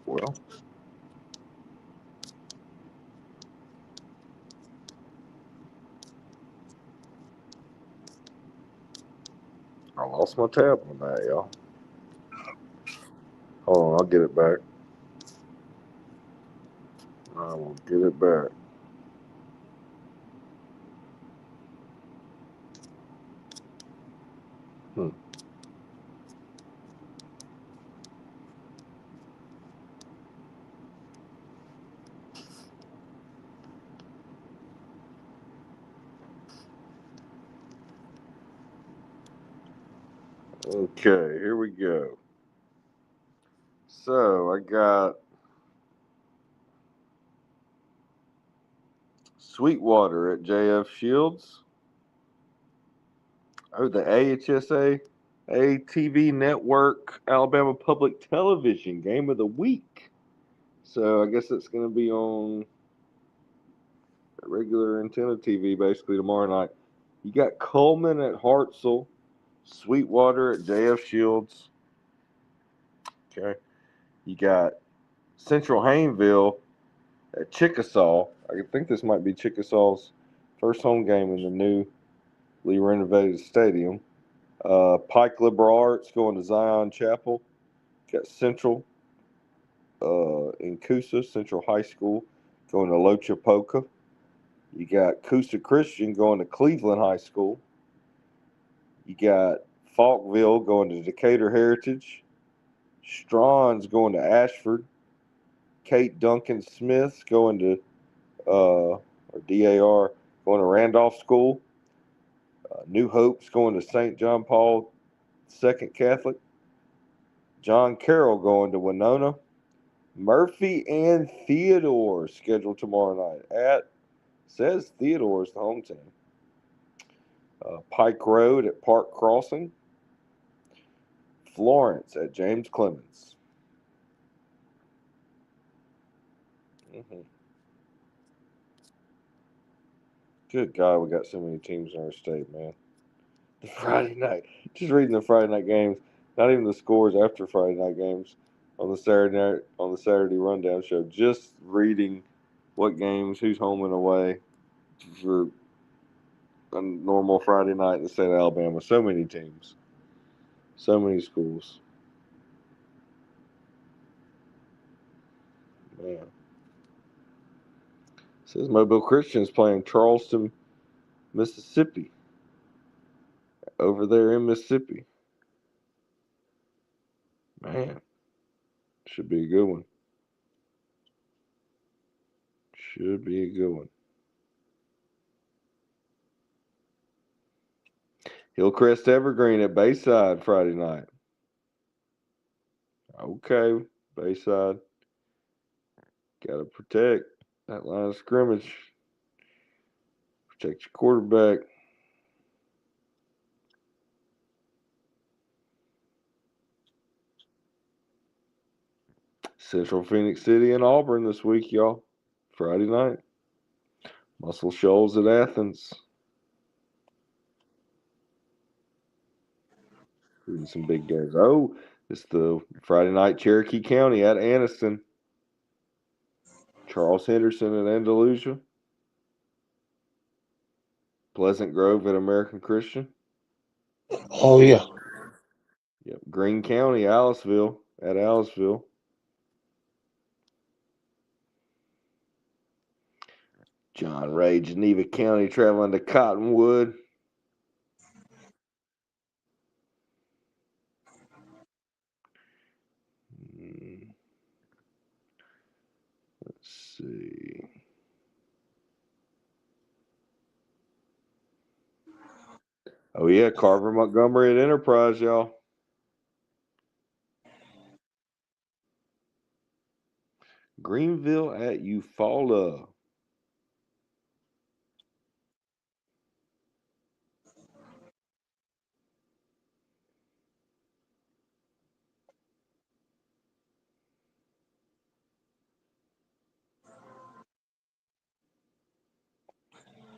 Well. I lost my tab on that, y'all. Hold on, I'll get it back. I will get it back. Hmm. Okay, here we go. So I got Sweetwater at JF Shields. Oh, the AHSA ATV Network Alabama Public Television Game of the Week. So I guess it's going to be on regular antenna TV basically tomorrow night. You got Coleman at Hartselle, Sweetwater at JF Shields. Okay. You got Central Hayneville at Chickasaw. I think this might be Chickasaw's first home game in the newly renovated stadium. Pike Liberal Arts going to Zion Chapel. Got Central in Coosa, Central High School, going to Lochapoka. You got Coosa Christian going to Cleveland High School. You got Falkville going to Decatur Heritage. Strawn's going to Ashford. Kate Duncan Smith's going to, or DAR, going to Randolph School. New Hope's going to St. John Paul II Catholic. John Carroll going to Winona. Murphy and Theodore scheduled tomorrow night says Theodore's the home team. Pike Road at Park Crossing. Florence at James Clemens. Mm-hmm. Good God, we got so many teams in our state, man. The Friday night, just reading the Friday night games, not even the scores after Friday night games on the Saturday rundown show. Just reading what games, who's home and away for a normal Friday night in the state of Alabama. So many teams, so many schools. Man. It says Mobile Christian's playing Charleston, Mississippi. Over there in Mississippi. Man. Should be a good one. Should be a good one. Hillcrest Evergreen at Bayside Friday night. Okay, Bayside. Got to protect that line of scrimmage. Protect your quarterback. Central Phoenix City and Auburn this week, y'all. Friday night. Muscle Shoals at Athens. Reading some big games. Oh, it's the Friday night Cherokee County at Anniston. Charles Henderson at Andalusia. Pleasant Grove at American Christian. Oh yeah. Yep. Greene County, Aliceville at Aliceville. John Ray, Geneva County traveling to Cottonwood. Let's see. Oh, yeah, Carver Montgomery at Enterprise, y'all. Greenville at Eufaula.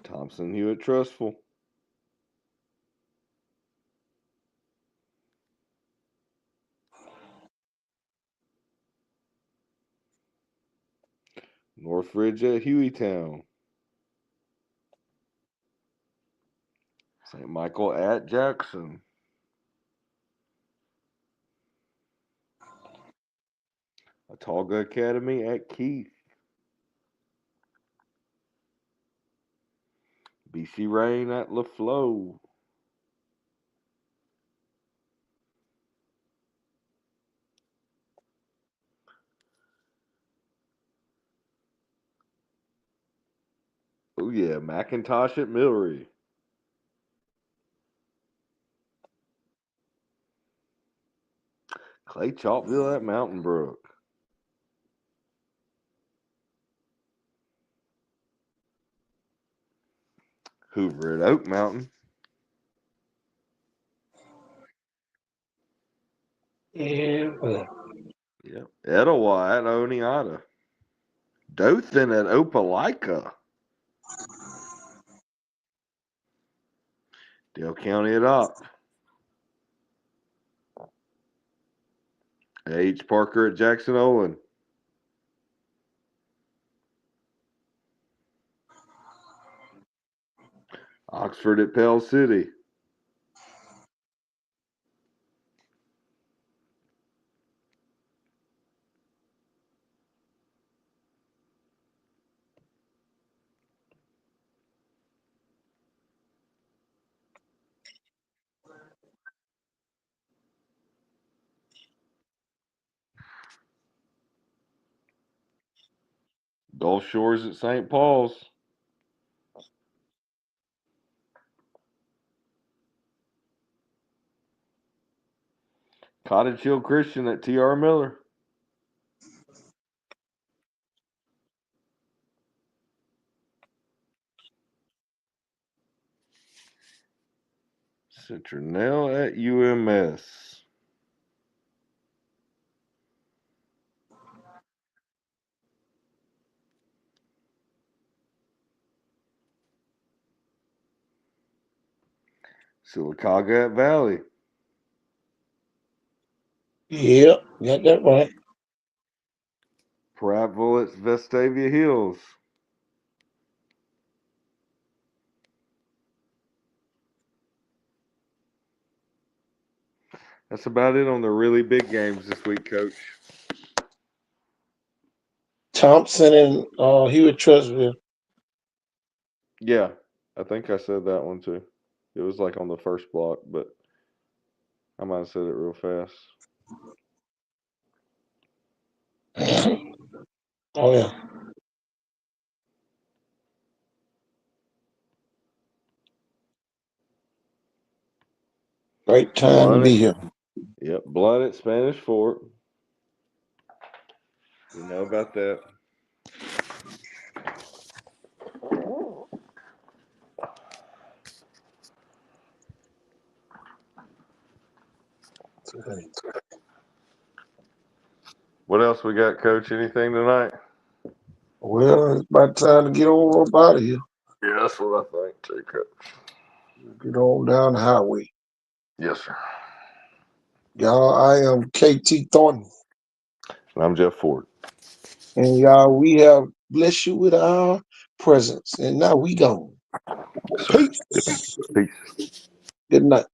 Thompson Hewitt Trustful. Northridge at Hueytown. St. Michael at Jackson. Atauga Academy at Keith. BC Rain at LaFleur. yeah, McIntosh at Millery. Clay Chalkville at Mountain Brook. Hoover at Oak Mountain. Yeah. Yep. Etowah at Oneonta. Dothan at Opelika. Dale County at Opp. H. Parker at Jackson Olin. Oxford at Pell City. Gulf Shores at St. Paul's. Cottage Hill Christian at T.R. Miller. Citronelle at UMS. Sylacauga at Valley. Yep, got that right. Prattville at Vestavia Hills. That's about it on the really big games this week, Coach. Thompson and Hewitt Trustville. Yeah, I think I said that one too. It was like on the first block, but I might have said it real fast. Oh yeah. Great time to be here. Yep, Blood at Spanish Fort. You know about that. What else we got, Coach? Anything tonight? Well, it's about time to get on up out of here. Yeah, that's what I think too, Coach. Get on down the highway. Yes, sir. Y'all, I am KT Thornton. And I'm Jeff Ford. And y'all, we have blessed you with our presence. And now we gone. Yes, sir. Peace. Peace. Good night.